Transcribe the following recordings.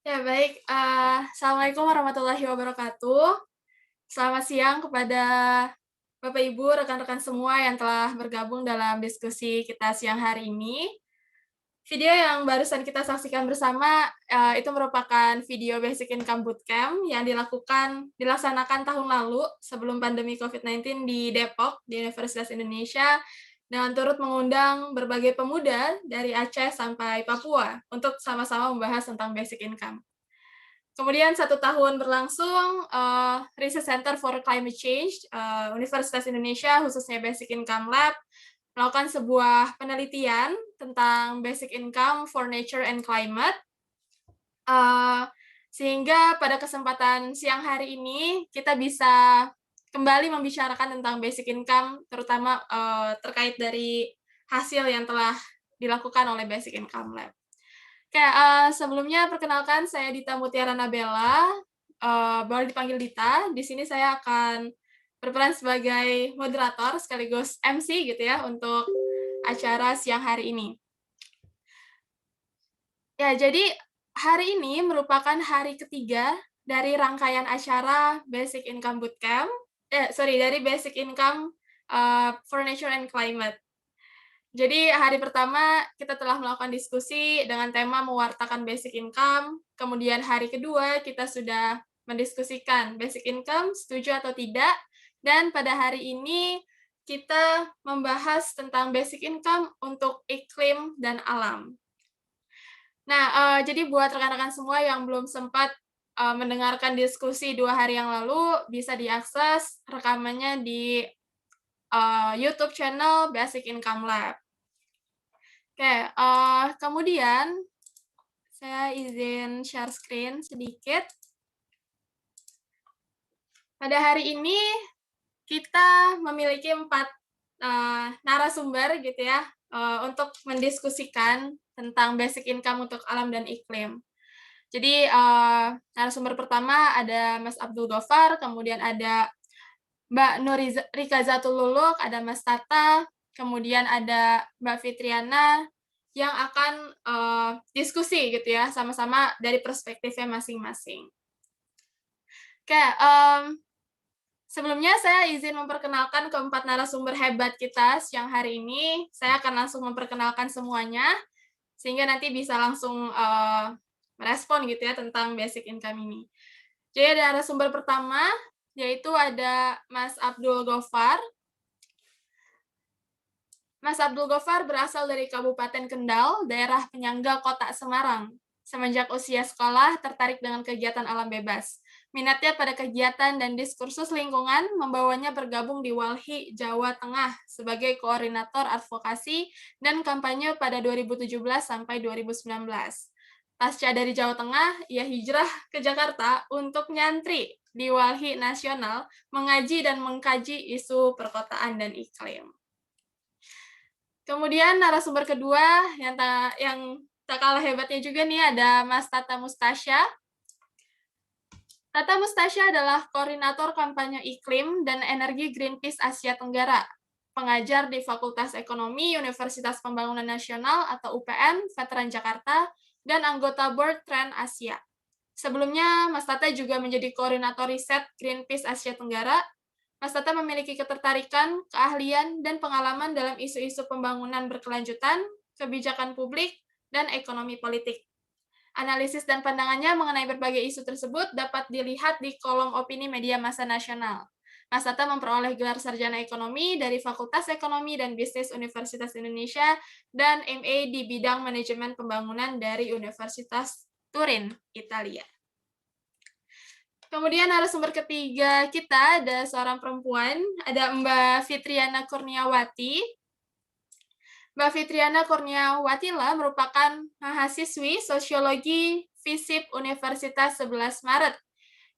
Ya, baik. Assalamualaikum warahmatullahi wabarakatuh. Selamat siang kepada Bapak, Ibu, rekan-rekan semua yang telah bergabung dalam diskusi kita siang hari ini. Video yang barusan kita saksikan bersama, itu merupakan video Basic Income Bootcamp yang dilaksanakan tahun lalu sebelum pandemi COVID-19 di Depok, di Universitas Indonesia, dengan turut mengundang berbagai pemuda dari Aceh sampai Papua untuk sama-sama membahas tentang basic income. Kemudian 1 tahun berlangsung, Research Center for Climate Change, Universitas Indonesia, khususnya Basic Income Lab, melakukan sebuah penelitian tentang basic income for nature and climate, sehingga pada kesempatan siang hari ini kita bisa kembali membicarakan tentang basic income, terutama terkait dari hasil yang telah dilakukan oleh Basic Income Lab. Oke, sebelumnya perkenalkan saya Dita Mutiara Nabela, boleh dipanggil Dita. Di sini saya akan berperan sebagai moderator sekaligus MC gitu ya untuk acara siang hari ini. Ya, jadi hari ini merupakan hari ketiga dari rangkaian acara Basic Income Bootcamp, dari Basic Income for Nature and Climate. Jadi hari pertama kita telah melakukan diskusi dengan tema mewartakan basic income, kemudian hari kedua kita sudah mendiskusikan basic income, setuju atau tidak, dan pada hari ini kita membahas tentang basic income untuk iklim dan alam. Nah, jadi buat rekan-rekan semua yang belum sempat mendengarkan diskusi 2 hari yang lalu, bisa diakses rekamannya di YouTube channel Basic Income Lab. Oke, kemudian saya izin share screen sedikit. Pada hari ini kita memiliki 4 narasumber gitu ya, untuk mendiskusikan tentang basic income untuk alam dan iklim. Jadi, narasumber pertama ada Mas Abdul Ghoffar, kemudian ada Mbak Rika Zatul Luluk, ada Mas Tata, kemudian ada Mbak Fitriana, yang akan diskusi gitu ya, sama-sama dari perspektifnya masing-masing. Oke, sebelumnya saya izin memperkenalkan keempat narasumber hebat kita siang hari ini. Saya akan langsung memperkenalkan semuanya, sehingga nanti bisa langsung merespon gitu ya tentang basic income ini. Jadi ada narasumber pertama, yaitu ada Mas Abdul Ghoffar. Mas Abdul Ghoffar berasal dari Kabupaten Kendal, daerah penyangga Kota Semarang. Semenjak usia sekolah, tertarik dengan kegiatan alam bebas. Minatnya pada kegiatan dan diskursus lingkungan membawanya bergabung di Walhi, Jawa Tengah sebagai koordinator advokasi dan kampanye pada 2017 sampai 2019. Pasca dari Jawa Tengah, ia hijrah ke Jakarta untuk nyantri di Walhi Nasional, mengaji dan mengkaji isu perkotaan dan iklim. Kemudian narasumber kedua yang tak kalah hebatnya juga nih ada Mas Tata Mustasya. Tata Mustasya adalah koordinator kampanye iklim dan energi Greenpeace Asia Tenggara, pengajar di Fakultas Ekonomi Universitas Pembangunan Nasional atau UPN, Veteran Jakarta, dan anggota Board Trend Asia. Sebelumnya, Mas Tata juga menjadi koordinator riset Greenpeace Asia Tenggara. Mas Tata memiliki ketertarikan, keahlian, dan pengalaman dalam isu-isu pembangunan berkelanjutan, kebijakan publik, dan ekonomi politik. Analisis dan pandangannya mengenai berbagai isu tersebut dapat dilihat di kolom opini media massa nasional. Mas Tata memperoleh gelar sarjana ekonomi dari Fakultas Ekonomi dan Bisnis Universitas Indonesia dan MA di bidang manajemen pembangunan dari Universitas Turin, Italia. Kemudian narasumber ketiga kita ada seorang perempuan, ada Mbak Fitriana Kurniawati. Mbak Fitriana Kurniawati merupakan mahasiswi Sosiologi FISIP Universitas 11 Maret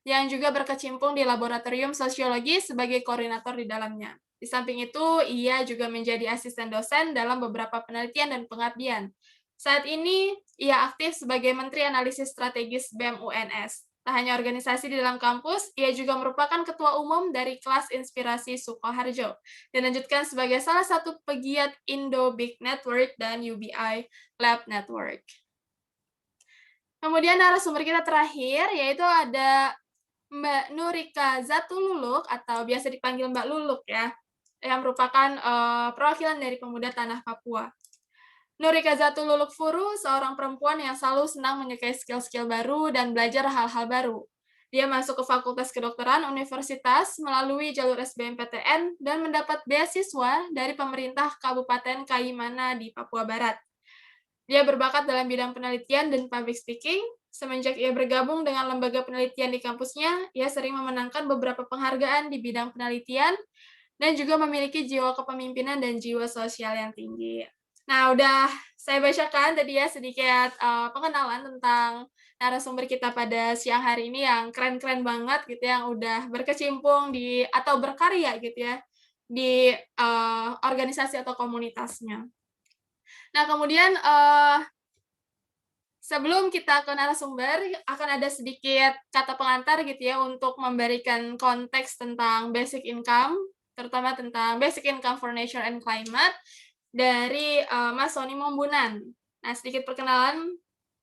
yang juga berkecimpung di Laboratorium Sosiologi sebagai koordinator di dalamnya. Di samping itu, ia juga menjadi asisten dosen dalam beberapa penelitian dan pengabdian. Saat ini, ia aktif sebagai Menteri Analisis Strategis BEM UNS. Tak hanya organisasi di dalam kampus, ia juga merupakan ketua umum dari kelas Inspirasi Sukoharjo, dan lanjutkan sebagai salah satu pegiat Indo Big Network dan UBI Lab Network. Kemudian narasumber kita terakhir yaitu ada Mbak Nurika Zatululuk atau biasa dipanggil Mbak Luluk ya, yang merupakan perwakilan dari pemuda tanah Papua. Nurika Zatululuk Furu seorang perempuan yang selalu senang menyukai skill-skill baru dan belajar hal-hal baru. Dia masuk ke Fakultas Kedokteran Universitas melalui jalur SBMPTN dan mendapat beasiswa dari pemerintah Kabupaten Kaimana di Papua Barat. Dia berbakat dalam bidang penelitian dan public speaking. Semenjak ia bergabung dengan lembaga penelitian di kampusnya, ia sering memenangkan beberapa penghargaan di bidang penelitian dan juga memiliki jiwa kepemimpinan dan jiwa sosial yang tinggi. Nah, udah saya bacakan tadi ya sedikit pengenalan tentang narasumber kita pada siang hari ini yang keren-keren banget gitu ya, yang udah berkecimpung di atau berkarya gitu ya di organisasi atau komunitasnya. Nah, kemudian sebelum kita ke narasumber, akan ada sedikit kata pengantar gitu ya untuk memberikan konteks tentang basic income, terutama tentang basic income for nature and climate dari Mas Sony Mombunan. Nah, sedikit perkenalan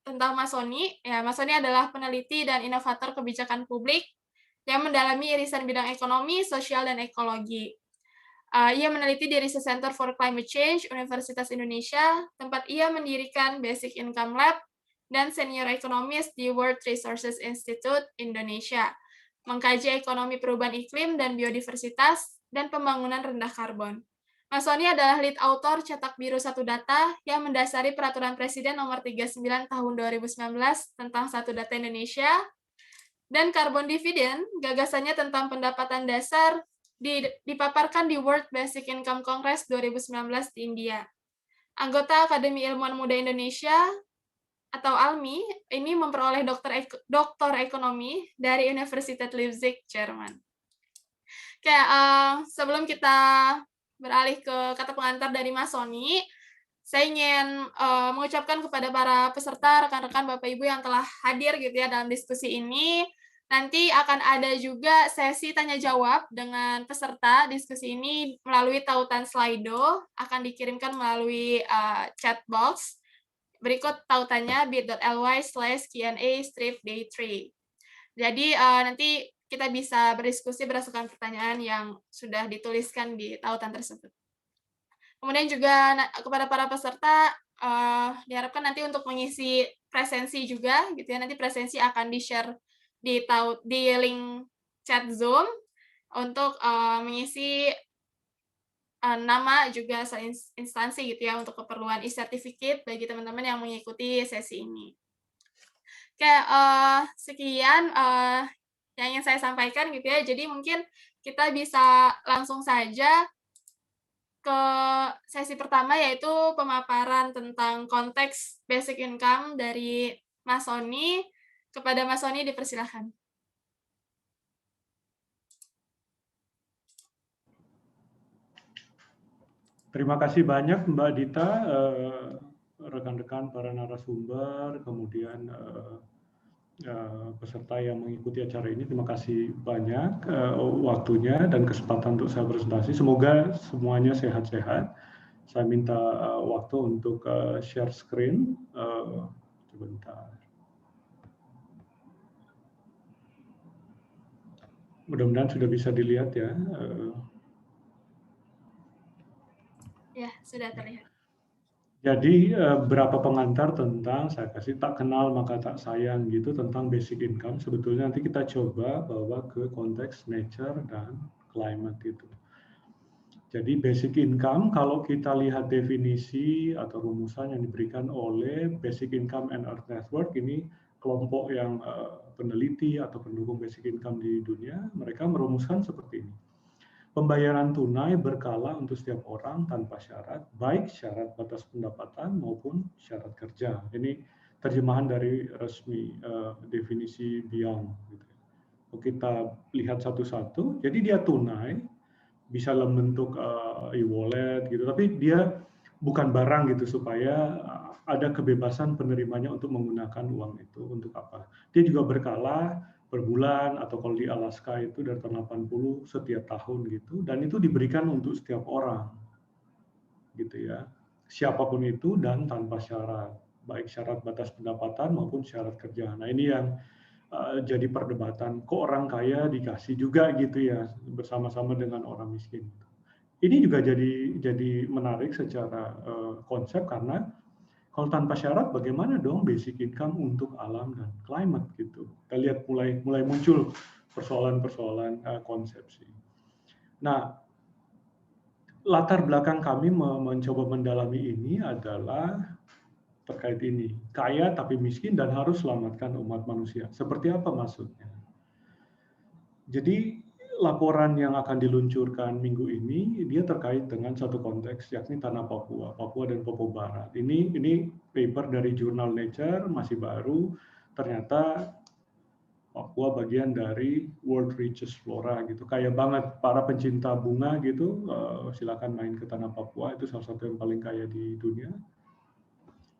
tentang Mas Sony. Ya, Mas Sony adalah peneliti dan inovator kebijakan publik yang mendalami irisan bidang ekonomi, sosial, dan ekologi. Ia meneliti di Research Center for Climate Change Universitas Indonesia, tempat ia mendirikan Basic Income Lab dan senior ekonomis di World Resources Institute Indonesia, mengkaji ekonomi perubahan iklim dan biodiversitas dan pembangunan rendah karbon. Mas Sony adalah lead author Cetak Biru Satu Data yang mendasari Peraturan Presiden Nomor 39 Tahun 2019 tentang Satu Data Indonesia, dan Carbon Dividend, gagasannya tentang pendapatan dasar dipaparkan di World Basic Income Congress 2019 di India. Anggota Akademi Ilmuwan Muda Indonesia atau ALMI ini memperoleh doktor ekonomi dari Universitas Leipzig, Jerman. Oke, sebelum kita beralih ke kata pengantar dari Mas Sony, saya ingin mengucapkan kepada para peserta, rekan-rekan Bapak Ibu yang telah hadir gitu ya dalam diskusi ini. Nanti akan ada juga sesi tanya jawab dengan peserta diskusi ini melalui tautan Slido, akan dikirimkan melalui chat box. Berikut tautannya bit.ly/Q&A/day3. Jadi nanti kita bisa berdiskusi berdasarkan pertanyaan yang sudah dituliskan di tautan tersebut. Kemudian juga kepada para peserta diharapkan nanti untuk mengisi presensi juga gitu ya. Nanti presensi akan di-share di link chat Zoom untuk mengisi nama juga instansi gitu ya untuk keperluan e-certificate bagi teman-teman yang mengikuti sesi ini. Oke, sekian yang ingin saya sampaikan gitu ya. Jadi mungkin kita bisa langsung saja ke sesi pertama yaitu pemaparan tentang konteks basic income dari Mas Sony. Kepada Mas Sony dipersilahkan. Terima kasih banyak Mbak Dita, rekan-rekan para narasumber, kemudian peserta yang mengikuti acara ini. Terima kasih banyak waktunya dan kesempatan untuk saya presentasi. Semoga semuanya sehat-sehat. Saya minta waktu untuk share screen. Sebentar. Mudah-mudahan sudah bisa dilihat ya. Ya, sudah terlihat. Jadi berapa pengantar tentang, saya kasih tak kenal maka tak sayang gitu, tentang basic income. Sebetulnya nanti kita coba bawa ke konteks nature dan climate itu. Jadi basic income, kalau kita lihat definisi atau rumusan yang diberikan oleh Basic Income and Earth Network, ini kelompok yang peneliti atau pendukung basic income di dunia, mereka merumuskan seperti ini. Pembayaran tunai berkala untuk setiap orang tanpa syarat, baik syarat batas pendapatan maupun syarat kerja. Ini terjemahan dari resmi definisi Beyond. Gitu. Kita lihat satu-satu, jadi dia tunai, bisa dalam bentuk e-wallet gitu, tapi dia bukan barang gitu supaya ada kebebasan penerimanya untuk menggunakan uang itu untuk apa. Dia juga berkala per bulan atau kalau di Alaska itu dari tahun 80 setiap tahun gitu, dan itu diberikan untuk setiap orang gitu ya, siapapun itu dan tanpa syarat. baik syarat batas pendapatan maupun syarat kerja. Nah ini yang jadi perdebatan, kok orang kaya dikasih juga gitu ya bersama-sama dengan orang miskin. Ini juga jadi menarik secara konsep karena kalau tanpa syarat bagaimana dong basic income untuk alam dan climate gitu. Kita lihat mulai muncul persoalan-persoalan konsepsi. Nah, latar belakang kami mencoba mendalami ini adalah terkait ini. Kaya tapi miskin dan harus selamatkan umat manusia. Seperti apa maksudnya? Jadi laporan yang akan diluncurkan minggu ini dia terkait dengan satu konteks yakni tanah Papua, Papua dan Papua Barat. Ini paper dari jurnal Nature masih baru. Ternyata Papua bagian dari World Richest Flora gitu. Kaya banget para pencinta bunga gitu, silakan main ke tanah Papua, itu salah satu yang paling kaya di dunia.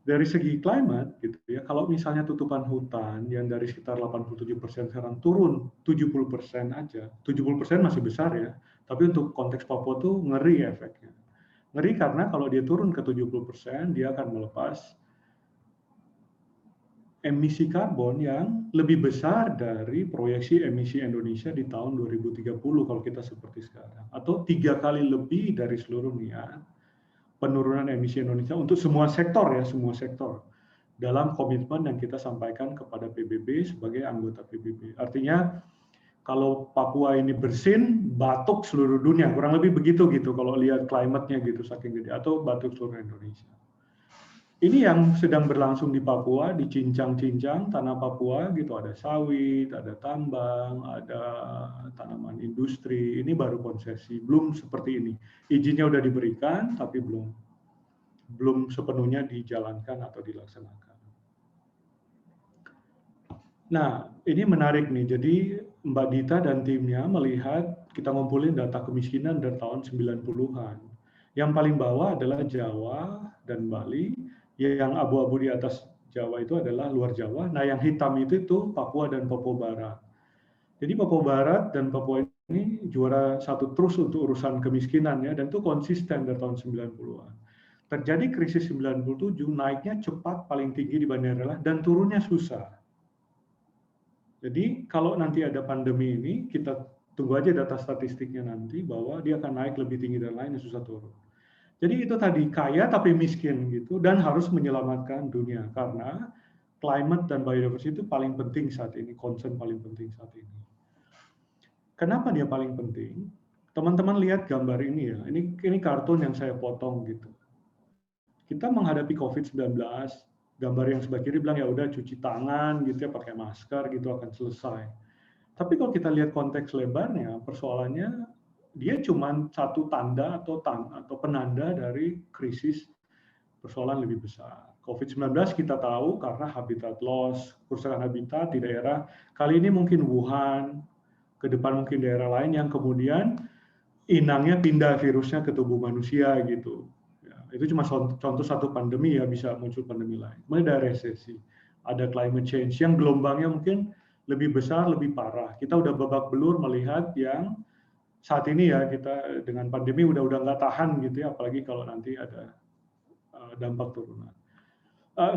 Dari segi climate gitu ya, kalau misalnya tutupan hutan yang dari sekitar 87% sekarang turun 70% aja, 70% masih besar ya, tapi untuk konteks Papua tuh ngeri efeknya. Ngeri karena kalau dia turun ke 70%, dia akan melepas emisi karbon yang lebih besar dari proyeksi emisi Indonesia di tahun 2030 kalau kita seperti sekarang, atau 3 kali lebih dari seluruh niat penurunan emisi Indonesia untuk semua sektor ya, semua sektor dalam komitmen yang kita sampaikan kepada PBB sebagai anggota PBB. Artinya kalau Papua ini bersin, batuk seluruh dunia, kurang lebih begitu gitu kalau lihat climate-nya gitu saking gede, atau batuk seluruh Indonesia. Ini yang sedang berlangsung di Papua, di cincang-cincang tanah Papua gitu, ada sawit, ada tambang, ada tanaman industri. Ini baru konsesi, belum seperti ini. Izinnya udah diberikan, tapi belum sepenuhnya dijalankan atau dilaksanakan. Nah, ini menarik nih. Jadi Mbak Dita dan timnya melihat kita ngumpulin data kemiskinan dari tahun 90-an. Yang paling bawah adalah Jawa dan Bali, yang abu-abu di atas Jawa itu adalah luar Jawa. Nah, yang hitam itu Papua dan Papua Barat. Jadi Papua Barat dan Papua ini juara satu terus untuk urusan kemiskinan ya, dan itu konsisten dari tahun 90-an. Terjadi krisis 97, naiknya cepat paling tinggi dibanding daerah dan turunnya susah. Jadi kalau nanti ada pandemi ini, kita tunggu aja data statistiknya nanti bahwa dia akan naik lebih tinggi dan lainnya susah turun. Jadi itu tadi kaya tapi miskin gitu dan harus menyelamatkan dunia karena climate dan biodiversity itu paling penting saat ini, concern paling penting saat ini. Kenapa dia paling penting? Teman-teman lihat gambar ini ya, ini kartun yang saya potong gitu. Kita menghadapi COVID-19, gambar yang sebelah kiri bilang ya udah cuci tangan gitu ya, pakai masker gitu akan selesai. Tapi kalau kita lihat konteks lebarnya, persoalannya dia cuma satu tanda atau penanda dari krisis persoalan lebih besar. COVID-19 kita tahu karena habitat loss, kerusakan habitat di daerah, kali ini mungkin Wuhan, ke depan mungkin daerah lain yang kemudian inangnya pindah virusnya ke tubuh manusia gitu. Ya, itu cuma contoh satu pandemi ya, bisa muncul pandemi lain. Kemudian ada resesi, ada climate change yang gelombangnya mungkin lebih besar, lebih parah. Kita udah babak belur melihat yang saat ini ya kita dengan pandemi udah nggak tahan gitu ya, apalagi kalau nanti ada dampak turunan.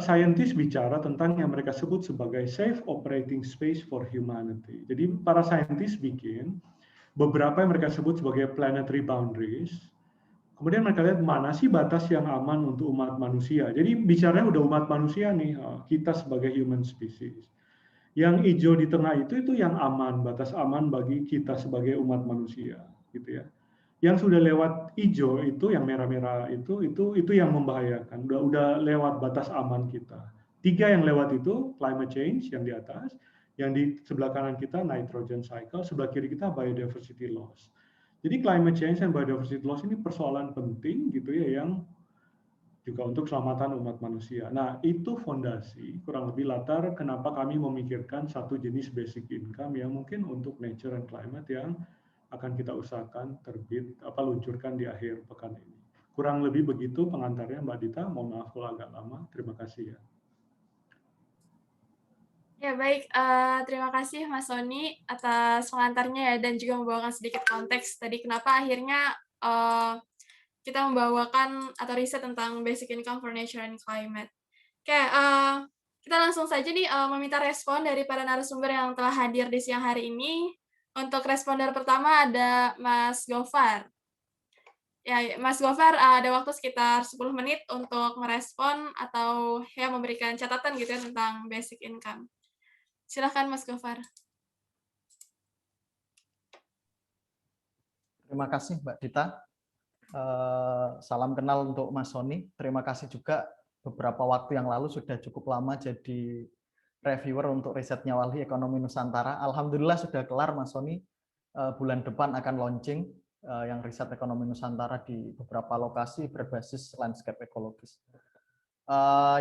Scientist bicara tentang yang mereka sebut sebagai safe operating space for humanity. Jadi para scientist bikin beberapa yang mereka sebut sebagai planetary boundaries. Kemudian mereka lihat mana sih batas yang aman untuk umat manusia. Jadi bicaranya udah umat manusia nih, kita sebagai human species. Yang hijau di tengah itu yang aman, batas aman bagi kita sebagai umat manusia, gitu ya. Yang sudah lewat hijau itu, yang merah-merah itu yang membahayakan. Udah lewat batas aman kita. 3 yang lewat itu climate change yang di atas, yang di sebelah kanan kita nitrogen cycle, sebelah kiri kita biodiversity loss. Jadi climate change dan biodiversity loss ini persoalan penting gitu ya, yang juga untuk keselamatan umat manusia. Nah, itu fondasi kurang lebih latar kenapa kami memikirkan satu jenis basic income yang mungkin untuk nature and climate yang akan kita usahakan luncurkan di akhir pekan ini. Kurang lebih begitu pengantarnya Mbak Dita, mohon maaf kalau agak lama. Terima kasih ya. Ya baik, terima kasih Mas Sony atas pengantarnya ya dan juga membawakan sedikit konteks tadi kenapa akhirnya kita membawakan atau riset tentang basic income for nature and climate. Oke, kita langsung saja nih, meminta respon dari para narasumber yang telah hadir di siang hari ini. Untuk responder pertama ada Mas Gofar. Ya, Mas Gofar, ada waktu sekitar 10 menit untuk merespon atau ya memberikan catatan gitu ya tentang basic income. Silahkan Mas Gofar. Terima kasih Mbak Dita. Salam kenal untuk Mas Sony. Terima kasih juga beberapa waktu yang lalu sudah cukup lama jadi reviewer untuk risetnya Walhi Ekonomi Nusantara. Alhamdulillah sudah kelar Mas Sony. Bulan depan akan launching yang riset ekonomi Nusantara di beberapa lokasi berbasis landscape ekologis.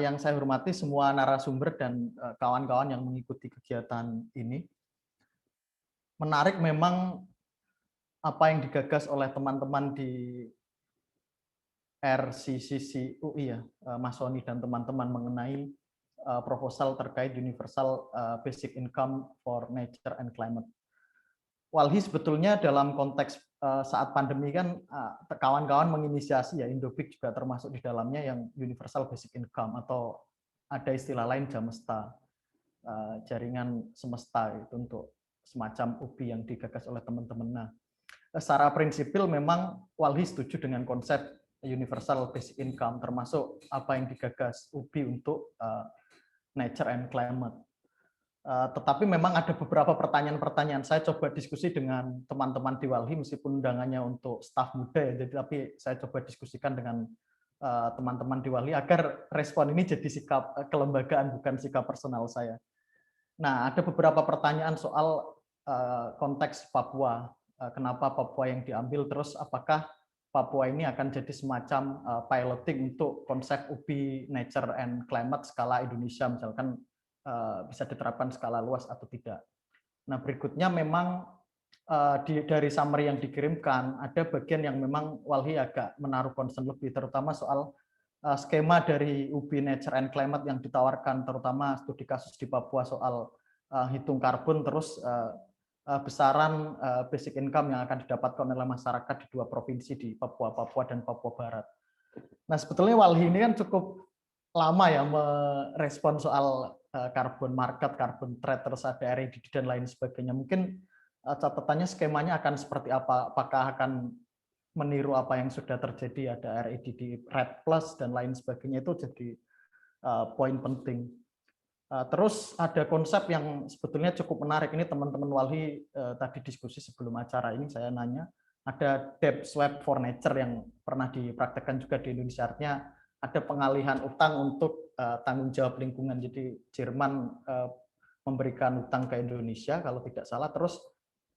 Yang saya hormati semua narasumber dan kawan-kawan yang mengikuti kegiatan ini. Menarik memang apa yang digagas oleh teman-teman di RCCC UI ya, Mas Sony dan teman-teman mengenai proposal terkait universal basic income for nature and climate. Walhi sebetulnya dalam konteks saat pandemi kan kawan-kawan menginisiasi ya, Indobic juga termasuk di dalamnya yang universal basic income atau ada istilah lain Jamesta, jaringan semesta itu untuk semacam UBI yang digagas oleh teman-teman. Nah, secara prinsipil memang Walhi setuju dengan konsep universal basic income, termasuk apa yang digagas UBI untuk nature and climate. Tetapi memang ada beberapa pertanyaan-pertanyaan. Saya coba diskusi dengan teman-teman di Walhi, meskipun undangannya untuk staf muda ya, jadi tapi saya coba diskusikan dengan teman-teman di Walhi agar respon ini jadi sikap kelembagaan, bukan sikap personal saya. Nah, ada beberapa pertanyaan soal konteks Papua. Kenapa Papua yang diambil, terus apakah Papua ini akan jadi semacam piloting untuk konsep UBI Nature and Climate skala Indonesia, misalkan bisa diterapkan skala luas atau tidak. Nah, berikutnya memang dari summary yang dikirimkan, ada bagian yang memang Walhi agak menaruh concern lebih, terutama soal skema dari UBI Nature and Climate yang ditawarkan, terutama studi kasus di Papua soal hitung karbon, terus besaran basic income yang akan didapatkan oleh masyarakat di dua provinsi di Papua dan Papua Barat. Nah, sebetulnya Walhi ini kan cukup lama ya merespon soal carbon market, carbon trade, terus ada REDD dan lain sebagainya. Mungkin catatannya skemanya akan seperti apa? Apakah akan meniru apa yang sudah terjadi, ada REDD RED Plus dan lain sebagainya, itu jadi poin penting. Terus ada konsep yang sebetulnya cukup menarik, ini teman-teman Walhi tadi diskusi sebelum acara ini saya nanya, ada debt swap for nature yang pernah dipraktekkan juga di Indonesia, artinya ada pengalihan utang untuk tanggung jawab lingkungan. Jadi Jerman memberikan utang ke Indonesia kalau tidak salah, terus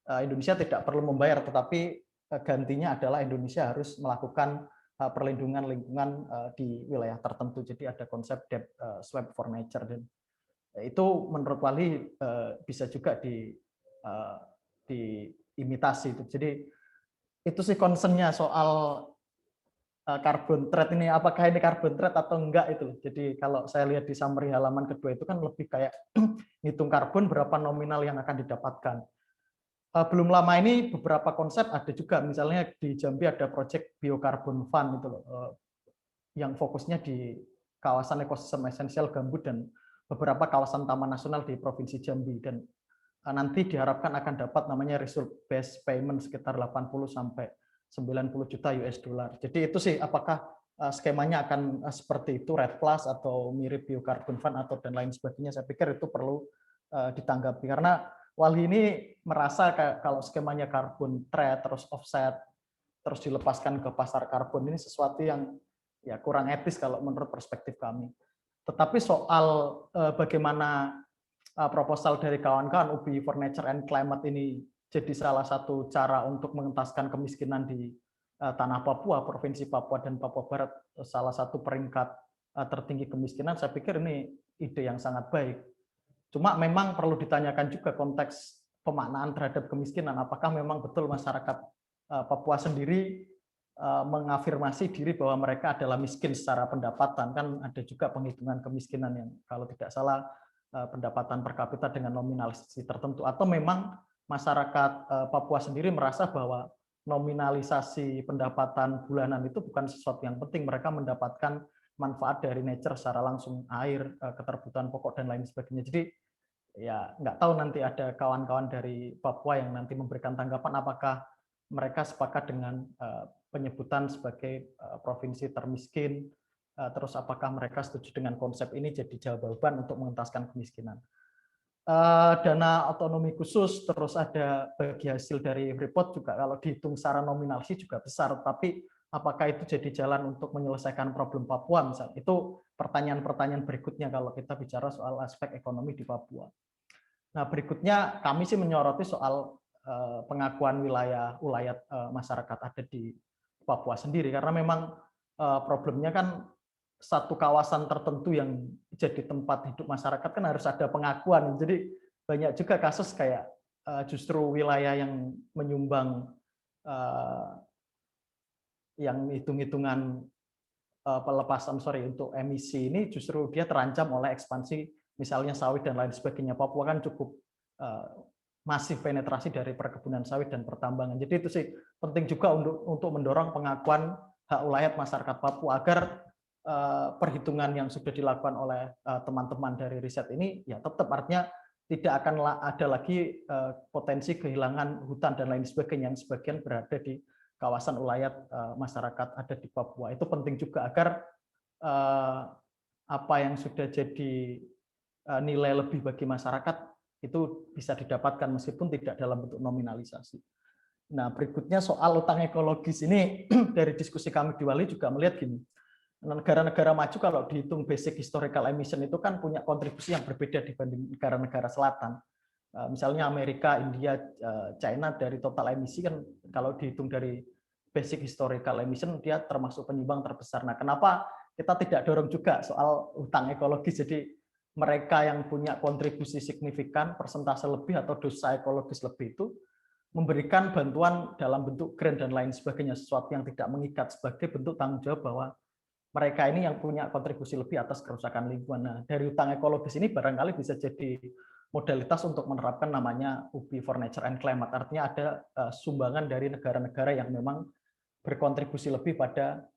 Indonesia tidak perlu membayar, tetapi gantinya adalah Indonesia harus melakukan perlindungan lingkungan di wilayah tertentu. Jadi ada konsep debt swap for nature, dan itu menurut Walhi bisa juga diimitasi. Jadi itu sih concern-nya soal carbon trade ini, apakah ini carbon trade atau enggak itu. Jadi kalau saya lihat di summary halaman kedua itu kan lebih kayak hitung karbon berapa nominal yang akan didapatkan. Belum lama ini beberapa konsep ada juga, misalnya di Jambi ada project biocarbon fund itu loh, yang fokusnya di kawasan ekosistem esensial gambut dan beberapa kawasan taman nasional di Provinsi Jambi, dan nanti diharapkan akan dapat namanya result based payment sekitar 80 sampai 90 juta US dollar. Jadi itu sih, apakah skemanya akan seperti itu, RED Plus atau mirip biocarbon fund atau dan lain sebagainya, saya pikir itu perlu ditanggapi, karena Walhi ini merasa kalau skemanya carbon trade terus offset terus dilepaskan ke pasar karbon ini sesuatu yang ya kurang etis kalau menurut perspektif kami. Tetapi soal bagaimana proposal dari kawan-kawan UBI for Nature and Climate ini jadi salah satu cara untuk mengentaskan kemiskinan di tanah Papua, Provinsi Papua dan Papua Barat, salah satu peringkat tertinggi kemiskinan, saya pikir ini ide yang sangat baik. Cuma memang perlu ditanyakan juga konteks pemaknaan terhadap kemiskinan, apakah memang betul masyarakat Papua sendiri mengafirmasi diri bahwa mereka adalah miskin secara pendapatan. Kan ada juga penghitungan kemiskinan yang kalau tidak salah pendapatan per kapita dengan nominalisasi tertentu, atau memang masyarakat Papua sendiri merasa bahwa nominalisasi pendapatan bulanan itu bukan sesuatu yang penting, mereka mendapatkan manfaat dari nature secara langsung, air, keterbutuhan pokok dan lain sebagainya. Jadi ya nggak tahu nanti ada kawan-kawan dari Papua yang nanti memberikan tanggapan apakah mereka sepakat dengan penyebutan sebagai provinsi termiskin, terus apakah mereka setuju dengan konsep ini jadi jawaban untuk mengentaskan kemiskinan. Dana otonomi khusus, terus ada bagi hasil dari Freeport juga kalau dihitung secara nominal sih juga besar, tapi apakah itu jadi jalan untuk menyelesaikan problem Papua misalnya? Itu pertanyaan-pertanyaan berikutnya kalau kita bicara soal aspek ekonomi di Papua. Nah, berikutnya kami sih menyoroti soal pengakuan wilayah masyarakat ada di Papua sendiri, karena memang problemnya kan satu kawasan tertentu yang jadi tempat hidup masyarakat kan harus ada pengakuan. Jadi banyak juga kasus kayak justru wilayah yang menyumbang yang hitung-hitungan pelepasan untuk emisi ini justru dia terancam oleh ekspansi misalnya sawit dan lain sebagainya. Papua kan cukup masif penetrasi dari perkebunan sawit dan pertambangan. Jadi itu sih penting juga untuk mendorong pengakuan hak ulayat masyarakat Papua agar perhitungan yang sudah dilakukan oleh teman-teman dari riset ini ya tetap artinya tidak akan ada lagi potensi kehilangan hutan dan lain sebagainya yang sebagian berada di kawasan ulayat masyarakat ada di Papua. Itu penting juga agar apa yang sudah jadi nilai lebih bagi masyarakat itu bisa didapatkan meskipun tidak dalam bentuk nominalisasi. Nah, berikutnya soal utang ekologis ini dari diskusi kami di Wali juga melihat gini. Negara-negara maju kalau dihitung basic historical emission itu kan punya kontribusi yang berbeda dibanding negara-negara selatan. Misalnya Amerika, India, China dari total emisi kan kalau dihitung dari basic historical emission dia termasuk penyumbang terbesar. Nah, kenapa kita tidak dorong juga soal utang ekologis? Jadi mereka yang punya kontribusi signifikan, persentase lebih atau dosa ekologis lebih itu memberikan bantuan dalam bentuk grant dan lain sebagainya, sesuatu yang tidak mengikat sebagai bentuk tanggung jawab bahwa mereka ini yang punya kontribusi lebih atas kerusakan lingkungan. Nah, dari utang ekologis ini barangkali bisa jadi modalitas untuk menerapkan namanya UPI for Nature and Climate. Artinya ada sumbangan dari negara-negara yang memang berkontribusi lebih pada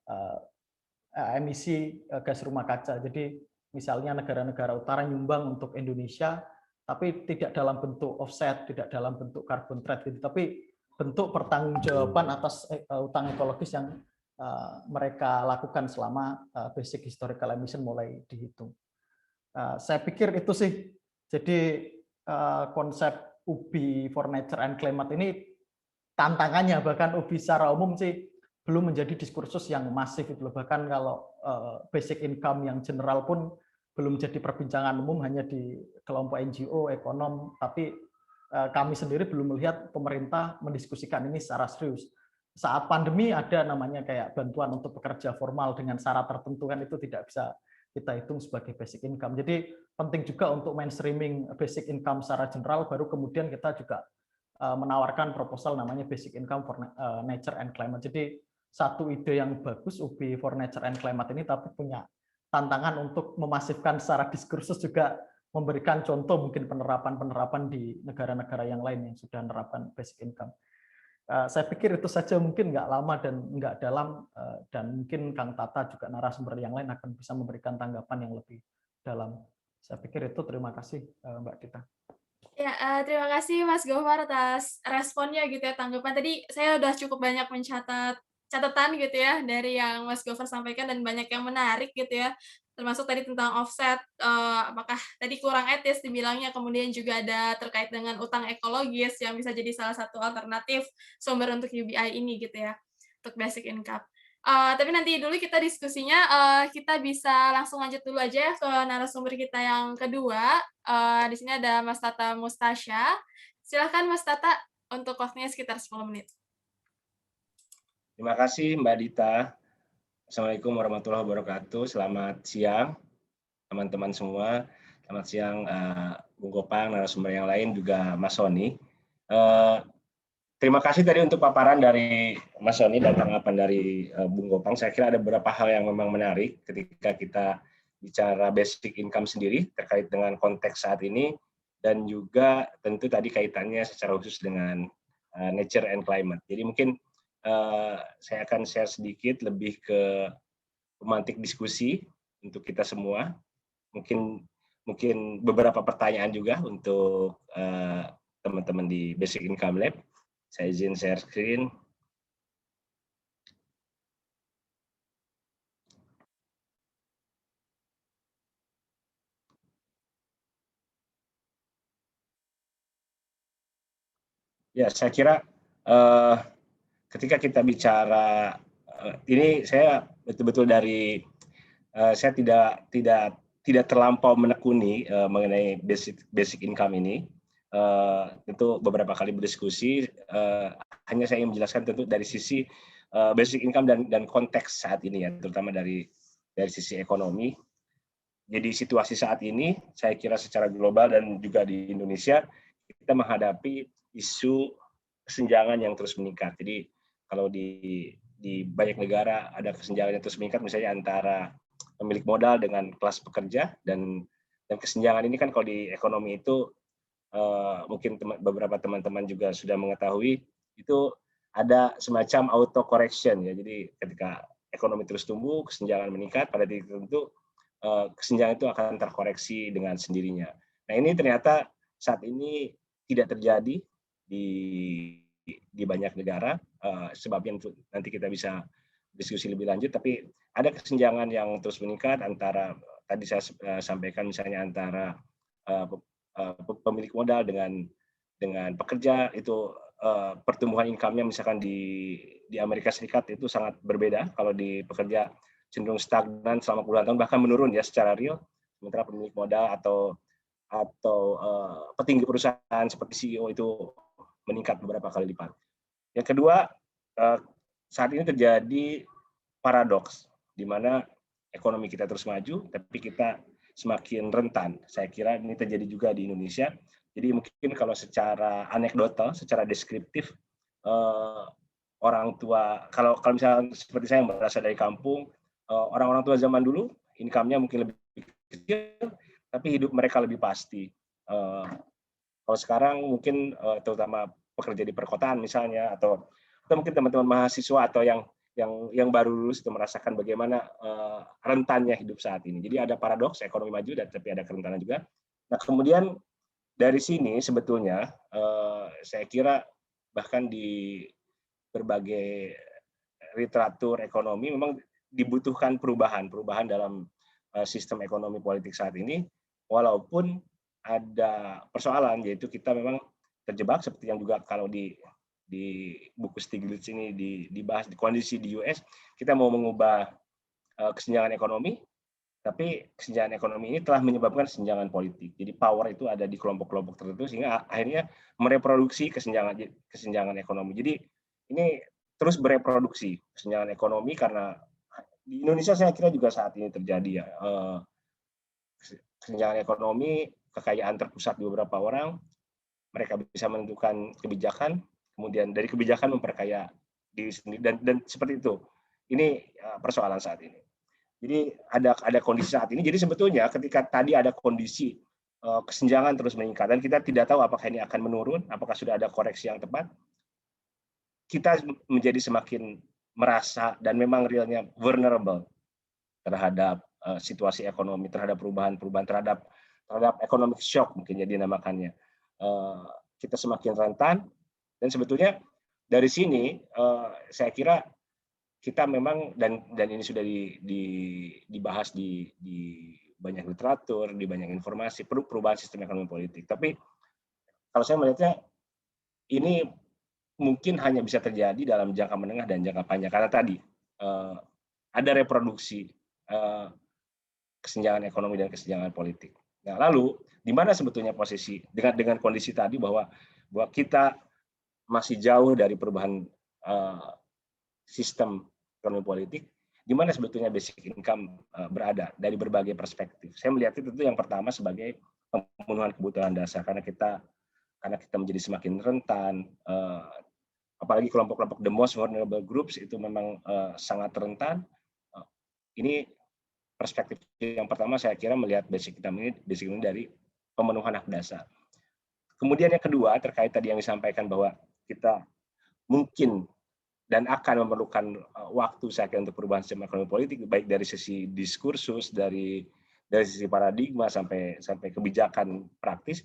emisi gas rumah kaca. Jadi misalnya negara-negara utara nyumbang untuk Indonesia, tapi tidak dalam bentuk offset, tidak dalam bentuk carbon trade, tapi bentuk pertanggungjawaban atas utang ekologis yang mereka lakukan selama basic historical emission mulai dihitung. Saya pikir itu sih. Jadi konsep UBI for Nature and Climate ini tantangannya, bahkan UBI secara umum sih belum menjadi diskursus yang masif itu. Bahkan kalau basic income yang general pun belum jadi perbincangan umum, hanya di kelompok NGO, ekonom, tapi kami sendiri belum melihat pemerintah mendiskusikan ini secara serius. Saat pandemi ada namanya kayak bantuan untuk pekerja formal dengan syarat tertentu, kan itu tidak bisa kita hitung sebagai basic income. Jadi penting juga untuk mainstreaming basic income secara general, baru kemudian kita juga menawarkan proposal namanya basic income for nature and climate. Jadi satu ide yang bagus UBI for nature and climate ini, tapi punya tantangan untuk memasifkan secara diskursus, juga memberikan contoh mungkin penerapan-penerapan di negara-negara yang lain yang sudah menerapkan basic income. Saya pikir itu saja, mungkin nggak lama dan nggak dalam, dan mungkin Kang Tata juga narasumber yang lain akan bisa memberikan tanggapan yang lebih dalam. Saya pikir itu. Terima kasih Mbak Dita. Ya, terima kasih Mas Gofar atas responnya gitu ya, tanggapan. Tadi saya udah cukup banyak mencatat catatan gitu ya dari yang Mas Gofar sampaikan, dan banyak yang menarik gitu ya. Termasuk tadi tentang offset, apakah tadi kurang etis dibilangnya, kemudian juga ada terkait dengan utang ekologis yang bisa jadi salah satu alternatif sumber untuk UBI ini gitu ya, untuk basic income. Tapi nanti dulu kita diskusinya, kita bisa langsung lanjut dulu aja ya ke narasumber kita yang kedua. Di sini ada Mas Tata Mustasya. Silahkan Mas Tata, untuk waktunya sekitar 10 menit. Terima kasih Mbak Dita. Assalamualaikum warahmatullahi wabarakatuh. Selamat siang teman-teman semua. Selamat siang Bung Gopang, narasumber yang lain, juga Mas Sony. Terima kasih tadi untuk paparan dari Mas Sony dan tanggapan dari Bung Gopang. Saya kira ada beberapa hal yang memang menarik ketika kita bicara basic income sendiri terkait dengan konteks saat ini, dan juga tentu tadi kaitannya secara khusus dengan nature and climate. Jadi mungkin saya akan share sedikit lebih ke pemantik diskusi untuk kita semua. Mungkin beberapa pertanyaan juga untuk teman-teman di Basic Income Lab. Saya izin share screen. Ya, saya kira ketika kita bicara ini, saya betul-betul dari saya tidak terlampau menekuni mengenai basic income ini. Tentu beberapa kali berdiskusi, hanya saya ingin menjelaskan tentu dari sisi basic income dan konteks saat ini ya, terutama dari sisi ekonomi. Jadi situasi saat ini, saya kira secara global dan juga di Indonesia, kita menghadapi isu kesenjangan yang terus meningkat. Jadi kalau di banyak negara ada kesenjangan yang terus meningkat, misalnya antara pemilik modal dengan kelas pekerja, dan kesenjangan ini kan kalau di ekonomi itu mungkin beberapa teman-teman juga sudah mengetahui, itu ada semacam auto correction ya. Jadi ketika ekonomi terus tumbuh, kesenjangan meningkat, pada titik tertentu kesenjangan itu akan terkoreksi dengan sendirinya. Nah, ini ternyata saat ini tidak terjadi di banyak negara, sebabnya nanti kita bisa diskusi lebih lanjut, tapi ada kesenjangan yang terus meningkat antara, tadi saya sampaikan misalnya antara pemilik modal dengan pekerja, itu pertumbuhan income-nya misalkan di Amerika Serikat itu sangat berbeda. Kalau di pekerja cenderung stagnan selama puluhan tahun, bahkan menurun ya secara real, sementara pemilik modal atau petinggi perusahaan seperti CEO itu meningkat beberapa kali lipat. Yang kedua, saat ini terjadi paradoks di mana ekonomi kita terus maju, tapi kita semakin rentan. Saya kira ini terjadi juga di Indonesia. Jadi mungkin kalau secara anekdotal, secara deskriptif, orang tua, kalau misalnya seperti saya yang berasal dari kampung, orang-orang tua zaman dulu income-nya mungkin lebih kecil, tapi hidup mereka lebih pasti. Kalau sekarang mungkin terutama pekerja di perkotaan misalnya, atau mungkin teman-teman mahasiswa atau yang baru lulus itu merasakan bagaimana rentannya hidup saat ini. Jadi ada paradoks, ekonomi maju tapi ada kerentanan juga. Nah, kemudian dari sini sebetulnya saya kira bahkan di berbagai literatur ekonomi memang dibutuhkan perubahan dalam sistem ekonomi politik saat ini, walaupun ada persoalan, yaitu kita memang terjebak seperti yang juga kalau di buku Stiglitz ini dibahas di kondisi di US, kita mau mengubah kesenjangan ekonomi, tapi kesenjangan ekonomi ini telah menyebabkan kesenjangan politik. Jadi power itu ada di kelompok-kelompok tertentu sehingga akhirnya mereproduksi kesenjangan ekonomi. Jadi ini terus bereproduksi kesenjangan ekonomi, karena di Indonesia saya kira juga saat ini terjadi ya, kesenjangan ekonomi, kekayaan terpusat di beberapa orang, mereka bisa menentukan kebijakan, kemudian dari kebijakan memperkaya diri sendiri, dan seperti itu. Ini persoalan saat ini. Jadi ada kondisi saat ini. Jadi sebetulnya ketika tadi ada kondisi kesenjangan terus meningkat dan kita tidak tahu apakah ini akan menurun, apakah sudah ada koreksi yang tepat, kita menjadi semakin merasa dan memang realnya vulnerable terhadap situasi ekonomi, terhadap perubahan, terhadap economic shock mungkin jadi namakannya. Kita semakin rentan, dan sebetulnya dari sini saya kira kita memang, dan ini sudah dibahas di banyak literatur, di banyak informasi, perubahan sistem ekonomi politik. Tapi kalau saya melihatnya ini mungkin hanya bisa terjadi dalam jangka menengah dan jangka panjang, karena tadi ada reproduksi kesenjangan ekonomi dan kesenjangan politik. Nah, lalu di mana sebetulnya posisi dengan kondisi tadi bahwa kita masih jauh dari perubahan sistem ekonomi politik, di mana sebetulnya basic income berada dari berbagai perspektif. Saya melihat itu yang pertama sebagai pemenuhan kebutuhan dasar, karena kita menjadi semakin rentan, apalagi kelompok-kelompok the most vulnerable groups itu memang sangat rentan. Ini perspektif yang pertama, saya kira melihat basic income ini dari pemenuhan hak dasar. Kemudian yang kedua terkait tadi yang disampaikan bahwa kita mungkin dan akan memerlukan waktu saya kira untuk perubahan sistem ekonomi politik, baik dari sisi diskursus, dari sisi paradigma sampai kebijakan praktis.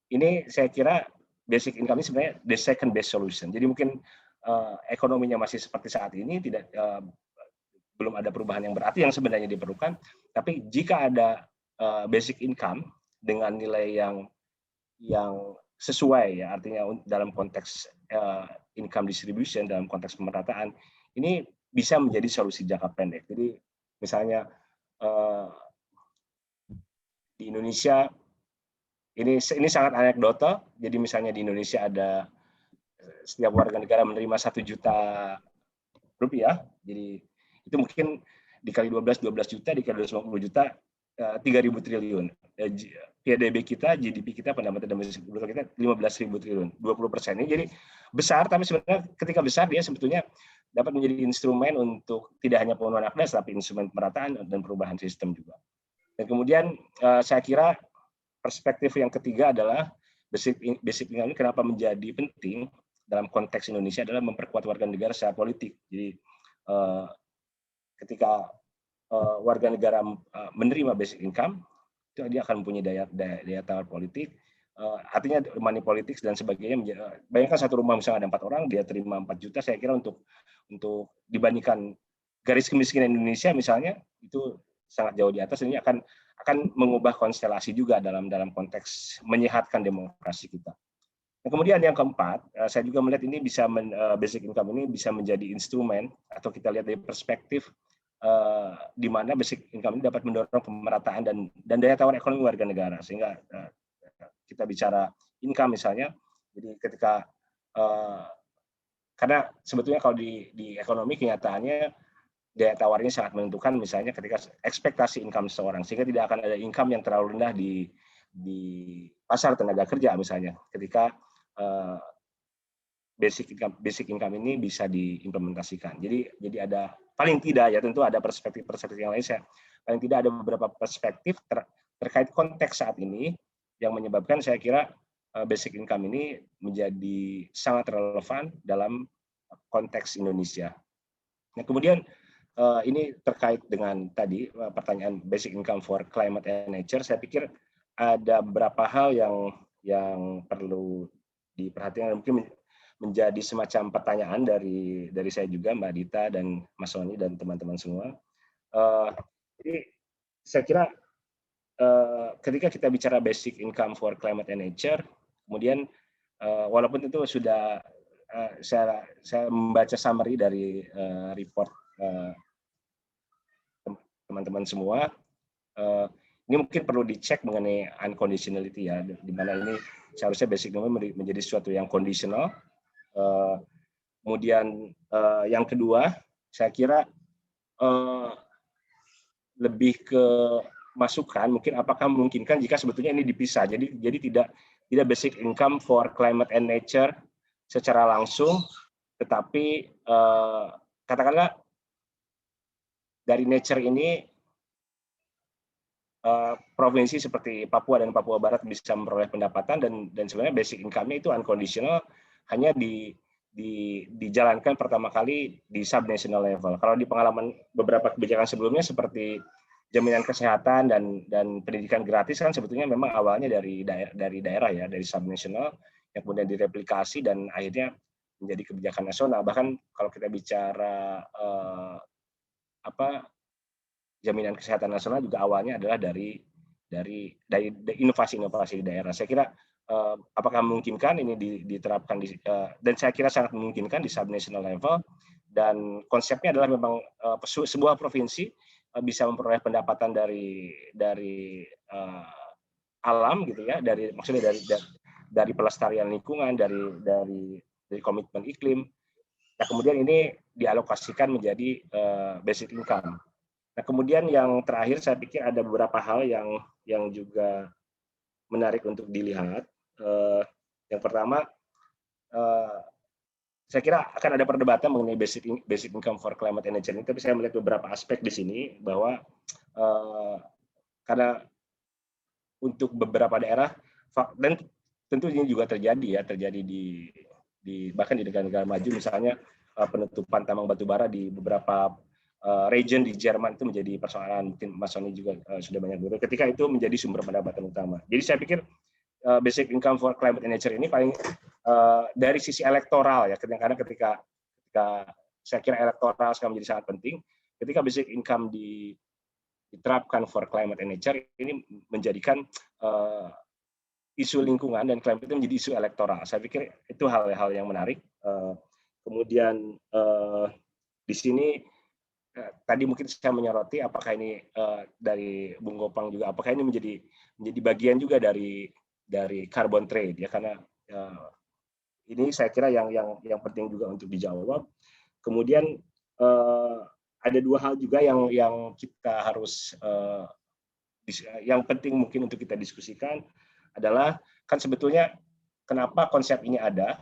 Ini saya kira basic income ini sebenarnya the second best solution. Jadi mungkin ekonominya masih seperti saat ini, belum ada perubahan yang berarti yang sebenarnya diperlukan. Tapi jika ada basic income dengan nilai yang sesuai, ya, artinya dalam konteks income distribution, dalam konteks pemerataan, ini bisa menjadi solusi jangka pendek. Jadi misalnya di Indonesia ini sangat anekdotal. Jadi misalnya di Indonesia ada setiap warga negara menerima 1 juta rupiah. Jadi itu mungkin dikali 12 juta, dikali 250 juta, 3.000 triliun. PDB kita, GDP kita, pendapatan domestik bruto kita 15.000 triliun, 20%. Ini jadi besar, tapi sebenarnya ketika besar dia sebetulnya dapat menjadi instrumen untuk tidak hanya pemenuhan hak dasar, tapi instrumen pemerataan dan perubahan sistem juga. Dan kemudian saya kira perspektif yang ketiga adalah basic income ini kenapa menjadi penting dalam konteks Indonesia adalah memperkuat warga negara secara politik. Jadi ketika warga negara menerima basic income, itu dia akan mempunyai daya tawar politik, artinya money politics dan sebagainya. Bayangkan satu rumah misalnya ada 4 orang, dia terima 4 juta, saya kira untuk dibandingkan garis kemiskinan Indonesia misalnya, itu sangat jauh di atas. Ini akan mengubah konstelasi juga dalam konteks menyehatkan demokrasi kita. Nah, kemudian yang keempat, saya juga melihat ini bisa basic income ini bisa menjadi instrumen, atau kita lihat dari perspektif di mana basic income ini dapat mendorong pemerataan dan daya tawar ekonomi warga negara. Sehingga kita bicara income misalnya, jadi ketika karena sebetulnya kalau di ekonomi kenyataannya daya tawarnya sangat menentukan, misalnya ketika ekspektasi income seseorang, sehingga tidak akan ada income yang terlalu rendah di pasar tenaga kerja misalnya, ketika basic income ini bisa diimplementasikan. Jadi ada paling tidak, ya tentu ada perspektif yang lain, paling tidak ada beberapa perspektif terkait konteks saat ini yang menyebabkan saya kira basic income ini menjadi sangat relevan dalam konteks Indonesia. Nah, kemudian ini terkait dengan tadi pertanyaan basic income for climate and nature. Saya pikir ada beberapa hal yang perlu diperhatikan, mungkin menjadi semacam pertanyaan dari saya juga, Mbak Dita dan Mas Sony dan teman-teman semua. Jadi saya kira ketika kita bicara basic income for climate and nature, kemudian walaupun itu sudah saya membaca summary dari report teman-teman semua, ini mungkin perlu dicek mengenai unconditionality, ya, di mana ini seharusnya basic income menjadi sesuatu yang conditional. Kemudian yang kedua, saya kira lebih ke masukan, mungkin apakah memungkinkan jika sebetulnya ini dipisah. Jadi tidak basic income for climate and nature secara langsung, tetapi katakanlah dari nature ini provinsi seperti Papua dan Papua Barat bisa memperoleh pendapatan, dan sebenarnya basic income-nya itu unconditional, hanya dijalankan pertama kali di subnational level. Kalau di pengalaman beberapa kebijakan sebelumnya seperti jaminan kesehatan dan pendidikan gratis kan sebetulnya memang awalnya dari daerah, ya, dari subnational yang kemudian direplikasi dan akhirnya menjadi kebijakan nasional. Bahkan kalau kita bicara jaminan kesehatan nasional juga awalnya adalah dari inovasi-inovasi di daerah. Saya kira apakah memungkinkan ini diterapkan dan saya kira sangat memungkinkan di subnational level, dan konsepnya adalah memang sebuah provinsi bisa memperoleh pendapatan dari alam, gitu ya, maksudnya dari pelestarian lingkungan, dari komitmen iklim. Nah, kemudian ini dialokasikan menjadi basic income. Nah, kemudian yang terakhir saya pikir ada beberapa hal yang juga menarik untuk dilihat. Yang pertama, saya kira akan ada perdebatan mengenai basic income for climate and nature ini, tapi saya melihat beberapa aspek di sini bahwa karena untuk beberapa daerah, dan tentu ini juga terjadi di bahkan di negara-negara maju, misalnya penutupan tambang batu bara di beberapa region di Jerman itu menjadi persoalan, mungkin Mas Sony juga sudah banyak dulu, ketika itu menjadi sumber pendapatan utama. Jadi saya pikir basic income for climate and nature ini paling dari sisi elektoral ya, kadang-kadang ketika saya kira elektoral sekarang menjadi sangat penting, ketika basic income diterapkan for climate and nature, ini menjadikan isu lingkungan dan climate itu menjadi isu elektoral. Saya pikir itu hal-hal yang menarik. Kemudian di sini tadi mungkin saya menyoroti apakah ini dari Bung Gopang juga, apakah ini menjadi bagian juga dari carbon trade ya, karena ini saya kira yang penting juga untuk dijawab. Kemudian ada dua hal juga yang kita harus yang penting mungkin untuk kita diskusikan adalah, kan sebetulnya kenapa konsep ini ada,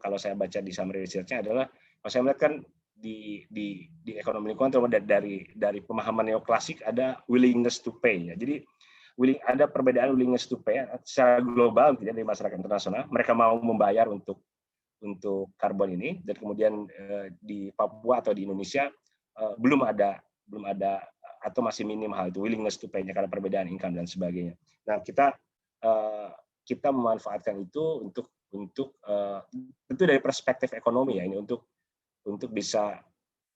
kalau saya baca di summary research-nya adalah, kalau saya melihat kan di ekonomi lingkungan terutama dari pemahaman neoklasik ada willingness to pay ya. Jadi ada perbedaan willingness to pay secara global gitu ya, dari masyarakat internasional, mereka mau membayar untuk karbon ini, dan kemudian di Papua atau di Indonesia belum ada atau masih minim hal itu willingness to pay-nya karena perbedaan income dan sebagainya. Nah, kita memanfaatkan itu untuk tentu dari perspektif ekonomi ya, ini untuk bisa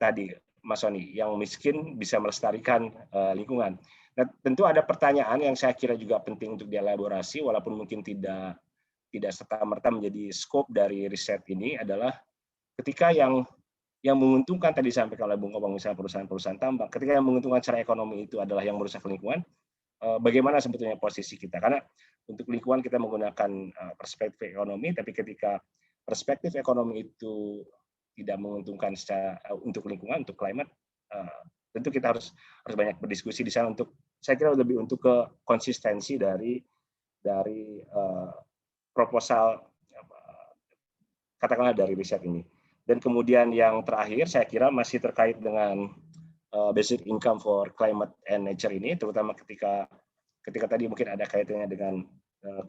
tadi Mas Sony, yang miskin bisa melestarikan lingkungan. Nah, tentu ada pertanyaan yang saya kira juga penting untuk dielaborasi, walaupun mungkin tidak serta-merta menjadi scope dari riset ini, adalah ketika yang menguntungkan tadi disampaikan oleh Bung Gopang, misalnya perusahaan-perusahaan tambang, ketika yang menguntungkan secara ekonomi itu adalah yang merusak lingkungan, bagaimana sebetulnya posisi kita? Karena untuk lingkungan kita menggunakan perspektif ekonomi, tapi ketika perspektif ekonomi itu tidak menguntungkan secara untuk lingkungan, untuk climate, tentu kita harus banyak berdiskusi di sana, untuk saya kira lebih untuk ke konsistensi dari proposal, katakanlah dari riset ini. Dan kemudian yang terakhir saya kira masih terkait dengan basic income for climate and nature ini, terutama ketika tadi mungkin ada kaitannya dengan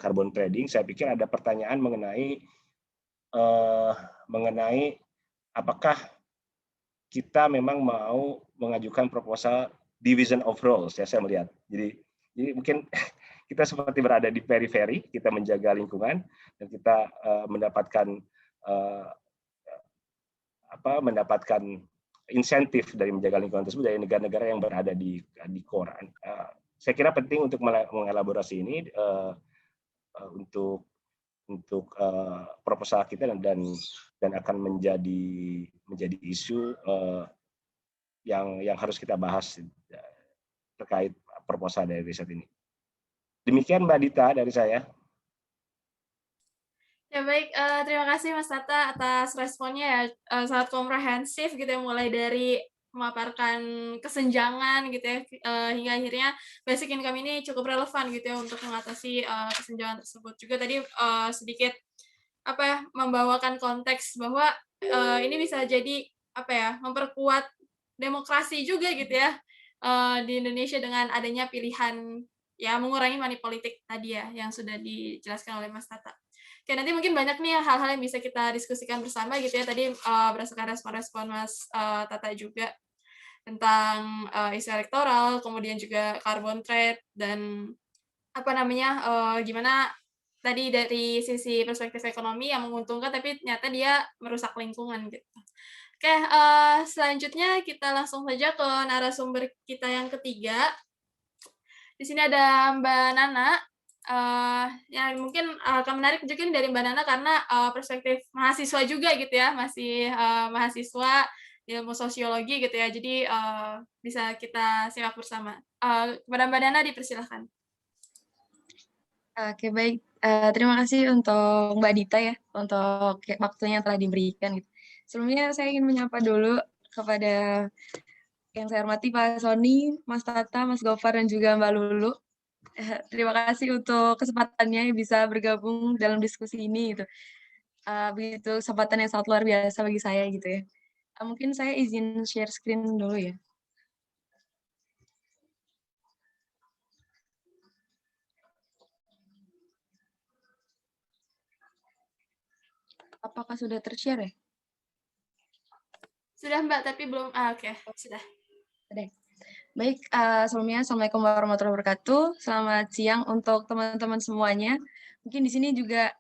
carbon trading. Saya pikir ada pertanyaan mengenai apakah kita memang mau mengajukan proposal division of roles ya, saya melihat. Jadi mungkin kita seperti berada di periferi, kita menjaga lingkungan dan kita mendapatkan insentif dari menjaga lingkungan tersebut dari negara-negara yang berada di core. Saya kira penting untuk mengelaborasi ini untuk proposal kita dan akan menjadi isu yang harus kita bahas terkait proposal dari riset ini. Demikian Mbak Dita dari saya. Ya baik, terima kasih Mas Tata atas responnya ya, sangat komprehensif gitu ya, mulai dari memaparkan kesenjangan gitu ya, hingga akhirnya basic income ini cukup relevan gitu ya untuk mengatasi kesenjangan tersebut. Juga tadi sedikit membawakan konteks bahwa ini bisa jadi memperkuat demokrasi juga gitu ya di Indonesia dengan adanya pilihan ya mengurangi money politik tadi ya yang sudah dijelaskan oleh Mas Tata. Oke, nanti mungkin banyak nih hal-hal yang bisa kita diskusikan bersama gitu ya. Tadi berdasarkan respon-respon Mas Tata juga tentang isu elektoral, kemudian juga carbon trade dan gimana tadi dari sisi perspektif ekonomi yang menguntungkan tapi ternyata dia merusak lingkungan gitu. Oke, selanjutnya kita langsung saja ke narasumber kita yang ketiga. Di sini ada Mbak Nana. Ya mungkin akan menarik juga dari Mbak Nana karena perspektif mahasiswa juga gitu ya, masih mahasiswa ilmu sosiologi gitu ya. Jadi bisa kita simak bersama. Kepada Mbak Nana dipersilahkan. Oke, baik. Terima kasih untuk Mbak Dita ya, untuk waktunya yang telah diberikan. Sebelumnya saya ingin menyapa dulu kepada yang saya hormati Pak Sony, Mas Tata, Mas Gofar, dan juga Mbak Lulu. Terima kasih untuk kesempatannya bisa bergabung dalam diskusi ini. Gitu. Begitu kesempatan yang sangat luar biasa bagi saya gitu ya. Mungkin saya izin share screen dulu ya. Apakah sudah ter-share ya? Sudah Mbak, tapi belum. Oke, sudah. Baik, sebelumnya Assalamualaikum warahmatullahi wabarakatuh. Selamat siang untuk teman-teman semuanya. Mungkin di sini juga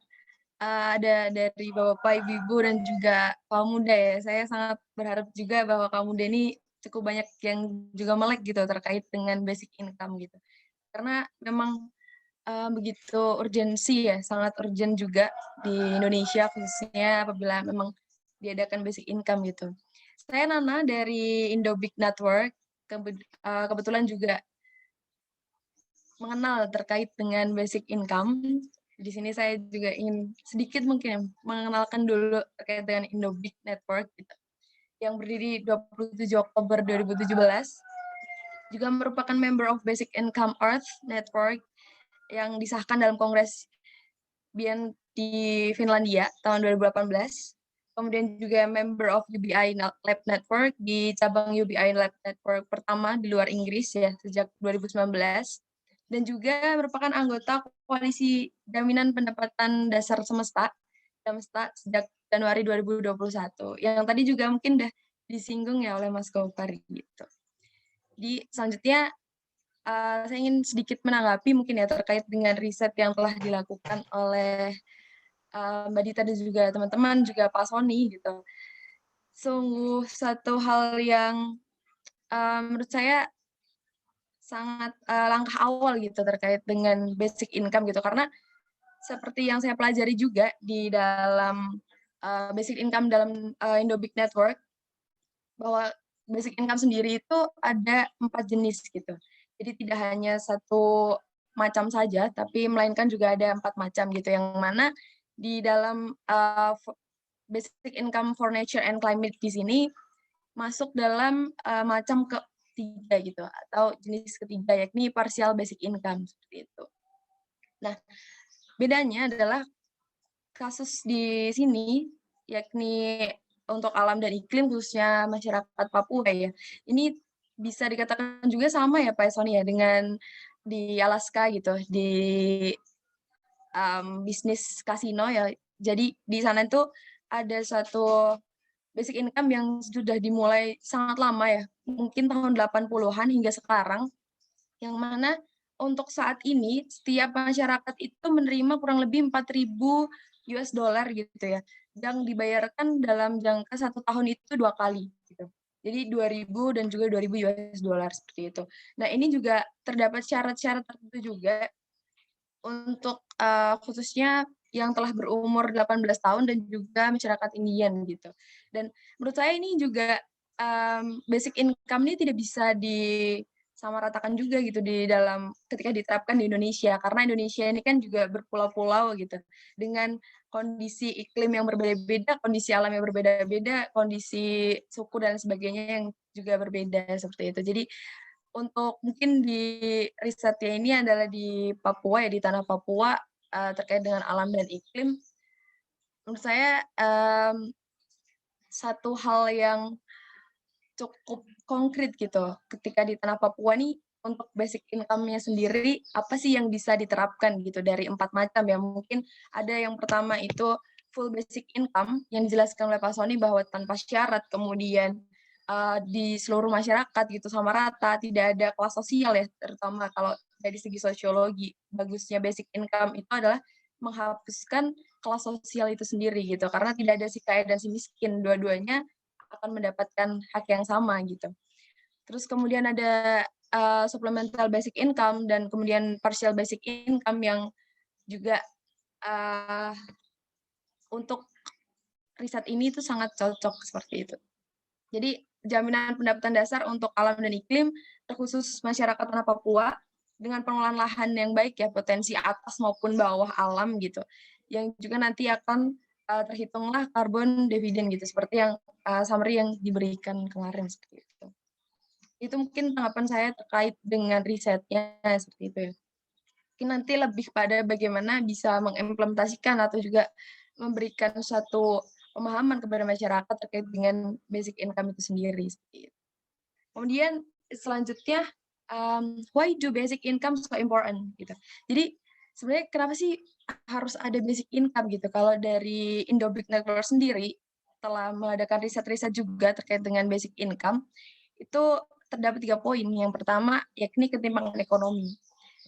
ada dari Bapak, Ibu, dan juga kaum muda ya. Saya sangat berharap juga bahwa kaum muda ini cukup banyak yang juga melek gitu terkait dengan basic income gitu. Karena memang begitu urgensi ya, sangat urgent juga di Indonesia khususnya apabila memang diadakan basic income gitu. Saya Nana dari Indobig Network, kebetulan juga mengenal terkait dengan basic income. Di sini saya juga ingin sedikit mungkin mengenalkan dulu terkait dengan Indobig Network gitu, yang berdiri 27 Oktober 2017, juga merupakan member of Basic Income Earth Network yang disahkan dalam Kongres BN di Finlandia tahun 2018. Kemudian juga member of UBI Lab Network di cabang UBI Lab Network pertama di luar Inggris ya sejak 2019. Dan juga merupakan anggota Koalisi Jaminan Pendapatan Dasar Semesta sejak Januari 2021. Yang tadi juga mungkin udah disinggung ya oleh Mas Gopar gitu. Di selanjutnya saya ingin sedikit menanggapi mungkin ya terkait dengan riset yang telah dilakukan oleh Mbak Dita dan juga teman-teman, juga Pak Sony gitu. Sungguh satu hal yang menurut saya sangat langkah awal gitu terkait dengan basic income gitu, karena seperti yang saya pelajari juga di dalam basic income dalam Indobig Network, bahwa basic income sendiri itu ada 4 jenis gitu. Jadi tidak hanya satu macam saja, tapi melainkan juga ada 4 macam gitu, yang mana di dalam basic income for nature and climate di sini masuk dalam macam ketiga gitu, atau jenis ketiga, yakni partial basic income seperti itu. Nah, bedanya adalah kasus di sini, yakni untuk alam dan iklim khususnya masyarakat Papua ya. Ini bisa dikatakan juga sama ya Pak Sony ya dengan di Alaska gitu, di bisnis kasino ya. Jadi di sana itu ada satu basic income yang sudah dimulai sangat lama ya, mungkin tahun 80-an hingga sekarang, yang mana untuk saat ini setiap masyarakat itu menerima kurang lebih 4.000 US dollar gitu ya, yang dibayarkan dalam jangka 1 tahun itu 2 kali gitu. Jadi 2.000 dan juga 2.000 US dollar seperti itu. Nah, ini juga terdapat syarat-syarat tertentu juga untuk khususnya yang telah berumur 18 tahun dan juga masyarakat Indian gitu. Dan menurut saya ini juga basic income ini tidak bisa disamaratakan juga gitu di dalam ketika diterapkan di Indonesia, karena Indonesia ini kan juga berpulau-pulau gitu, dengan kondisi iklim yang berbeda-beda, kondisi alam yang berbeda-beda, kondisi suku dan sebagainya yang juga berbeda seperti itu. Jadi untuk mungkin di risetnya ini adalah di Papua ya, di tanah Papua, terkait dengan alam dan iklim. Menurut saya satu hal yang cukup konkret gitu ketika di tanah Papua nih, untuk basic income-nya sendiri apa sih yang bisa diterapkan gitu dari 4 macam ya. Mungkin ada yang pertama itu full basic income yang dijelaskan oleh Pak Sony bahwa tanpa syarat, kemudian di seluruh masyarakat gitu sama rata, tidak ada kelas sosial ya, terutama kalau dari segi sosiologi. Bagusnya basic income itu adalah menghapuskan kelas sosial itu sendiri gitu, karena tidak ada si kaya dan si miskin, dua-duanya akan mendapatkan hak yang sama gitu. Terus kemudian ada supplemental basic income dan kemudian partial basic income yang juga untuk riset ini itu sangat cocok seperti itu. Jadi jaminan pendapatan dasar untuk alam dan iklim, terkhusus masyarakat tanah Papua, dengan pengelolaan lahan yang baik ya, potensi atas maupun bawah alam gitu, yang juga nanti akan terhitunglah karbon dividen gitu, seperti yang summary yang diberikan kemarin seperti itu. Itu mungkin tanggapan saya terkait dengan risetnya seperti itu ya. Mungkin nanti lebih pada bagaimana bisa mengimplementasikan atau juga memberikan suatu pemahaman kepada masyarakat terkait dengan basic income itu sendiri. Kemudian selanjutnya, why do basic income so important gitu. Jadi sebenarnya kenapa sih harus ada basic income gitu? Kalau dari Indobig Network sendiri setelah mengadakan riset-riset juga terkait dengan basic income, itu terdapat 3 poin. Yang pertama, yakni ketimpangan ekonomi.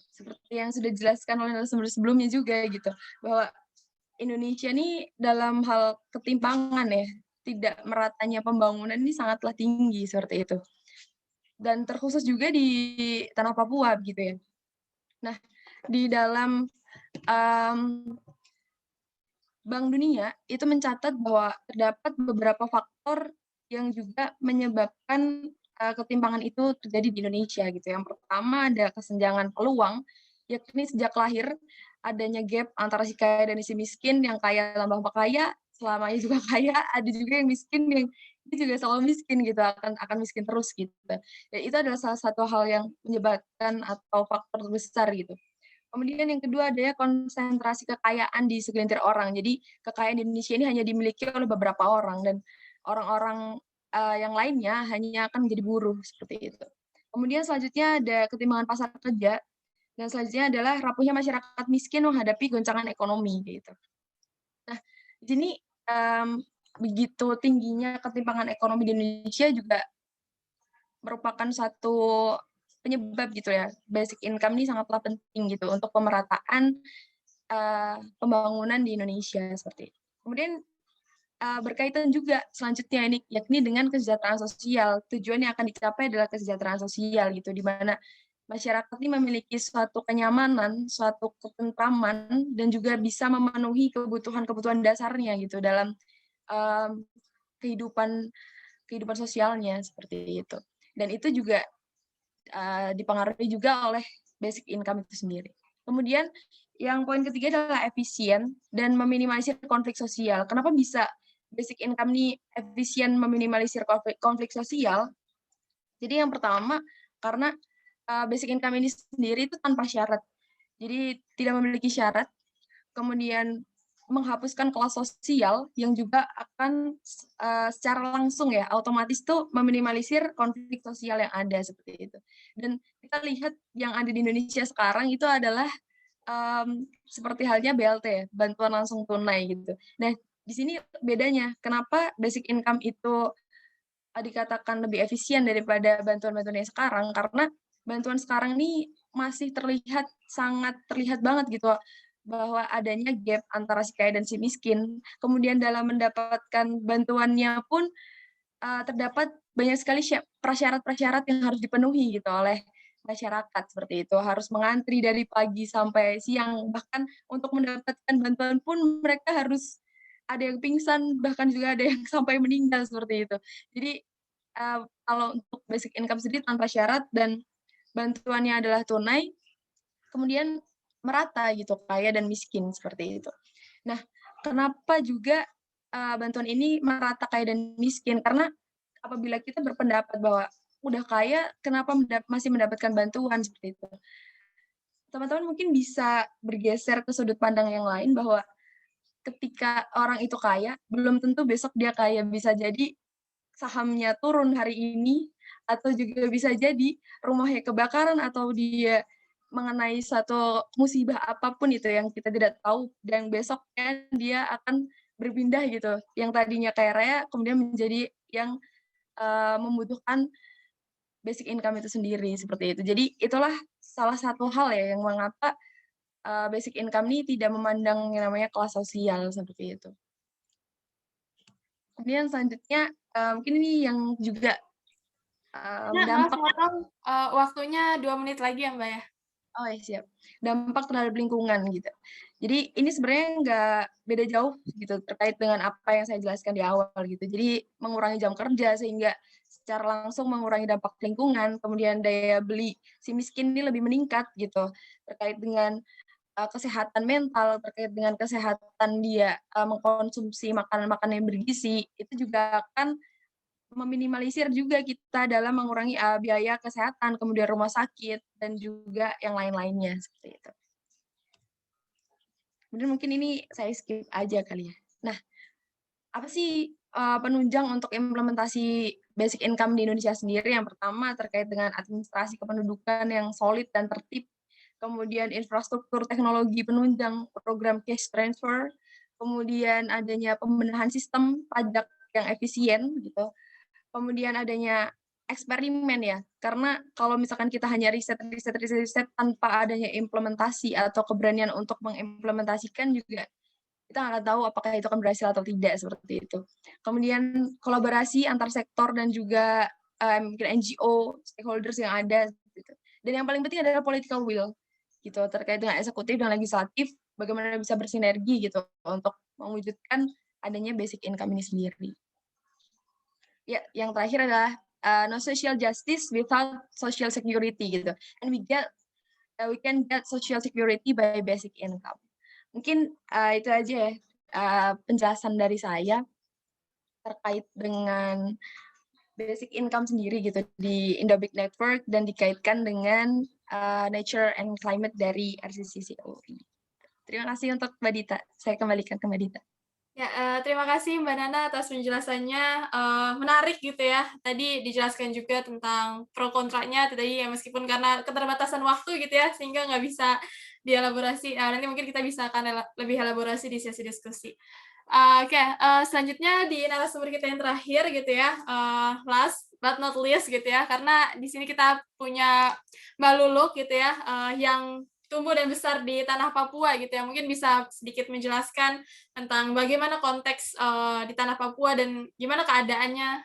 Seperti yang sudah dijelaskan oleh narasumber sebelumnya juga gitu, bahwa Indonesia ini dalam hal ketimpangan ya, tidak meratanya pembangunan ini sangatlah tinggi seperti itu. Dan terkhusus juga di tanah Papua gitu ya. Nah, di dalam Bank Dunia itu mencatat bahwa terdapat beberapa faktor yang juga menyebabkan ketimpangan itu terjadi di Indonesia gitu. Yang pertama ada kesenjangan peluang, yakni sejak lahir adanya gap antara si kaya dan si miskin, yang kaya tambah kaya, selamanya juga kaya, ada juga yang miskin yang itu juga selalu miskin gitu, akan miskin terus gitu. Ya, itu adalah salah satu hal yang menyebabkan atau faktor besar gitu. Kemudian yang kedua adalah konsentrasi kekayaan di segelintir orang. Jadi kekayaan di Indonesia ini hanya dimiliki oleh beberapa orang dan orang-orang yang lainnya hanya akan menjadi buruh seperti itu. Kemudian selanjutnya ada ketimpangan pasar kerja dan selanjutnya adalah rapuhnya masyarakat miskin menghadapi goncangan ekonomi gitu. Nah, di sini begitu tingginya ketimpangan ekonomi di Indonesia juga merupakan satu penyebab gitu ya. Basic income ini sangatlah penting gitu untuk pemerataan pembangunan di Indonesia seperti itu. Kemudian berkaitan juga selanjutnya ini yakni dengan kesejahteraan sosial. Tujuan yang akan dicapai adalah kesejahteraan sosial gitu, di mana masyarakat ini memiliki suatu kenyamanan, suatu ketentraman, dan juga bisa memenuhi kebutuhan-kebutuhan dasarnya gitu dalam kehidupan sosialnya seperti itu. Dan itu juga dipengaruhi juga oleh basic income itu sendiri. Kemudian yang poin ketiga adalah efisien dan meminimalisir konflik sosial. Kenapa bisa basic income ini efisien meminimalisir konflik sosial? Jadi yang pertama, karena basic income ini sendiri itu tanpa syarat. Jadi tidak memiliki syarat. Kemudian menghapuskan kelas sosial yang juga akan secara langsung ya otomatis tuh meminimalisir konflik sosial yang ada seperti itu. Dan kita lihat yang ada di Indonesia sekarang itu adalah seperti halnya BLT ya, bantuan langsung tunai gitu. Nah, di sini bedanya kenapa basic income itu dikatakan lebih efisien daripada bantuan-bantuan yang sekarang, karena bantuan sekarang ini masih sangat terlihat banget gitu bahwa adanya gap antara si kaya dan si miskin. Kemudian dalam mendapatkan bantuannya pun terdapat banyak sekali prasyarat-prasyarat yang harus dipenuhi gitu oleh masyarakat seperti itu. Harus mengantri dari pagi sampai siang, bahkan untuk mendapatkan bantuan pun mereka harus ada yang pingsan, bahkan juga ada yang sampai meninggal seperti itu. Jadi kalau untuk basic income sendiri tanpa syarat dan bantuannya adalah tunai, kemudian merata gitu, kaya dan miskin seperti itu. Nah, kenapa juga bantuan ini merata kaya dan miskin? Karena apabila kita berpendapat bahwa udah kaya, kenapa masih mendapatkan bantuan seperti itu? Teman-teman mungkin bisa bergeser ke sudut pandang yang lain bahwa ketika orang itu kaya, belum tentu besok dia kaya. Bisa jadi sahamnya turun hari ini, atau juga bisa jadi rumahnya kebakaran, atau dia mengenai satu musibah apapun itu yang kita tidak tahu, dan besoknya dia akan berpindah gitu. Yang tadinya kaya raya, kemudian menjadi yang membutuhkan basic income itu sendiri, seperti itu. Jadi itulah salah satu hal ya yang mengapa basic income ini tidak memandang yang namanya kelas sosial, seperti itu. Kemudian selanjutnya, mungkin ini yang juga dampak. Waktunya 2 menit lagi ya, Mbak ya? Oh ya, siap. Dampak terhadap lingkungan gitu. Jadi ini sebenarnya nggak beda jauh gitu terkait dengan apa yang saya jelaskan di awal gitu. Jadi mengurangi jam kerja sehingga secara langsung mengurangi dampak lingkungan, kemudian daya beli si miskin ini lebih meningkat gitu terkait dengan kesehatan mental, terkait dengan kesehatan dia mengkonsumsi makanan-makanan yang bergizi, itu juga akan meminimalisir juga kita dalam mengurangi biaya kesehatan, kemudian rumah sakit, dan juga yang lain-lainnya seperti itu. Kemudian mungkin ini saya skip aja kali ya. Nah, apa sih penunjang untuk implementasi basic income di Indonesia sendiri? Yang pertama terkait dengan administrasi kependudukan yang solid dan tertib, kemudian infrastruktur teknologi penunjang program cash transfer, kemudian adanya pembenahan sistem pajak yang efisien gitu. Kemudian adanya eksperimen ya, karena kalau misalkan kita hanya riset tanpa adanya implementasi atau keberanian untuk mengimplementasikan juga kita nggak tahu apakah itu akan berhasil atau tidak, seperti itu. Kemudian kolaborasi antar sektor dan juga mungkin NGO, stakeholders yang ada gitu. Dan yang paling penting adalah political will gitu, terkait dengan eksekutif dan legislatif, bagaimana bisa bersinergi gitu untuk mewujudkan adanya basic income ini sendiri. Ya, yang terakhir adalah no social justice without social security gitu. And we can get social security by basic income. Mungkin itu aja ya penjelasan dari saya terkait dengan basic income sendiri gitu di Indo-Big Network dan dikaitkan dengan nature and climate dari RCCCOI. Terima kasih untuk Mbak Dita. Saya kembalikan ke Mbak Dita. Ya, terima kasih Mbak Nana atas penjelasannya, menarik gitu ya. Tadi dijelaskan juga tentang pro kontranya tadi ya, meskipun karena keterbatasan waktu gitu ya, sehingga nggak bisa dielaborasi. Nanti mungkin kita bisa akan lebih elaborasi di sesi diskusi. Oke, selanjutnya di narasumber kita yang terakhir gitu ya, last but not least gitu ya, karena di sini kita punya Mbak Luluk gitu ya, yang tumbuh dan besar di tanah Papua gitu ya, mungkin bisa sedikit menjelaskan tentang bagaimana konteks di tanah Papua dan gimana keadaannya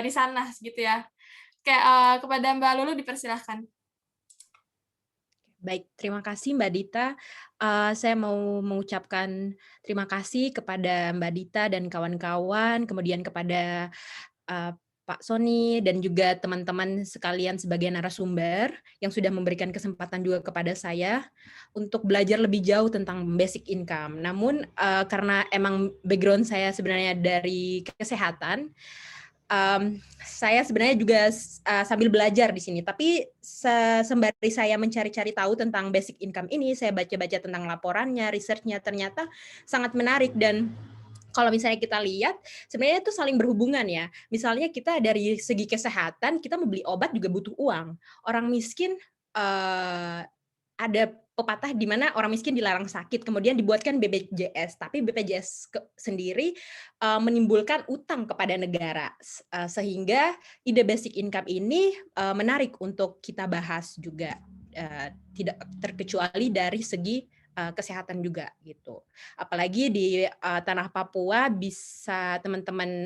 di sana gitu ya. Kayak kepada Mbak Lulu dipersilahkan. Baik, terima kasih Mbak Dita. Saya mau mengucapkan terima kasih kepada Mbak Dita dan kawan-kawan, kemudian kepada Pak Sony dan juga teman-teman sekalian sebagai narasumber yang sudah memberikan kesempatan juga kepada saya untuk belajar lebih jauh tentang basic income. Namun karena emang background saya sebenarnya dari kesehatan, saya sebenarnya juga sambil belajar di sini. Tapi sembari saya mencari-cari tahu tentang basic income ini, saya baca-baca tentang laporannya, research-nya, ternyata sangat menarik. Dan kalau misalnya kita lihat, sebenarnya itu saling berhubungan ya. Misalnya kita dari segi kesehatan, kita mau beli obat juga butuh uang. Orang miskin, ada pepatah di mana orang miskin dilarang sakit, kemudian dibuatkan BPJS. Tapi BPJS sendiri menimbulkan utang kepada negara. Sehingga ide basic income ini menarik untuk kita bahas juga. Tidak terkecuali dari segi kesehatan juga gitu. Apalagi di tanah Papua bisa teman-teman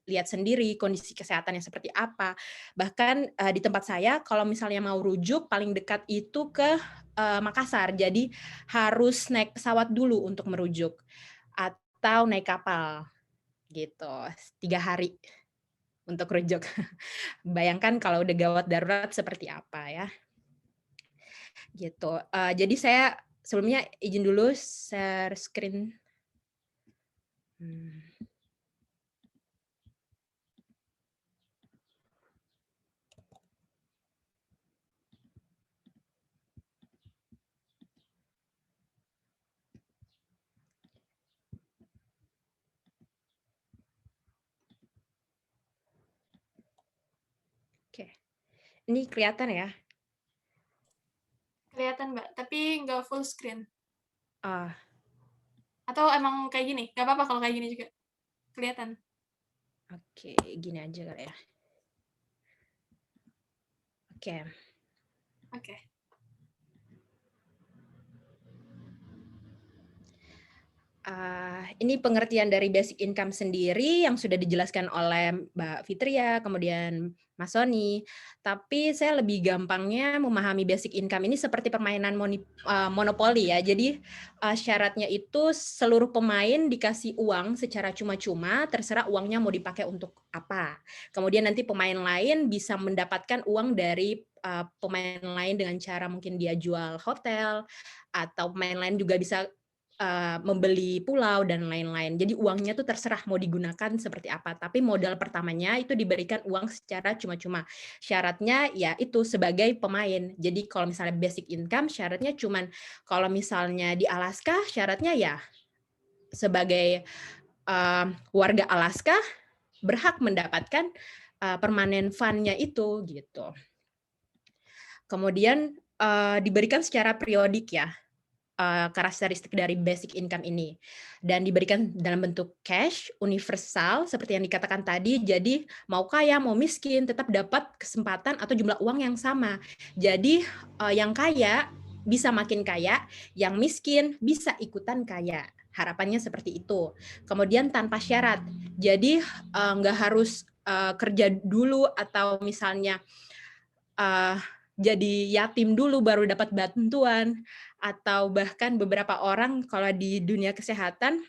lihat sendiri kondisi kesehatannya seperti apa. Bahkan di tempat saya kalau misalnya mau rujuk paling dekat itu ke Makassar. Jadi harus naik pesawat dulu untuk merujuk atau naik kapal gitu. 3 hari untuk rujuk. Bayangkan kalau udah gawat darurat seperti apa ya. Gitu. Jadi saya sebelumnya izin dulu share screen. Oke. Ini kelihatan ya? Kelihatan Mbak, tapi nggak full screen. Ah. Atau emang kayak gini? Nggak apa-apa kalau kayak gini juga. Kelihatan. Oke, gini aja kali ya. Oke. Oke. Ini pengertian dari basic income sendiri yang sudah dijelaskan oleh Mbak Fitria, kemudian Mas Sony. Tapi saya lebih gampangnya memahami basic income ini seperti permainan monopoli ya. Jadi syaratnya itu seluruh pemain dikasih uang secara cuma-cuma, terserah uangnya mau dipakai untuk apa. Kemudian nanti pemain lain bisa mendapatkan uang dari pemain lain dengan cara mungkin dia jual hotel, atau pemain lain juga bisa membeli pulau dan lain-lain. Jadi uangnya tuh terserah mau digunakan seperti apa. Tapi modal pertamanya itu diberikan uang secara cuma-cuma. Syaratnya ya itu sebagai pemain. Jadi kalau misalnya basic income syaratnya cuman kalau misalnya di Alaska syaratnya ya sebagai warga Alaska berhak mendapatkan permanen fund-nya itu gitu. Kemudian diberikan secara periodik ya. karakteristik dari basic income ini, dan diberikan dalam bentuk cash universal seperti yang dikatakan tadi. Jadi mau kaya mau miskin tetap dapat kesempatan atau jumlah uang yang sama. Jadi yang kaya bisa makin kaya, yang miskin bisa ikutan kaya. Harapannya seperti itu. Kemudian tanpa syarat. Jadi nggak harus kerja dulu atau misalnya jadi yatim dulu baru dapat bantuan, atau bahkan beberapa orang kalau di dunia kesehatan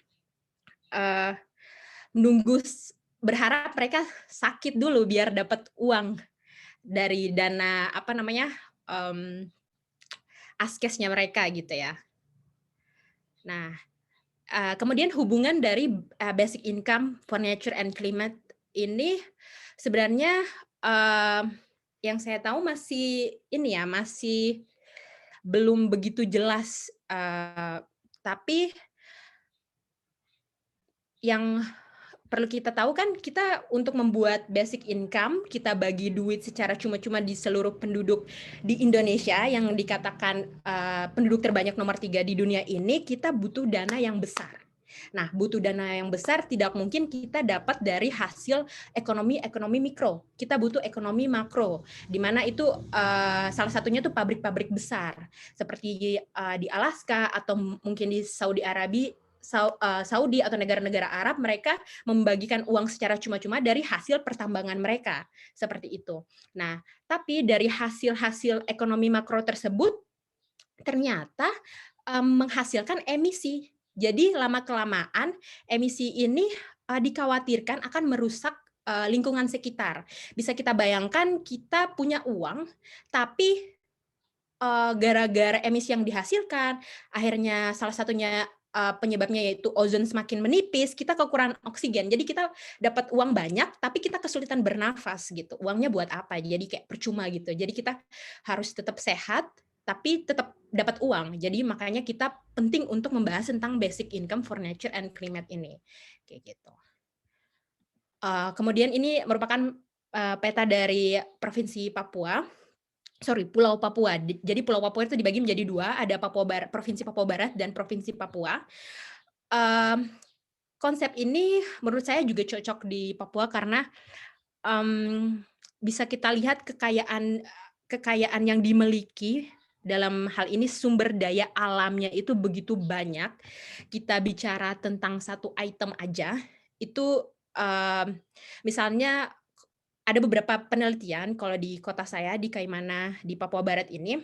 nunggu berharap mereka sakit dulu biar dapat uang dari dana askesnya mereka gitu ya. Nah, kemudian hubungan dari basic income for nature and climate ini sebenarnya yang saya tahu masih belum begitu jelas, tapi yang perlu kita tahu kan, kita untuk membuat basic income, kita bagi duit secara cuma-cuma di seluruh penduduk di Indonesia yang dikatakan penduduk terbanyak nomor 3 di dunia ini, kita butuh dana yang besar. Nah, butuh dana yang besar tidak mungkin kita dapat dari hasil ekonomi mikro. Kita butuh ekonomi makro, di mana itu salah satunya tuh pabrik-pabrik besar seperti di Alaska atau mungkin di Saudi atau negara-negara Arab. Mereka membagikan uang secara cuma-cuma dari hasil pertambangan mereka, seperti itu. Nah, tapi dari hasil-hasil ekonomi makro tersebut ternyata menghasilkan emisi. Jadi lama-kelamaan emisi ini dikhawatirkan akan merusak lingkungan sekitar. Bisa kita bayangkan, kita punya uang, tapi gara-gara emisi yang dihasilkan, akhirnya salah satunya penyebabnya yaitu ozon semakin menipis, kita kekurangan oksigen. Jadi kita dapat uang banyak, tapi kita kesulitan bernafas gitu. Uangnya buat apa? Jadi kayak percuma gitu. Jadi kita harus tetap sehat, tapi tetap dapat uang. Jadi makanya kita penting untuk membahas tentang basic income for nature and climate ini. Kayak gitu. Kemudian ini merupakan peta dari Provinsi Papua. Pulau Papua. Jadi Pulau Papua itu dibagi menjadi 2, ada Provinsi Papua Barat dan Provinsi Papua. Konsep ini menurut saya juga cocok di Papua karena bisa kita lihat kekayaan yang dimiliki. Dalam hal ini sumber daya alamnya itu begitu banyak. Kita bicara tentang satu item aja, itu misalnya ada beberapa penelitian kalau di kota saya di Kaimana di Papua Barat ini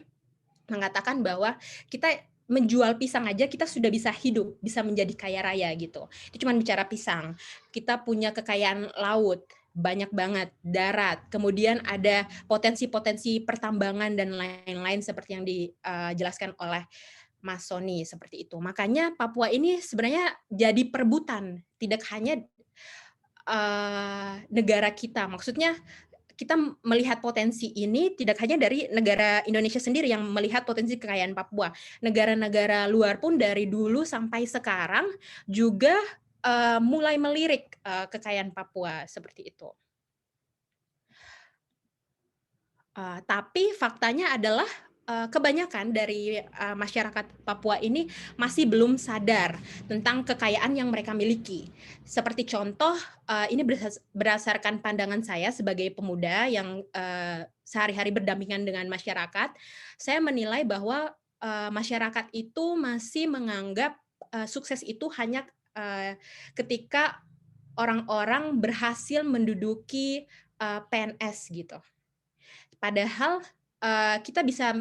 mengatakan bahwa kita menjual pisang aja kita sudah bisa hidup, bisa menjadi kaya raya gitu. Itu cuma bicara pisang. Kita punya kekayaan laut, banyak banget, darat, kemudian ada potensi-potensi pertambangan dan lain-lain seperti yang dijelaskan oleh Mas Sony seperti itu. Makanya Papua ini sebenarnya jadi perebutan, tidak hanya negara kita. Maksudnya kita melihat potensi ini tidak hanya dari negara Indonesia sendiri yang melihat potensi kekayaan Papua. Negara-negara luar pun dari dulu sampai sekarang juga mulai melirik kekayaan Papua seperti itu. Tapi faktanya adalah kebanyakan dari masyarakat Papua ini masih belum sadar tentang kekayaan yang mereka miliki. Seperti contoh, ini berdasarkan pandangan saya sebagai pemuda yang sehari-hari berdampingan dengan masyarakat, saya menilai bahwa masyarakat itu masih menganggap sukses itu hanya ketika orang-orang berhasil menduduki PNS gitu. Padahal kita bisa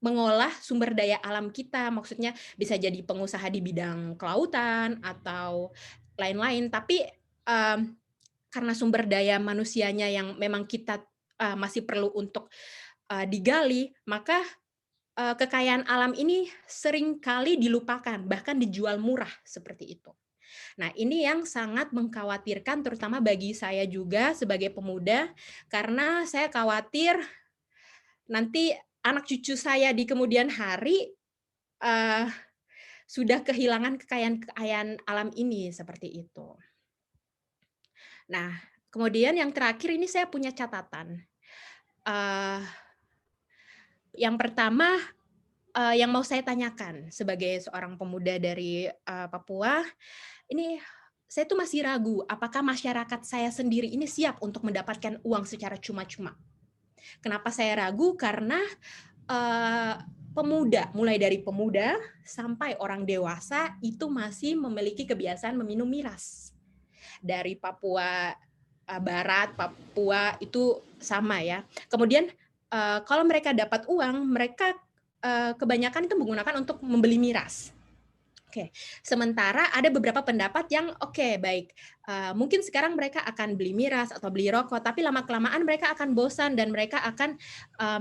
mengolah sumber daya alam kita, maksudnya bisa jadi pengusaha di bidang kelautan atau lain-lain, tapi karena sumber daya manusianya yang memang kita masih perlu untuk digali, maka kekayaan alam ini sering kali dilupakan, bahkan dijual murah seperti itu. Nah, ini yang sangat mengkhawatirkan terutama bagi saya juga sebagai pemuda, karena saya khawatir nanti anak cucu saya di kemudian hari sudah kehilangan kekayaan alam ini seperti itu. Nah, kemudian yang terakhir ini saya punya catatan. Yang pertama, yang mau saya tanyakan sebagai seorang pemuda dari Papua, ini saya tuh masih ragu apakah masyarakat saya sendiri ini siap untuk mendapatkan uang secara cuma-cuma. Kenapa saya ragu? Karena pemuda, mulai dari pemuda sampai orang dewasa itu masih memiliki kebiasaan meminum miras. Dari Papua Barat, Papua itu sama ya. Kemudian kalau mereka dapat uang, mereka kebanyakan itu menggunakan untuk membeli miras. Oke, sementara ada beberapa pendapat yang oke, baik, mungkin sekarang mereka akan beli miras atau beli rokok, tapi lama-kelamaan mereka akan bosan dan mereka akan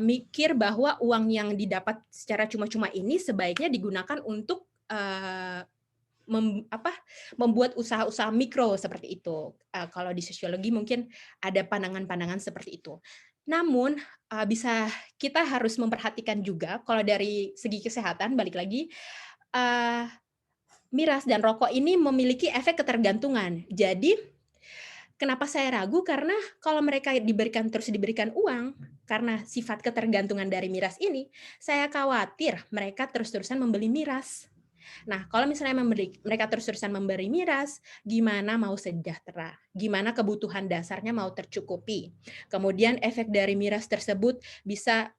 mikir bahwa uang yang didapat secara cuma-cuma ini sebaiknya digunakan untuk membuat usaha-usaha mikro seperti itu. Kalau di sosiologi mungkin ada pandangan-pandangan seperti itu. Namun kita harus memperhatikan juga kalau dari segi kesehatan, balik lagi, miras dan rokok ini memiliki efek ketergantungan. Jadi, kenapa saya ragu? Karena kalau mereka terus diberikan uang, karena sifat ketergantungan dari miras ini, saya khawatir mereka terus-terusan membeli miras. Nah, kalau misalnya mereka terus-terusan memberi miras, gimana mau sejahtera? Gimana kebutuhan dasarnya mau tercukupi? Kemudian efek dari miras tersebut bisa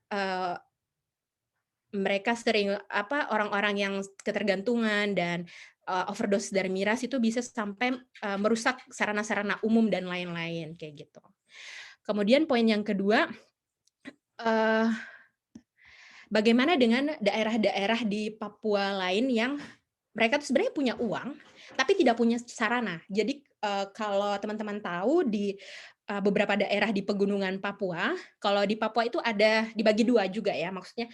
mereka sering orang-orang yang ketergantungan dan overdose dari miras itu bisa sampai merusak sarana-sarana umum dan lain-lain kayak gitu. Kemudian poin yang kedua, bagaimana dengan daerah-daerah di Papua lain yang mereka tuh sebenarnya punya uang tapi tidak punya sarana. Jadi kalau teman-teman tahu di beberapa daerah di pegunungan Papua, kalau di Papua itu ada dibagi dua juga ya, maksudnya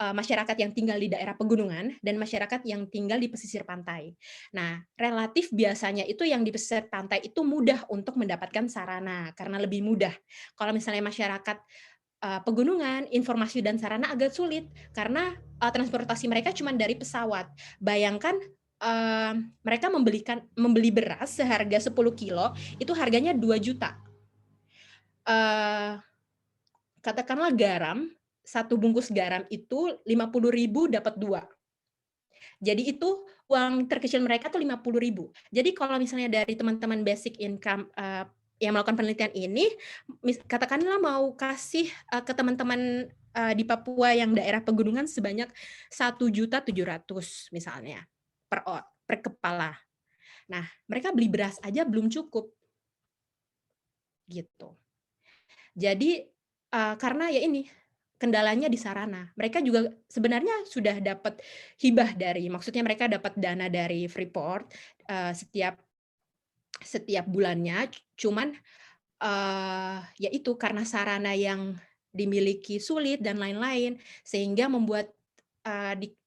masyarakat yang tinggal di daerah pegunungan dan masyarakat yang tinggal di pesisir pantai. Nah, relatif biasanya itu yang di pesisir pantai itu mudah untuk mendapatkan sarana karena lebih mudah. Kalau misalnya masyarakat pegunungan, informasi dan sarana agak sulit karena transportasi mereka cuma dari pesawat. Bayangkan mereka membeli beras seharga 10 kilo, itu harganya 2 juta. Katakanlah garam, satu bungkus garam itu 50.000 dapat 2. Jadi itu uang terkecil mereka tuh 50.000. Jadi kalau misalnya dari teman-teman basic income yang melakukan penelitian ini, katakanlah mau kasih ke teman-teman di Papua yang daerah pegunungan sebanyak 1.700.000 misalnya per kepala. Nah, mereka beli beras aja belum cukup. Gitu. Jadi karena ya ini kendalanya di sarana. Mereka juga sebenarnya sudah dapat hibah maksudnya mereka dapat dana dari Freeport setiap bulannya, cuman ya itu karena sarana yang dimiliki sulit dan lain-lain, sehingga membuat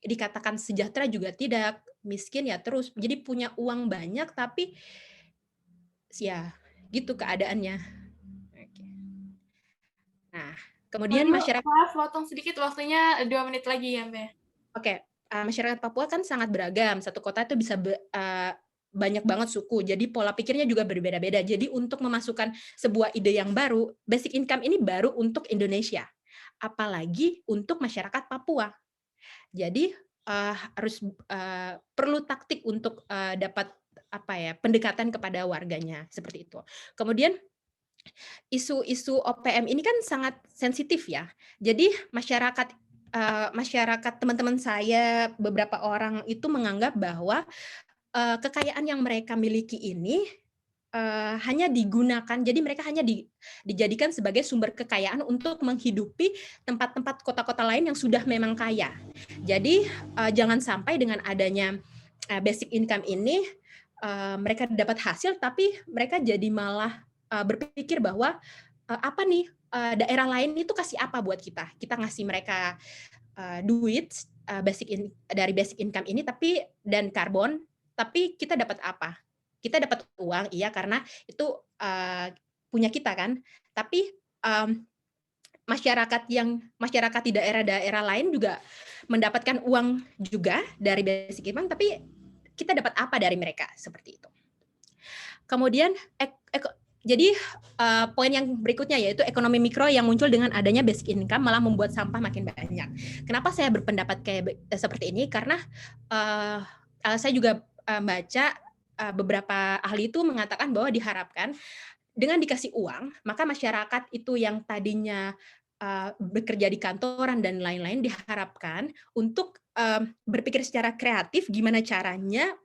dikatakan sejahtera juga tidak, miskin ya terus. Jadi punya uang banyak tapi ya gitu keadaannya. Nah, kemudian masyarakat, maaf, potong sedikit, waktunya 2 menit lagi ya, Mbak. Oke, masyarakat Papua kan sangat beragam. Satu kota itu bisa banyak banget suku. Jadi pola pikirnya juga berbeda-beda. Jadi untuk memasukkan sebuah ide yang baru, basic income ini baru untuk Indonesia. Apalagi untuk masyarakat Papua. Jadi harus perlu taktik untuk dapat pendekatan kepada warganya seperti itu. Kemudian isu-isu OPM ini kan sangat sensitif ya. Jadi masyarakat teman-teman saya, beberapa orang itu menganggap bahwa kekayaan yang mereka miliki ini hanya digunakan, jadi mereka hanya dijadikan sebagai sumber kekayaan untuk menghidupi tempat-tempat kota-kota lain yang sudah memang kaya. Jadi jangan sampai dengan adanya basic income ini mereka dapat hasil, tapi mereka jadi malah berpikir bahwa apa nih daerah lain itu kasih apa buat kita? Kita ngasih mereka duit dari basic income ini dan karbon, tapi kita dapat apa? Kita dapat uang, iya, karena itu punya kita kan. Tapi masyarakat di daerah-daerah lain juga mendapatkan uang juga dari basic income, tapi kita dapat apa dari mereka seperti itu. Kemudian Jadi poin yang berikutnya yaitu ekonomi mikro yang muncul dengan adanya basic income malah membuat sampah makin banyak. Kenapa saya berpendapat seperti ini? Karena saya juga baca beberapa ahli itu mengatakan bahwa diharapkan dengan dikasih uang, maka masyarakat itu yang tadinya bekerja di kantoran dan lain-lain diharapkan untuk berpikir secara kreatif gimana caranya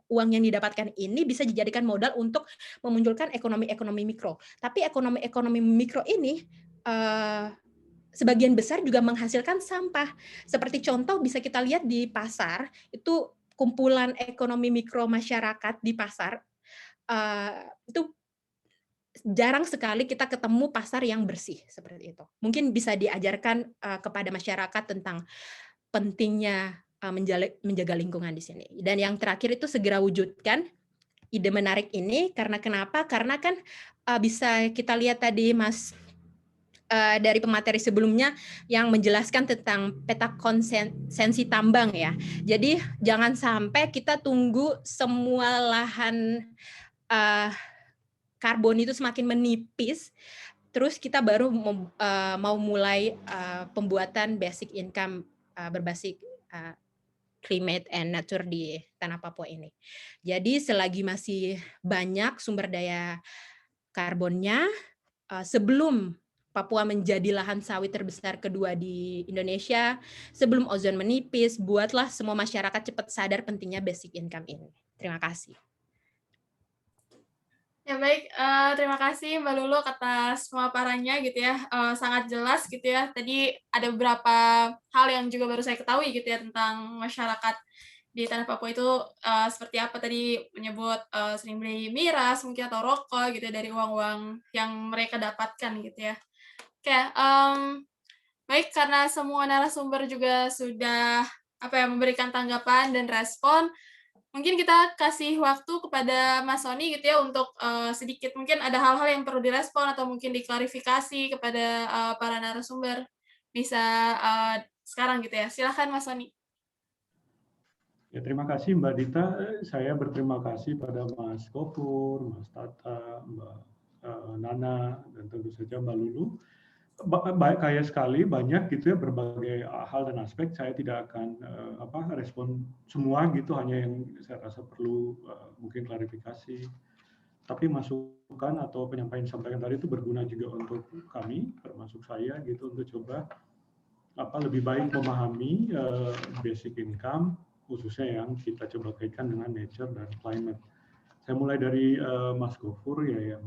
uang yang didapatkan ini bisa dijadikan modal untuk memunculkan ekonomi-ekonomi mikro. Tapi ekonomi-ekonomi mikro ini sebagian besar juga menghasilkan sampah. Seperti contoh bisa kita lihat di pasar, itu kumpulan ekonomi mikro masyarakat di pasar, itu jarang sekali kita ketemu pasar yang bersih seperti itu. Mungkin bisa diajarkan kepada masyarakat tentang pentingnya menjaga lingkungan di sini. Dan yang terakhir itu segera wujudkan ide menarik ini karena kenapa? Karena kan bisa kita lihat tadi Mas dari pemateri sebelumnya yang menjelaskan tentang peta konsensi tambang ya. Jadi jangan sampai kita tunggu semua lahan karbon itu semakin menipis, terus kita baru mau mulai pembuatan basic income berbasis climate and nature di tanah Papua ini. Jadi selagi masih banyak sumber daya karbonnya, sebelum Papua menjadi lahan sawit terbesar kedua di Indonesia, sebelum ozon menipis, buatlah semua masyarakat cepat sadar pentingnya basic income ini. Terima kasih. Ya baik, terima kasih Mbak Lulu atas pemaparannya gitu ya, sangat jelas gitu ya. Tadi ada beberapa hal yang juga baru saya ketahui gitu ya tentang masyarakat di tanah Papua itu seperti apa tadi menyebut sering beli miras mungkin atau rokok gitu ya, dari uang-uang yang mereka dapatkan gitu ya. Oke, baik karena semua narasumber juga sudah memberikan tanggapan dan respon. Mungkin kita kasih waktu kepada Mas Sony gitu ya untuk sedikit mungkin ada hal-hal yang perlu direspon atau mungkin diklarifikasi kepada para narasumber. Bisa sekarang gitu ya. Silakan Mas Sony. Ya, terima kasih Mbak Dita. Saya berterima kasih pada Mas Gofur, Mas Tata, Mbak Nana, dan tentu saja Mbak Lulu. Kaya sekali, banyak gitu ya berbagai hal dan aspek. Saya tidak akan respon semua gitu, hanya yang saya rasa perlu mungkin klarifikasi. Tapi masukan atau penyampaian disampaikan tadi itu berguna juga untuk kami, termasuk saya gitu, untuk coba lebih baik memahami basic income, khususnya yang kita coba kaitkan dengan nature dan climate. Saya mulai dari Mas Gofur ya yang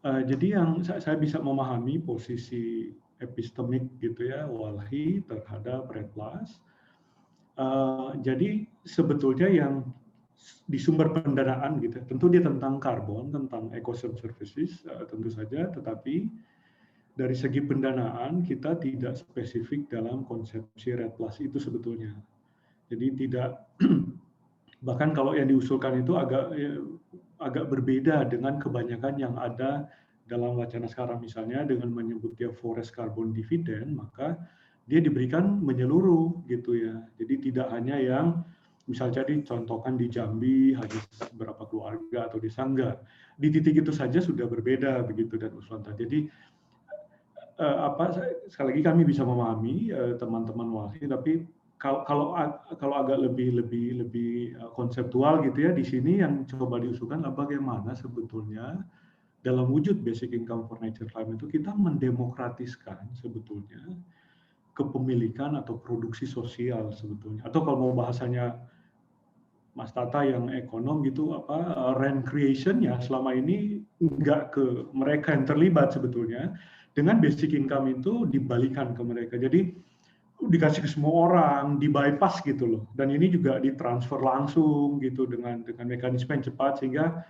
jadi yang saya bisa memahami posisi epistemik gitu ya Walhi terhadap REDD+. Jadi sebetulnya yang di sumber pendanaan gitu, tentu dia tentang karbon, tentang ecosystem services tentu saja, tetapi dari segi pendanaan kita tidak spesifik dalam konsepsi REDD+ itu sebetulnya. Jadi tidak bahkan kalau yang diusulkan itu agak berbeda dengan kebanyakan yang ada dalam wacana sekarang, misalnya dengan menyebut dia forest carbon dividend, maka dia diberikan menyeluruh gitu ya. Jadi tidak hanya yang misalnya dicontohkan di Jambi hanya beberapa keluarga atau desa, enggak. Di titik itu saja sudah berbeda begitu dan usulan tadi. Jadi sekali lagi kami bisa memahami teman-teman Walhi, tapi kalau agak lebih konseptual gitu ya, di sini yang coba diusulkan bagaimana sebetulnya dalam wujud basic income for nature climate itu kita mendemokratiskan sebetulnya kepemilikan atau produksi sosial sebetulnya, atau kalau mau bahasanya Mas Tata yang ekonom gitu rent creation ya selama ini nggak ke mereka yang terlibat sebetulnya, dengan basic income itu dibalikan ke mereka. Jadi dikasih ke semua orang, di bypass gitu loh. Dan ini juga ditransfer langsung gitu dengan mekanisme yang cepat sehingga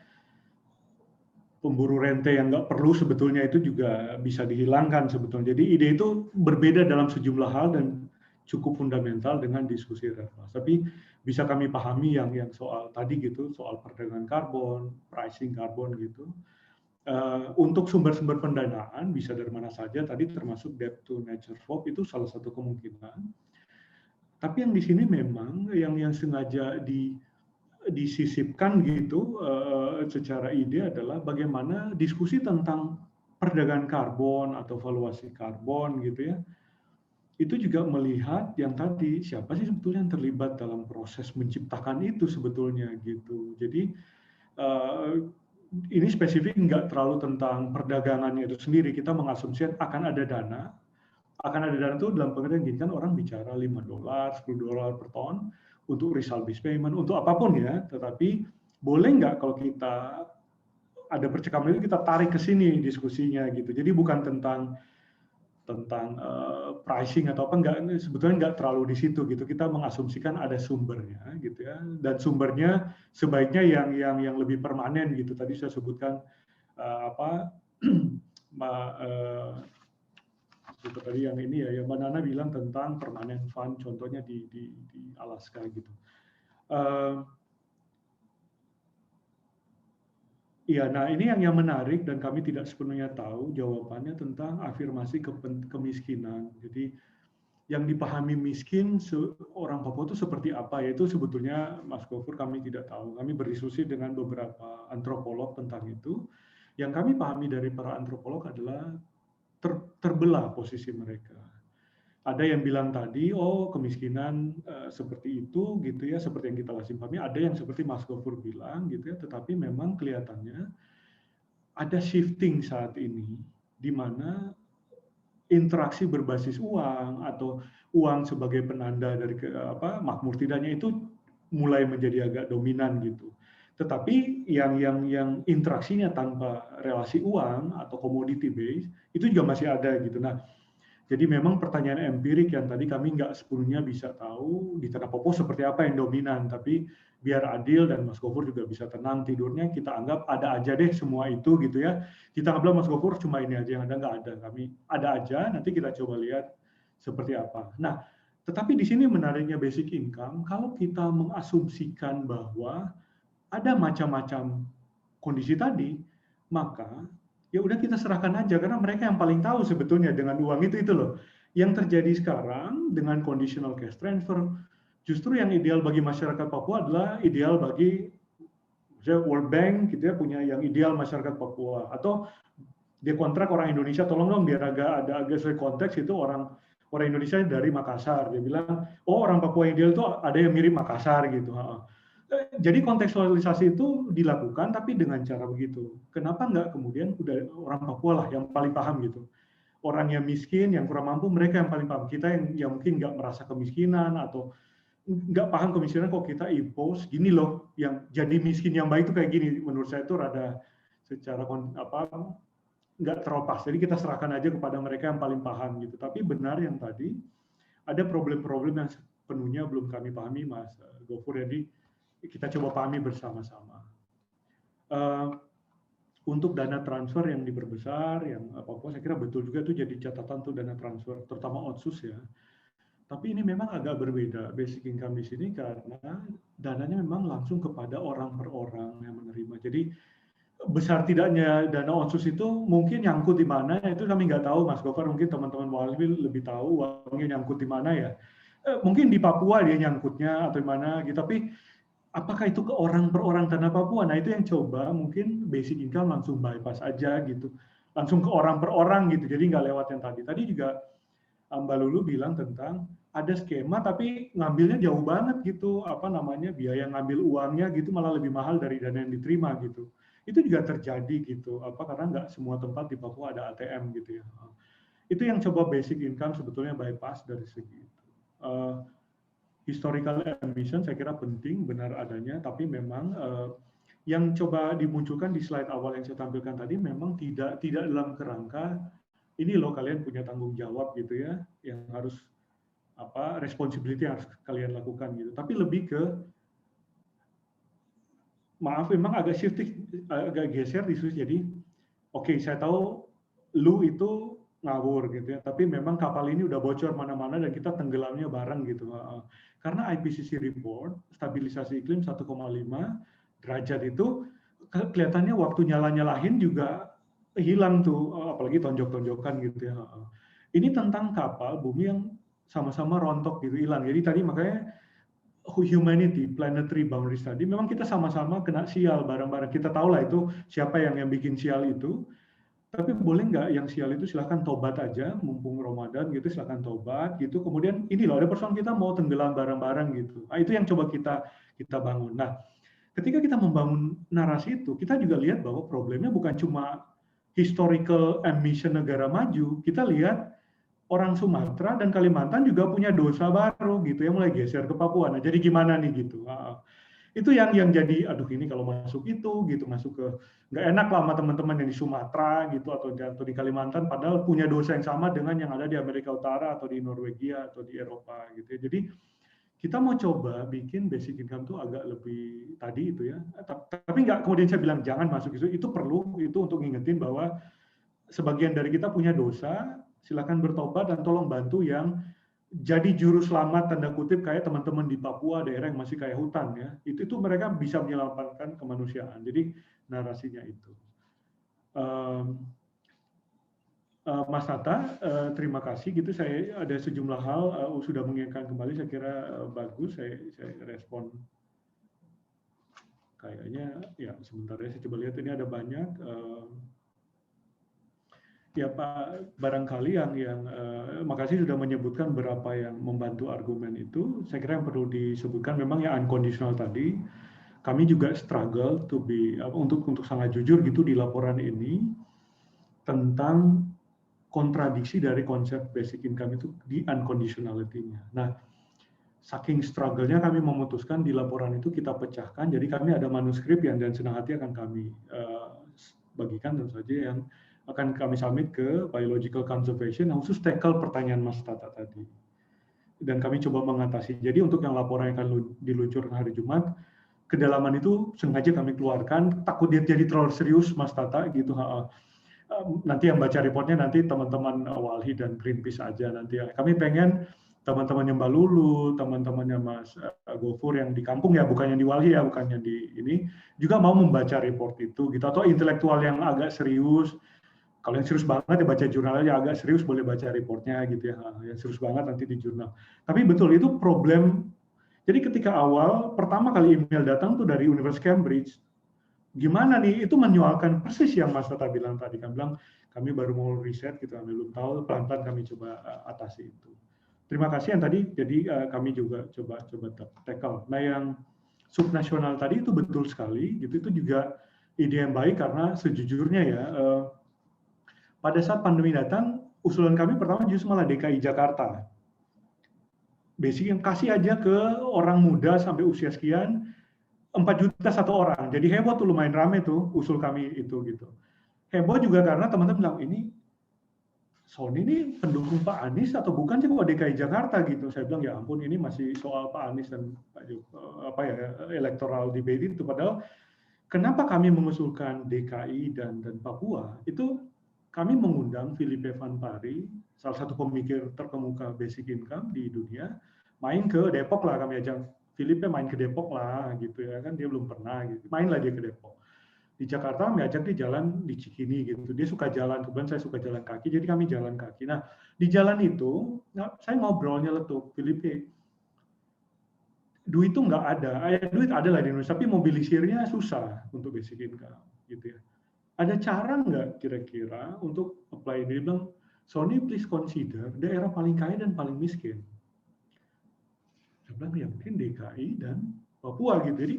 pemburu rente yang nggak perlu sebetulnya itu juga bisa dihilangkan sebetulnya. Jadi ide itu berbeda dalam sejumlah hal dan cukup fundamental dengan diskusi REDD+. Tapi bisa kami pahami yang soal tadi gitu, soal perdagangan karbon, pricing karbon gitu. Untuk sumber-sumber pendanaan bisa dari mana saja, tadi termasuk debt to nature swap itu salah satu kemungkinan. Tapi yang di sini memang yang sengaja disisipkan gitu secara ide adalah bagaimana diskusi tentang perdagangan karbon atau valuasi karbon gitu ya, itu juga melihat yang tadi siapa sih sebetulnya yang terlibat dalam proses menciptakan itu sebetulnya gitu. Jadi ini spesifik nggak terlalu tentang perdagangannya itu sendiri, kita mengasumsikan akan ada dana itu dalam pengertian gini kan, orang bicara $5, $10 per ton untuk result-based payment, untuk apapun ya, tetapi boleh nggak kalau kita ada percakapan itu kita tarik ke sini diskusinya gitu. Jadi bukan tentang pricing atau apa, enggak, sebetulnya enggak terlalu di situ gitu. Kita mengasumsikan ada sumbernya gitu ya, dan sumbernya sebaiknya yang lebih permanen gitu. Tadi saya sebutkan itu tadi yang ini ya, yang Mbak Nana bilang tentang permanent fund, contohnya di Alaska gitu. Iya, nah ini yang menarik dan kami tidak sepenuhnya tahu jawabannya tentang afirmasi kemiskinan. Jadi yang dipahami miskin orang Papua itu seperti apa, yaitu sebetulnya Mas Gofur kami tidak tahu. Kami berdiskusi dengan beberapa antropolog tentang itu. Yang kami pahami dari para antropolog adalah terbelah posisi mereka. Ada yang bilang tadi, oh kemiskinan seperti itu gitu ya, seperti yang kita lazim pahami. Ada yang seperti Mas Gofur bilang gitu ya, tetapi memang kelihatannya ada shifting saat ini, di mana interaksi berbasis uang atau uang sebagai penanda dari makmur tidaknya itu mulai menjadi agak dominan gitu. Tetapi yang interaksinya tanpa relasi uang atau commodity base itu juga masih ada gitu. Nah, jadi memang pertanyaan empirik yang tadi kami nggak sepenuhnya bisa tahu di Tanah Papua seperti apa yang dominan, tapi biar adil dan Mas Gofur juga bisa tenang tidurnya, kita anggap ada aja deh semua itu gitu ya. Kita anggap Mas Gofur cuma ini aja yang ada, nggak ada. Kami ada aja, nanti kita coba lihat seperti apa. Nah, tetapi di sini menariknya basic income, kalau kita mengasumsikan bahwa ada macam-macam kondisi tadi, maka ya udah kita serahkan aja, karena mereka yang paling tahu sebetulnya dengan uang itu loh. Yang terjadi sekarang dengan conditional cash transfer, justru yang ideal bagi masyarakat Papua adalah ideal bagi World Bank gitu ya, punya yang ideal masyarakat Papua, atau dia kontrak orang Indonesia, tolong dong biar agak sesuai konteks itu orang Indonesia dari Makassar, dia bilang oh orang Papua yang ideal itu ada yang mirip Makassar gitu. Jadi kontekstualisasi itu dilakukan, tapi dengan cara begitu. Kenapa nggak kemudian udah orang Papua lah yang paling paham gitu. Orang yang miskin, yang kurang mampu, mereka yang paling paham. Kita yang mungkin nggak merasa kemiskinan atau nggak paham kemiskinan, kok kita impose gini loh, yang jadi miskin yang baik itu kayak gini. Menurut saya itu rada secara nggak terlepas. Jadi kita serahkan aja kepada mereka yang paling paham gitu. Tapi benar yang tadi ada problem-problem yang sepenuhnya belum kami pahami, Mas Gofur. Jadi kita coba pahami bersama-sama. Untuk dana transfer yang diperbesar, yang Papua, saya kira betul juga itu jadi catatan tuh dana transfer, terutama otsus ya. Tapi ini memang agak berbeda basic income di sini karena dananya memang langsung kepada orang per orang yang menerima. Jadi besar tidaknya dana otsus itu mungkin nyangkut di mana, itu kami nggak tahu, Mas Gofar, mungkin teman-teman Walhi lebih tahu uangnya nyangkut di mana ya. Mungkin di Papua dia nyangkutnya atau di mana gitu, tapi apakah itu ke orang per orang tanah Papua? Nah itu yang coba mungkin basic income langsung bypass aja gitu, langsung ke orang per orang gitu. Jadi nggak lewat yang tadi. Tadi juga Mbak Lulu bilang tentang ada skema tapi ngambilnya jauh banget gitu, biaya ngambil uangnya gitu malah lebih mahal dari dana yang diterima gitu. Itu juga terjadi gitu, karena nggak semua tempat di Papua ada ATM gitu ya. Itu yang coba basic income sebetulnya bypass dari segi itu. Historical emission saya kira penting, benar adanya, tapi memang yang coba dimunculkan di slide awal yang saya tampilkan tadi memang tidak dalam kerangka ini loh kalian punya tanggung jawab gitu ya, yang harus responsibility yang harus kalian lakukan gitu, tapi lebih ke maaf memang agak shifting, agak geser diskusi. Jadi oke, saya tahu lu itu ngawur gitu ya, tapi memang kapal ini udah bocor mana-mana dan kita tenggelamnya bareng gitu. Karena IPCC report stabilisasi iklim 1,5 derajat itu kelihatannya waktu nyala-nyalahin juga hilang tuh, apalagi tonjok-tonjokan gitu ya. Ini tentang kapal bumi yang sama-sama rontok gitu, hilang. Jadi tadi makanya humanity, planetary boundaries tadi, memang kita sama-sama kena sial bareng-bareng. Kita tahu lah itu siapa yang bikin sial itu. Tapi boleh nggak yang sial itu silahkan tobat aja, mumpung Ramadan gitu, silahkan tobat gitu. Kemudian ini loh, ada persoalan kita mau tenggelam bareng-bareng gitu. Nah, itu yang coba kita bangun. Nah, ketika kita membangun narasi itu, kita juga lihat bahwa problemnya bukan cuma historical ambition negara maju. Kita lihat orang Sumatera dan Kalimantan juga punya dosa baru gitu, yang mulai geser ke Papua. Nah, jadi gimana nih gitu? Itu yang jadi, aduh ini kalau masuk itu gitu, masuk ke nggak enak lah sama teman-teman yang di Sumatera gitu atau di Kalimantan, padahal punya dosa yang sama dengan yang ada di Amerika Utara atau di Norwegia atau di Eropa gitu ya. Jadi kita mau coba bikin basic income tuh agak lebih tadi itu ya, tapi nggak kemudian saya bilang jangan masuk itu perlu, itu untuk ngingetin bahwa sebagian dari kita punya dosa, silakan bertobat dan tolong bantu yang jadi juru selamat tanda kutip kayak teman-teman di Papua, daerah yang masih kayak hutan ya, itu mereka bisa menyelamatkan kemanusiaan. Jadi narasinya itu. Mas Tata, terima kasih gitu. Saya ada sejumlah hal sudah mengingatkan kembali. Saya kira bagus. Saya respon. Kayaknya ya sebentar ya. Saya coba lihat ini ada banyak. Ya Pak, barangkali yang makasih sudah menyebutkan berapa yang membantu argumen itu. Saya kira yang perlu disebutkan memang yang unconditional tadi. Kami juga struggle to be untuk sangat jujur gitu di laporan ini tentang kontradiksi dari konsep basic income itu di unconditionality-nya. Nah, saking struggle-nya kami memutuskan di laporan itu kita pecahkan. Jadi kami ada manuskrip yang dan senang hati akan kami bagikan tentu saja yang akan kami submit ke Biological Conservation yang khusus tackle pertanyaan Mas Tata tadi. Dan kami coba mengatasi. Jadi untuk yang laporan yang akan diluncurkan hari Jumat, kedalaman itu sengaja kami keluarkan, takut dia jadi terlalu serius Mas Tata gitu. Nanti yang baca reportnya nanti teman-teman Walhi dan Greenpeace aja nanti. Kami pengen teman-temannya Mbak Lulu, teman-temannya Mas Gofur yang di kampung ya, bukan yang di Walhi ya, bukannya di ini, juga mau membaca report itu gitu, atau intelektual yang agak serius. Kalau yang serius banget ya baca jurnal aja, agak serius boleh baca reportnya gitu ya. Yang serius banget nanti di jurnal. Tapi betul itu problem. Jadi ketika awal pertama kali email datang tuh dari Universitas Cambridge, gimana nih? Itu menyoalkan persis yang Mas Tata bilang tadi. Kami bilang kami baru mau riset gitu, kami belum tahu, pelan-pelan kami coba atasi itu. Terima kasih yang tadi. Jadi kami juga coba tackle. Nah yang subnasional tadi itu betul sekali. Gitu itu juga ide yang baik karena sejujurnya ya. Pada saat pandemi datang, usulan kami pertama justru malah DKI Jakarta. Basic yang kasih aja ke orang muda sampai usia sekian, 4 juta satu orang. Jadi heboh tuh, lumayan rame tuh usul kami itu gitu. Heboh juga karena teman-teman bilang, ini Sony ini pendukung Pak Anies atau bukan sih kok DKI Jakarta gitu. Saya bilang ya ampun ini masih soal Pak Anies dan electoral debate itu. Padahal kenapa kami mengusulkan DKI dan Papua itu kami mengundang Philippe Van Pari, salah satu pemikir terkemuka basic income di dunia, main ke Depok lah, kami ajak Philippe main ke Depok lah gitu ya kan, dia belum pernah gitu, mainlah dia ke Depok. Di Jakarta kami ajak dia jalan di Cikini gitu, dia suka jalan, kebetulan saya suka jalan kaki, jadi kami jalan kaki. Nah di jalan itu, saya ngobrolnya letup, Philippe, duit itu nggak ada, duit ada lah di Indonesia, tapi mobilisirnya susah untuk basic income gitu ya. Ada cara nggak kira-kira untuk apply? Dia bilang, Sony please consider daerah paling kaya dan paling miskin. Saya bilang ya mungkin DKI dan Papua gitu. Jadi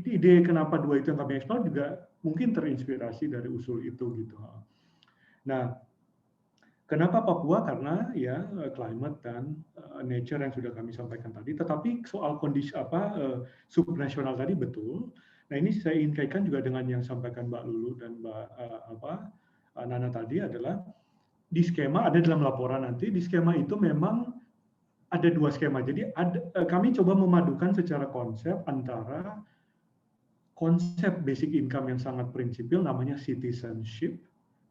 ide kenapa dua itu yang kami eksplor juga mungkin terinspirasi dari usul itu gitu. Nah, kenapa Papua? Karena ya climate dan nature yang sudah kami sampaikan tadi. Tetapi soal kondisi subnasional tadi betul. Nah ini saya ingin kaitkan juga dengan yang sampaikan Mbak Lulu dan Mbak Nana tadi adalah di skema ada dalam laporan nanti, di skema itu memang ada dua skema. Jadi kami coba memadukan secara konsep antara konsep basic income yang sangat prinsipil namanya citizenship,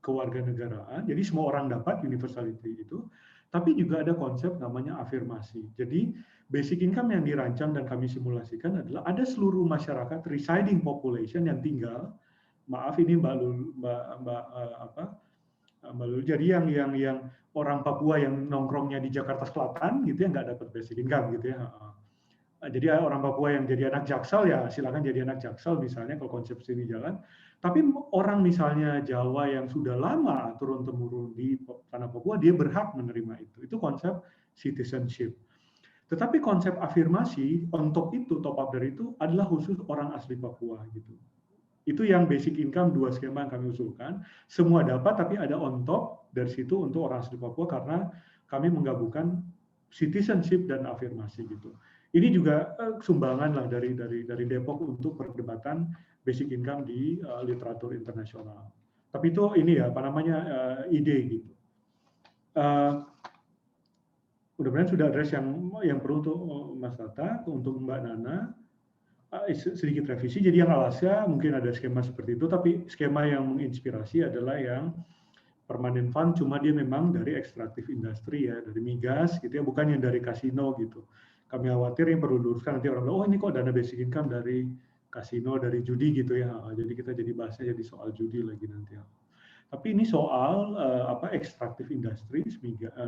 kewarganegaraan. Jadi semua orang dapat universality itu. Tapi juga ada konsep namanya afirmasi. Jadi basic income yang dirancang dan kami simulasikan adalah ada seluruh masyarakat residing population yang tinggal. Maaf ini Mbak Lulu. Jadi yang orang Papua yang nongkrongnya di Jakarta Selatan gitu ya nggak dapat basic income gitu ya. Jadi orang Papua yang jadi anak Jaksel ya silakan jadi anak Jaksel misalnya kalau konsep ini jalan. Tapi orang misalnya Jawa yang sudah lama turun-temurun di tanah Papua, dia berhak menerima itu. Itu konsep citizenship. Tetapi konsep afirmasi on top itu, top up dari itu adalah khusus orang asli Papua gitu. Itu yang basic income 2 skema yang kami usulkan. Semua dapat tapi ada on top dari situ untuk orang asli Papua karena kami menggabungkan citizenship dan afirmasi gitu. Ini juga sumbangan lah dari Depok untuk perdebatan basic income di literatur internasional. Tapi itu ini ya apa namanya ide gitu. Mudah-mudahan sudah address yang perlu untuk Mas Tata, untuk Mbak Nana. Sedikit revisi. Jadi yang alasnya mungkin ada skema seperti itu, tapi skema yang menginspirasi adalah yang permanent fund, cuma dia memang dari ekstraktif industri ya, dari migas gitu ya, bukan yang dari kasino gitu. Kami khawatir yang perlu diluruskan nanti orang bilang, oh ini kok dana basic income dari kasino, dari judi gitu ya. Jadi kita jadi bahasnya jadi soal judi lagi nanti. Tapi ini soal ekstraktif industri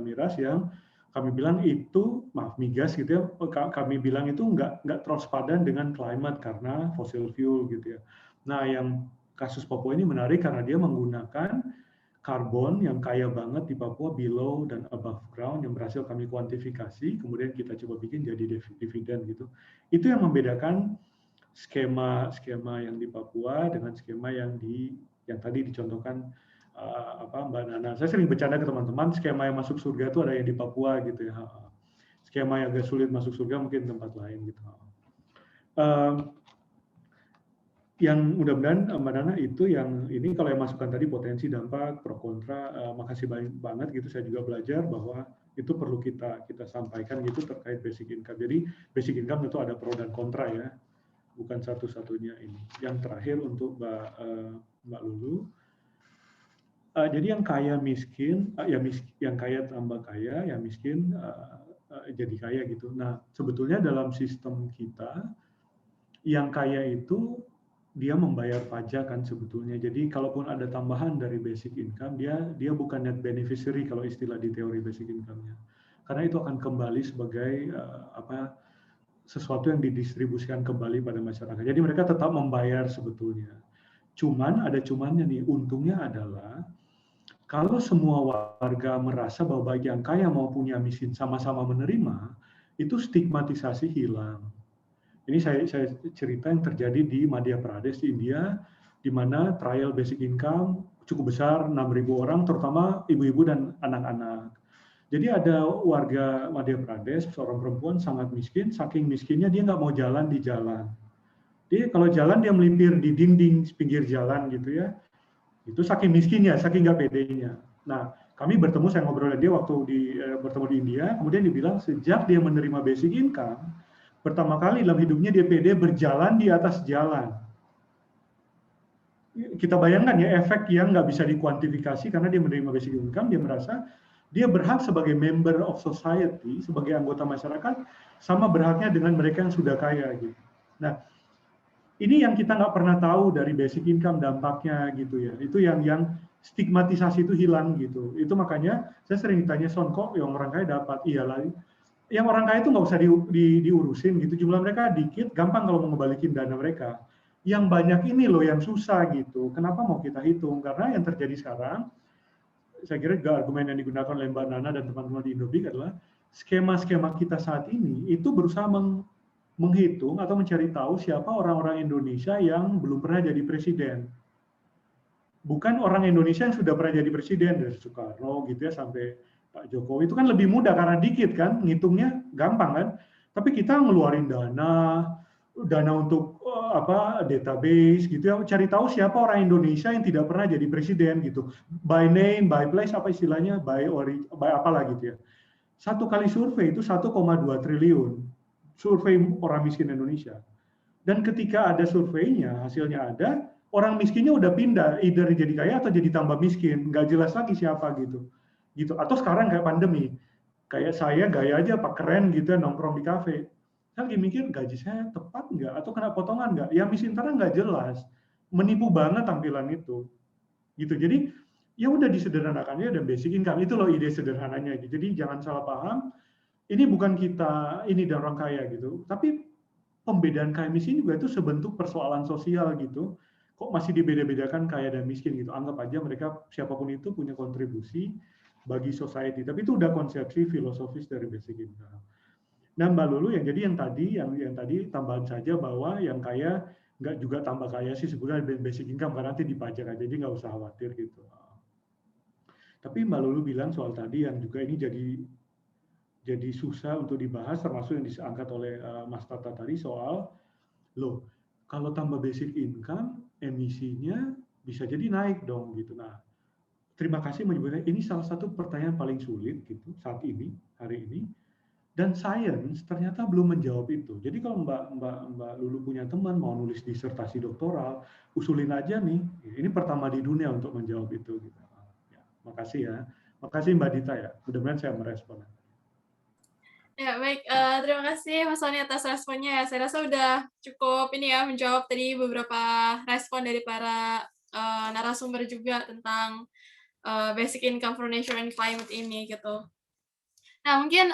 miras yang kami bilang itu, maaf migas gitu ya, kami bilang itu nggak transparan dengan climate karena fossil fuel gitu ya. Nah yang kasus Papua ini menarik karena dia menggunakan karbon yang kaya banget di Papua below dan above ground yang berhasil kami kuantifikasi, kemudian kita coba bikin jadi dividen gitu. Itu yang membedakan skema yang di Papua dengan skema yang tadi dicontohkan Mbak Nana. Saya sering bercanda ke teman-teman, skema yang masuk surga itu ada yang di Papua gitu ya. Skema yang agak sulit masuk surga mungkin tempat lain gitu. Yang mudah-mudahan Mbak Nana itu yang ini kalau yang masukkan tadi potensi dampak pro kontra, makasih banget gitu. Saya juga belajar bahwa itu perlu kita sampaikan gitu terkait basic income. Jadi basic income itu ada pro dan kontra ya, bukan satu-satunya ini. Yang terakhir untuk Mbak Lulu. Jadi yang kaya miskin, yang kaya tambah kaya, yang miskin jadi kaya gitu. Nah sebetulnya dalam sistem kita, yang kaya itu dia membayar pajak kan sebetulnya. Jadi kalaupun ada tambahan dari basic income, dia bukan net beneficiary kalau istilah di teori basic income-nya. Karena itu akan kembali sebagai sesuatu yang didistribusikan kembali pada masyarakat. Jadi mereka tetap membayar sebetulnya. Cuman ada cumannya nih, untungnya adalah kalau semua warga merasa bahwa baik yang kaya maupun yang miskin sama-sama menerima, itu stigmatisasi hilang. Ini saya cerita yang terjadi di Madhya Pradesh di India, di mana trial basic income cukup besar, 6.000 orang, terutama ibu-ibu dan anak-anak. Jadi ada warga Madhya Pradesh, seorang perempuan sangat miskin, saking miskinnya dia nggak mau jalan di jalan. Dia kalau jalan dia melipir di dinding pinggir jalan gitu ya. Itu saking miskinnya, saking nggak pedenya. Nah, kami bertemu, saya ngobrol dengan dia waktu bertemu di India, kemudian dibilang sejak dia menerima basic income, pertama kali dalam hidupnya dia pede berjalan di atas jalan. Kita bayangkan ya efek yang nggak bisa dikuantifikasi karena dia menerima basic income, dia merasa dia berhak sebagai member of society, sebagai anggota masyarakat, sama berhaknya dengan mereka yang sudah kaya gitu. Nah, ini yang kita nggak pernah tahu dari basic income dampaknya gitu ya. Itu yang stigmatisasi itu hilang gitu. Itu makanya saya sering ditanya, Son, kok yang orang kaya dapat? Iyalah, yang orang kaya itu nggak usah diurusin gitu. Jumlah mereka dikit, gampang kalau mau ngebalikin dana mereka. Yang banyak ini loh yang susah gitu. Kenapa mau kita hitung? Karena yang terjadi sekarang, saya kira argumen yang digunakan oleh Mbak Nana dan teman-teman di Indobik adalah skema-skema kita saat ini itu berusaha menghitung atau mencari tahu siapa orang-orang Indonesia yang belum pernah jadi presiden. Bukan orang Indonesia yang sudah pernah jadi presiden, dari Soekarno gitu ya sampai Pak Jokowi. Itu kan lebih mudah karena dikit kan, ngitungnya gampang kan. Tapi kita ngeluarin dana untuk database gitu ya, cari tahu siapa orang Indonesia yang tidak pernah jadi presiden gitu. By name, by place, apa istilahnya, by apalah gitu ya. Satu kali survei itu 1,2 triliun. Survei orang miskin Indonesia. Dan ketika ada surveinya, hasilnya ada, orang miskinnya udah pindah, either jadi kaya atau jadi tambah miskin, nggak jelas lagi siapa gitu. Atau sekarang kayak pandemi, kayak saya gaya aja pak keren gitu nongkrong di kafe. Saya lagi mikir gaji saya tepat nggak atau kena potongan nggak? Yang miskin karena nggak jelas, menipu banget tampilan itu. Gitu. Jadi ya udah disederhanakannya dan basic income itu loh ide sederhananya. Jadi jangan salah paham. ini bukan kita ini dan orang kaya gitu, tapi pembedaan kaya miskin juga itu sebentuk persoalan sosial gitu. Kok masih dibeda-bedakan kaya dan miskin gitu? Anggap aja mereka siapapun itu punya kontribusi bagi society. Tapi itu udah konsepsi filosofis dari basic income. Nah, Mbak Lulu yang tadi tambahan saja bahwa yang kaya nggak juga tambah kaya sih sebenarnya basic income karena nanti dipajak aja, jadi nggak usah khawatir gitu. Tapi Mbak Lulu bilang soal tadi yang juga ini jadi susah untuk dibahas, termasuk yang diangkat oleh Mas Tata tadi soal, loh, kalau tambah basic income, emisinya bisa jadi naik dong gitu. Nah, terima kasih menyebutnya, ini salah satu pertanyaan paling sulit gitu saat ini, hari ini. Dan sains ternyata belum menjawab itu. Jadi kalau Mbak Lulu punya teman mau nulis disertasi doktoral, usulin aja nih. Ini pertama di dunia untuk menjawab itu. Gitu. Ya, makasih ya. Makasih Mbak Dita ya. Mudah-mudahan saya merespon. Ya, baik. Terima kasih Mas Sony atas responnya ya. Saya rasa udah cukup ini ya, menjawab tadi beberapa respon dari para narasumber juga tentang basic income for nature and climate ini gitu. Nah, mungkin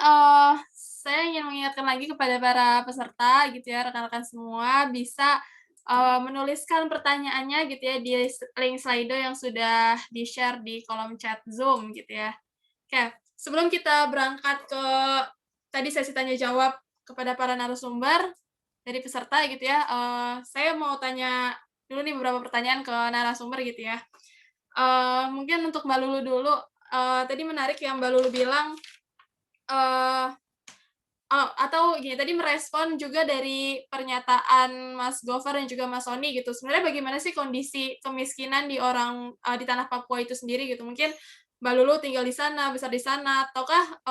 saya ingin mengingatkan lagi kepada para peserta gitu ya, rekan-rekan semua bisa menuliskan pertanyaannya gitu ya di link Slido yang sudah di-share di kolom chat Zoom gitu ya. Oke, sebelum kita berangkat ke tadi sesi tanya jawab kepada para narasumber dari peserta gitu ya, saya mau tanya dulu nih beberapa pertanyaan ke narasumber gitu ya. Mungkin untuk Mbak Lulu dulu, tadi menarik yang Mbak Lulu bilang, atau gini, tadi merespon juga dari pernyataan Mas Gofar dan juga Mas Sony gitu. Sebenarnya bagaimana sih kondisi kemiskinan di di tanah Papua itu sendiri gitu? Mungkin Mbak Lulu tinggal di sana, besar di sana, ataukah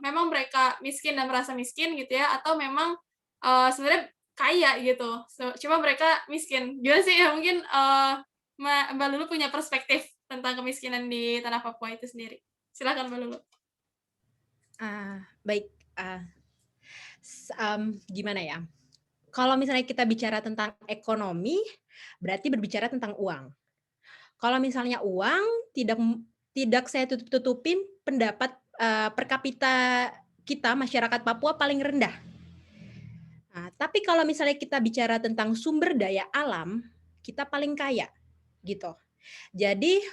memang mereka miskin dan merasa miskin gitu ya? Atau memang sebenarnya kaya gitu, cuma mereka miskin. Gimana sih ya? Mungkin Mbak Lulu punya perspektif tentang kemiskinan di tanah Papua itu sendiri. Silakan Mbak Lulu. Baik, gimana ya? Kalau misalnya kita bicara tentang ekonomi, berarti berbicara tentang uang. Kalau misalnya uang, tidak saya tutup-tutupin pendapat per kapita kita masyarakat Papua paling rendah. Nah, tapi kalau misalnya kita bicara tentang sumber daya alam, kita paling kaya, gitu. Jadi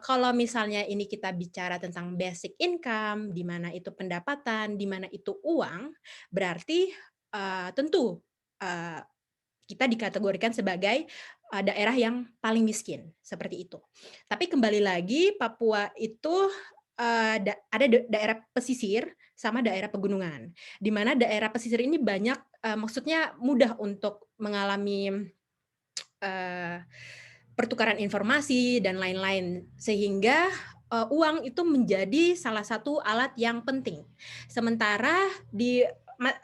kalau misalnya ini kita bicara tentang basic income, di mana itu pendapatan, di mana itu uang, berarti tentu kita dikategorikan sebagai daerah yang paling miskin, seperti itu. Tapi kembali lagi, Papua itu ada daerah pesisir sama daerah pegunungan, di mana daerah pesisir ini banyak, maksudnya mudah untuk mengalami pertukaran informasi dan lain-lain, sehingga uang itu menjadi salah satu alat yang penting. Sementara di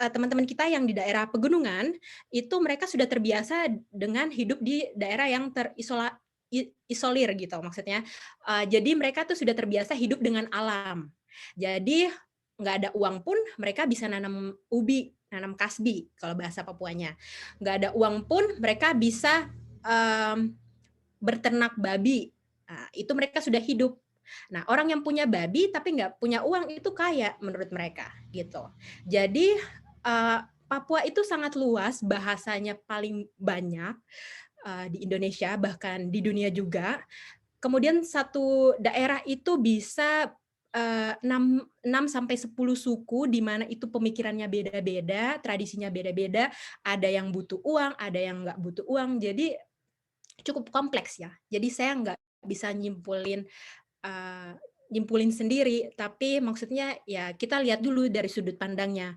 teman-teman kita yang di daerah pegunungan itu mereka sudah terbiasa dengan hidup di daerah yang terisolir gitu maksudnya. Jadi mereka tuh sudah terbiasa hidup dengan alam. Jadi nggak ada uang pun mereka bisa nanam ubi, nanam kasbi kalau bahasa Papuanya. Nggak ada uang pun mereka bisa berternak babi. Nah, itu mereka sudah hidup. Nah, orang yang punya babi tapi nggak punya uang itu kaya menurut mereka gitu. Jadi Papua itu sangat luas, bahasanya paling banyak di Indonesia, bahkan di dunia juga. Kemudian satu daerah itu bisa 6 sampai 10 suku di mana itu pemikirannya beda-beda, tradisinya beda-beda, ada yang butuh uang, ada yang nggak butuh uang. Jadi cukup kompleks ya. Jadi saya nggak bisa nyimpulin sendiri, tapi maksudnya ya kita lihat dulu dari sudut pandangnya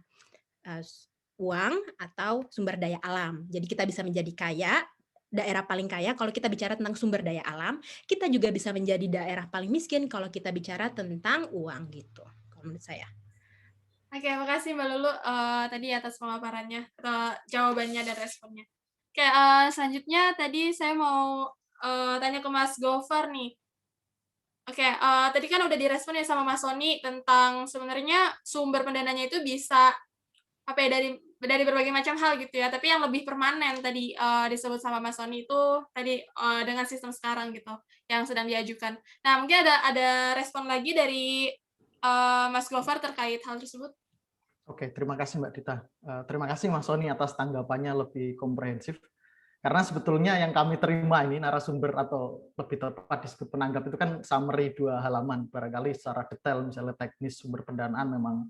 uang atau sumber daya alam. Jadi kita bisa menjadi kaya, daerah paling kaya kalau kita bicara tentang sumber daya alam, kita juga bisa menjadi daerah paling miskin kalau kita bicara tentang uang gitu. Kalau menurut saya. Oke, makasih Mbak Lulu tadi atas pemaparannya, jawabannya dan responnya. Oke, selanjutnya tadi saya mau tanya ke Mas Gofar nih. Oke, tadi kan udah direspon ya sama Mas Sony tentang sebenarnya sumber pendananya itu bisa apa ya dari berbagai macam hal gitu ya. Tapi yang lebih permanen tadi disebut sama Mas Sony itu tadi dengan sistem sekarang gitu yang sedang diajukan. Nah, mungkin ada respon lagi dari Mas Gofar terkait hal tersebut. Oke, terima kasih Mbak Dita. Terima kasih Mas Sony atas tanggapannya lebih komprehensif. Karena sebetulnya yang kami terima ini narasumber atau lebih tepat disebut penanggap itu kan summary 2 halaman. Barangkali secara detail misalnya teknis sumber pendanaan memang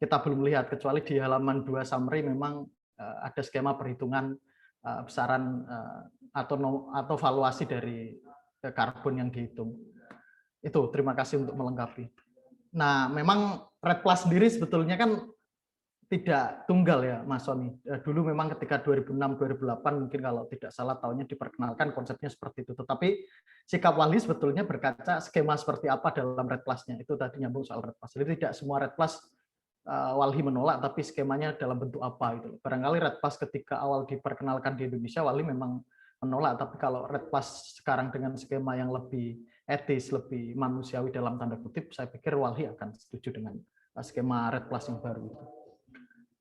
kita belum lihat, kecuali di halaman 2 summary memang ada skema perhitungan besaran atau valuasi dari karbon yang dihitung. Itu terima kasih untuk melengkapi. Nah, memang REDD+ sendiri sebetulnya kan tidak tunggal ya Mas Sony. Dulu memang ketika 2006-2008 mungkin kalau tidak salah tahunnya diperkenalkan konsepnya seperti itu. Tetapi sikap Walhi sebetulnya berkaca skema seperti apa dalam REDD+-nya. Itu tadi nyambung soal REDD+. Jadi tidak semua REDD+ Walhi menolak, tapi skemanya dalam bentuk apa itu. Barangkali REDD+ ketika awal diperkenalkan di Indonesia Walhi memang menolak, tapi kalau REDD+ sekarang dengan skema yang lebih etis, lebih manusiawi dalam tanda kutip, saya pikir Walhi akan setuju dengan skema REDD+ yang baru itu.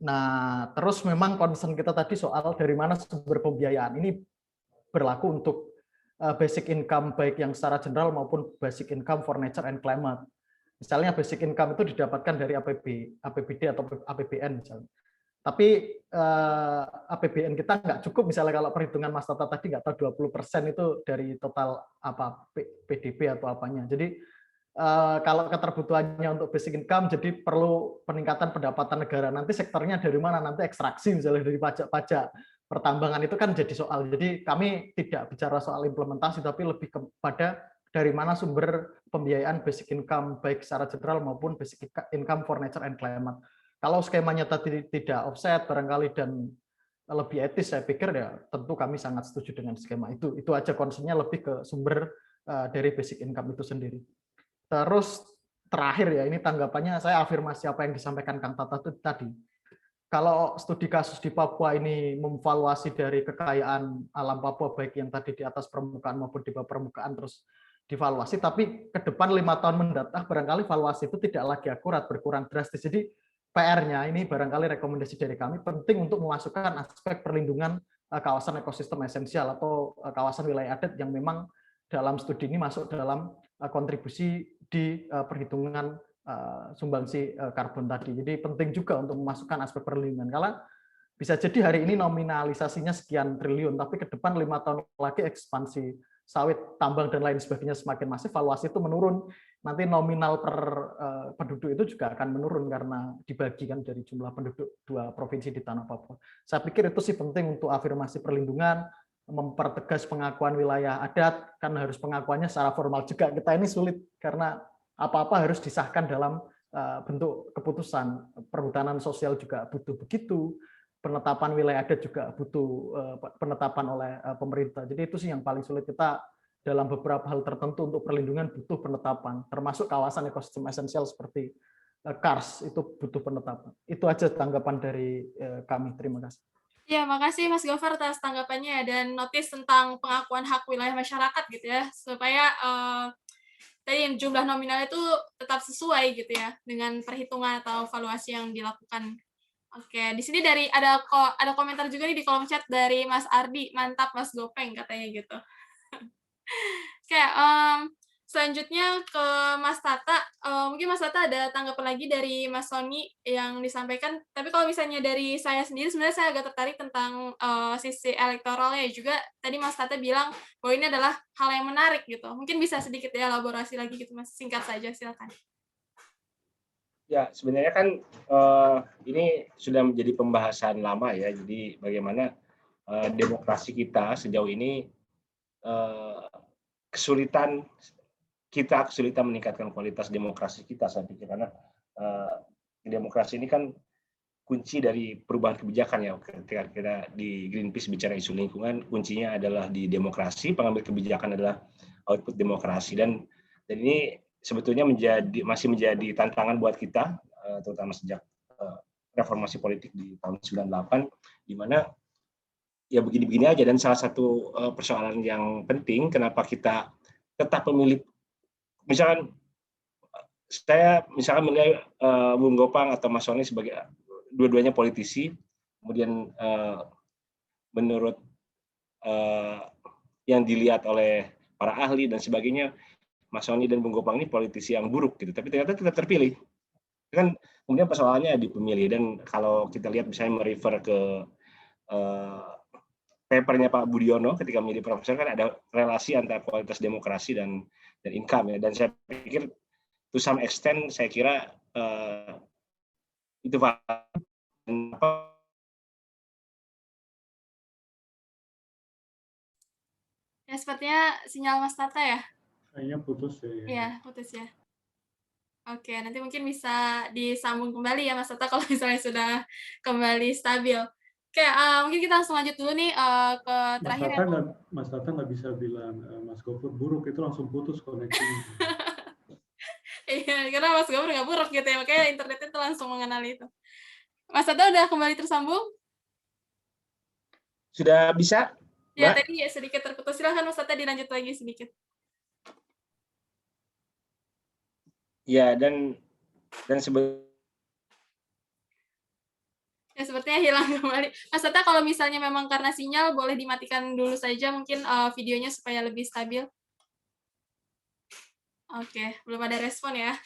Nah, terus memang concern kita tadi soal dari mana sumber pembiayaan ini berlaku untuk basic income baik yang secara general maupun basic income for nature and climate. Misalnya basic income itu didapatkan dari APBD atau APBN misalnya. Tapi APBN kita nggak cukup misalnya kalau perhitungan Mas Tata tadi nggak tahu 20% itu dari total apa PDB atau apanya. Jadi kalau keterbutuhannya untuk basic income jadi perlu peningkatan pendapatan negara. Nanti sektornya dari mana? Nanti ekstraksi misalnya dari pajak-pajak pertambangan itu kan jadi soal. Jadi kami tidak bicara soal implementasi tapi lebih kepada dari mana sumber pembiayaan basic income baik secara general maupun basic income for nature and climate. Kalau skemanya tadi tidak offset barangkali dan lebih etis, saya pikir ya tentu kami sangat setuju dengan skema itu. Itu aja concern-nya lebih ke sumber dari basic income itu sendiri. Terus terakhir ya, ini tanggapannya saya afirmasi apa yang disampaikan Kang Tata itu tadi. Kalau studi kasus di Papua ini memvaluasi dari kekayaan alam Papua baik yang tadi di atas permukaan maupun di bawah permukaan terus divaluasi, tapi ke depan 5 tahun mendatang barangkali valuasi itu tidak lagi akurat, berkurang drastis. Jadi PR-nya ini barangkali rekomendasi dari kami penting untuk memasukkan aspek perlindungan kawasan ekosistem esensial atau kawasan wilayah adat yang memang dalam studi ini masuk dalam kontribusi di perhitungan sumbangsi karbon tadi. Jadi penting juga untuk memasukkan aspek perlindungan. Karena bisa jadi hari ini nominalisasinya sekian triliun, tapi ke depan 5 tahun lagi ekspansi sawit, tambang, dan lain sebagainya semakin masif, valuasi itu menurun. Nanti nominal per penduduk itu juga akan menurun karena dibagikan dari jumlah penduduk 2 provinsi di tanah Papua. Saya pikir itu sih penting untuk afirmasi perlindungan, mempertegas pengakuan wilayah adat, kan harus pengakuannya secara formal juga. Kita ini sulit karena apa-apa harus disahkan dalam bentuk keputusan. Perhutanan sosial juga butuh begitu, penetapan wilayah adat juga butuh penetapan oleh pemerintah. Jadi itu sih yang paling sulit. Kita dalam beberapa hal tertentu untuk perlindungan butuh penetapan, termasuk kawasan ekosistem esensial seperti KARS itu butuh penetapan. Itu aja tanggapan dari kami. Terima kasih. Ya, makasih Mas Gofar atas tanggapannya dan notis tentang pengakuan hak wilayah masyarakat gitu ya, supaya tadi jumlah nominal itu tetap sesuai gitu ya dengan perhitungan atau valuasi yang dilakukan. Oke, di sini ada komentar juga nih di kolom chat dari Mas Ardi, mantap Mas Gopeng katanya gitu. Oke, selanjutnya ke Mas Tata, mungkin Mas Tata ada tanggapan lagi dari Mas Sony yang disampaikan, tapi kalau misalnya dari saya sendiri, sebenarnya saya agak tertarik tentang sisi elektoralnya juga. Tadi Mas Tata bilang bahwa ini adalah hal yang menarik gitu. Mungkin bisa sedikit elaborasi lagi gitu Mas, singkat saja, silakan. Ya, sebenarnya kan ini sudah menjadi pembahasan lama ya, jadi bagaimana demokrasi kita sejauh ini kesulitan meningkatkan kualitas demokrasi kita, saya pikir, karena demokrasi ini kan kunci dari perubahan kebijakan ya. Ketika kita di Greenpeace bicara isu lingkungan, kuncinya adalah di demokrasi, pengambil kebijakan adalah output demokrasi, dan ini sebetulnya masih menjadi tantangan buat kita, terutama sejak reformasi politik di tahun 98, di mana ya begini-begini aja. Dan salah satu persoalan yang penting kenapa kita tetap memilih, misalkan saya menilai Bung Gopang atau Mas Sony sebagai dua-duanya politisi, kemudian menurut yang dilihat oleh para ahli dan sebagainya, Mas Sony dan Bung Gopang ini politisi yang buruk gitu, tapi ternyata kita terpilih. kan kemudian persoalannya di pemilih, dan kalau kita lihat misalnya merefer ke papernya Pak Budiono ketika menjadi profesor, kan ada relasi antara kualitas demokrasi dan income ya, dan saya pikir to some extent saya kira itu Pak. Ya, sepertinya sinyal Mas Tata ya? Kayaknya putus ya. Iya, putus ya. Oke, nanti mungkin bisa disambung kembali ya Mas Tata kalau misalnya sudah kembali stabil. Oke, mungkin kita langsung lanjut dulu nih ke terakhir ya. Mas Tata nggak bisa bilang Mas Gofur buruk, itu langsung putus koneksinya. Iya, karena Mas Gofur nggak buruk gitu ya, makanya internetnya tuh langsung mengenali itu. Mas Tata udah kembali tersambung? Sudah bisa? Ya, Mbak? tadi ya sedikit terputus. Silahkan Mas Tata dilanjut lagi sedikit. Ya, dan Ya, sepertinya hilang kembali. Mas Tata, kalau misalnya memang karena sinyal, boleh dimatikan dulu saja mungkin videonya supaya lebih stabil. Oke, belum ada respon ya.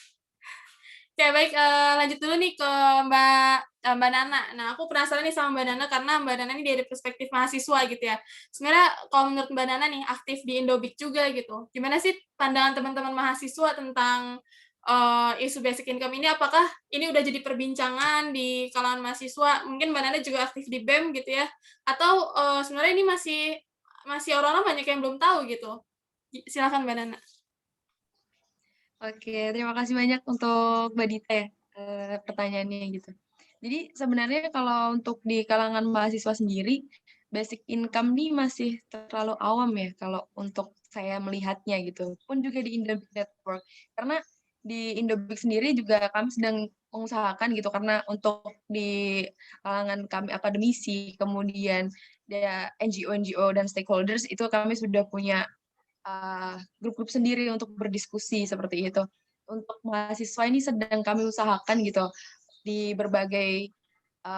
Oke, baik, lanjut dulu nih ke Mbak Nana. Nah, aku penasaran nih sama Mbak Nana, karena Mbak Nana ini dari perspektif mahasiswa gitu ya. Sebenarnya kalau menurut Mbak Nana nih, aktif di Indobik juga gitu. Gimana sih pandangan teman-teman mahasiswa tentang isu basic income ini? Apakah ini udah jadi perbincangan di kalangan mahasiswa? Mungkin Mbak Nana juga aktif di BEM gitu ya. Atau sebenarnya ini masih orang-orang banyak yang belum tahu gitu. Silakan Mbak Nana. Oke, terima kasih banyak untuk Mbak Dita ya, pertanyaannya gitu. Jadi sebenarnya kalau untuk di kalangan mahasiswa sendiri, basic income nih masih terlalu awam ya kalau untuk saya melihatnya gitu. Pun juga di Indobik Network. Karena di Indobik sendiri juga kami sedang mengusahakan gitu, karena untuk di kalangan kami akademisi, kemudian ada NGO dan stakeholders, itu kami sudah punya grup-grup sendiri untuk berdiskusi seperti itu. Untuk mahasiswa ini sedang kami usahakan gitu di berbagai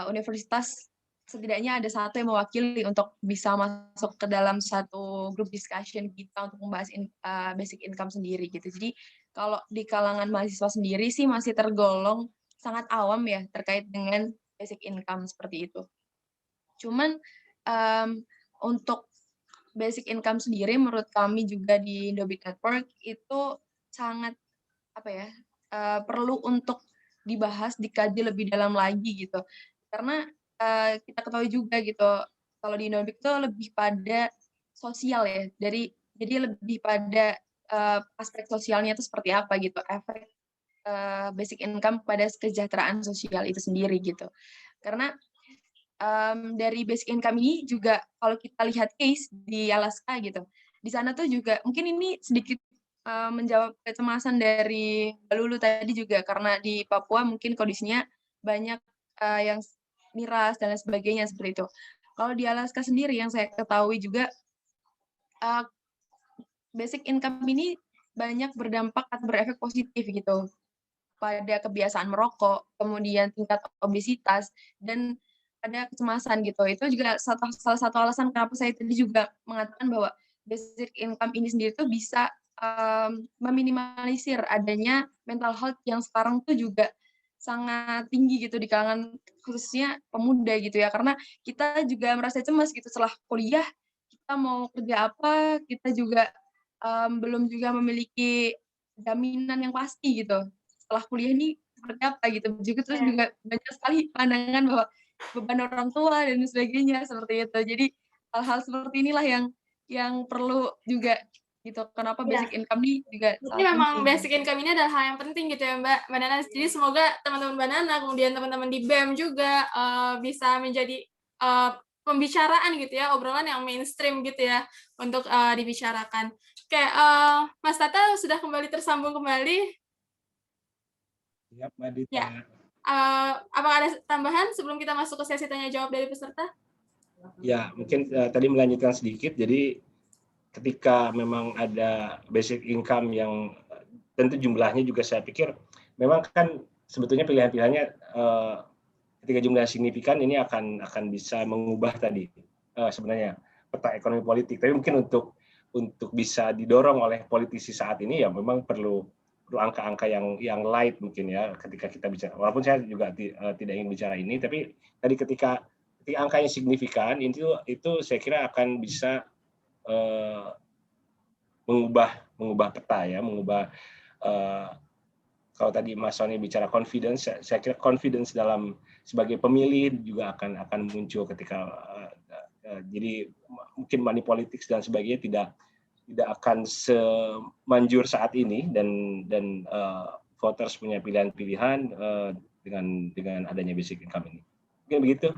universitas, setidaknya ada satu yang mewakili untuk bisa masuk ke dalam satu grup discussion kita untuk membahas basic income sendiri gitu. Jadi kalau di kalangan mahasiswa sendiri sih masih tergolong sangat awam ya terkait dengan basic income seperti itu. Cuman untuk basic income sendiri menurut kami juga di Indobik Network itu sangat perlu untuk dibahas, dikaji lebih dalam lagi gitu. Karena kita ketahui juga gitu kalau di Indobik itu lebih pada sosial ya. Jadi lebih pada aspek sosialnya itu seperti apa gitu, efek basic income pada kesejahteraan sosial itu sendiri gitu. Karena dari basic income ini juga kalau kita lihat case di Alaska gitu, di sana tuh juga mungkin ini sedikit menjawab kecemasan dari Mbak Lulu tadi juga, karena di Papua mungkin kondisinya banyak yang miras dan lain sebagainya seperti itu. Kalau di Alaska sendiri yang saya ketahui juga basic income ini banyak berdampak atau berefek positif gitu pada kebiasaan merokok, kemudian tingkat obesitas, dan ada kecemasan gitu. Itu juga salah satu alasan kenapa saya tadi juga mengatakan bahwa basic income ini sendiri tuh bisa meminimalisir adanya mental health yang sekarang tuh juga sangat tinggi gitu di kalangan khususnya pemuda gitu ya. Karena kita juga merasa cemas gitu setelah kuliah, kita mau kerja apa, kita juga belum juga memiliki jaminan yang pasti gitu. Setelah kuliah ini seperti apa gitu. Terus juga banyak sekali pandangan bahwa beban orang tua dan sebagainya seperti itu. Jadi hal-hal seperti inilah yang perlu juga gitu. Kenapa basic income ini juga Ini memang basic income ini adalah hal yang penting gitu ya Mbak Nana. Jadi semoga teman-teman Mbak Nana, kemudian teman-teman di BEM juga bisa menjadi pembicaraan gitu ya, obrolan yang mainstream gitu ya untuk dibicarakan. Oke, Mas Tata sudah kembali tersambung kembali. Ya, Mbak Dita. Ya. Apakah ada tambahan sebelum kita masuk ke sesi tanya jawab dari peserta? Ya, mungkin tadi melanjutkan sedikit. Jadi ketika memang ada basic income yang tentu jumlahnya juga saya pikir memang kan sebetulnya pilihan-pilihannya ketika jumlahnya signifikan ini akan bisa mengubah tadi sebenarnya peta ekonomi politik. Tapi mungkin untuk bisa didorong oleh politisi saat ini ya memang perlu angka-angka yang light mungkin ya ketika kita bicara. Walaupun saya juga tidak ingin bicara ini, tapi tadi ketika angkanya signifikan itu saya kira akan bisa mengubah peta ya, mengubah kalau tadi Mas Sony bicara confidence, saya kira confidence dalam sebagai pemilih juga akan muncul ketika jadi mungkin money politics dan sebagainya tidak akan semanjur saat ini dan voters punya pilihan-pilihan dengan adanya basic income ini. Mungkin begitu,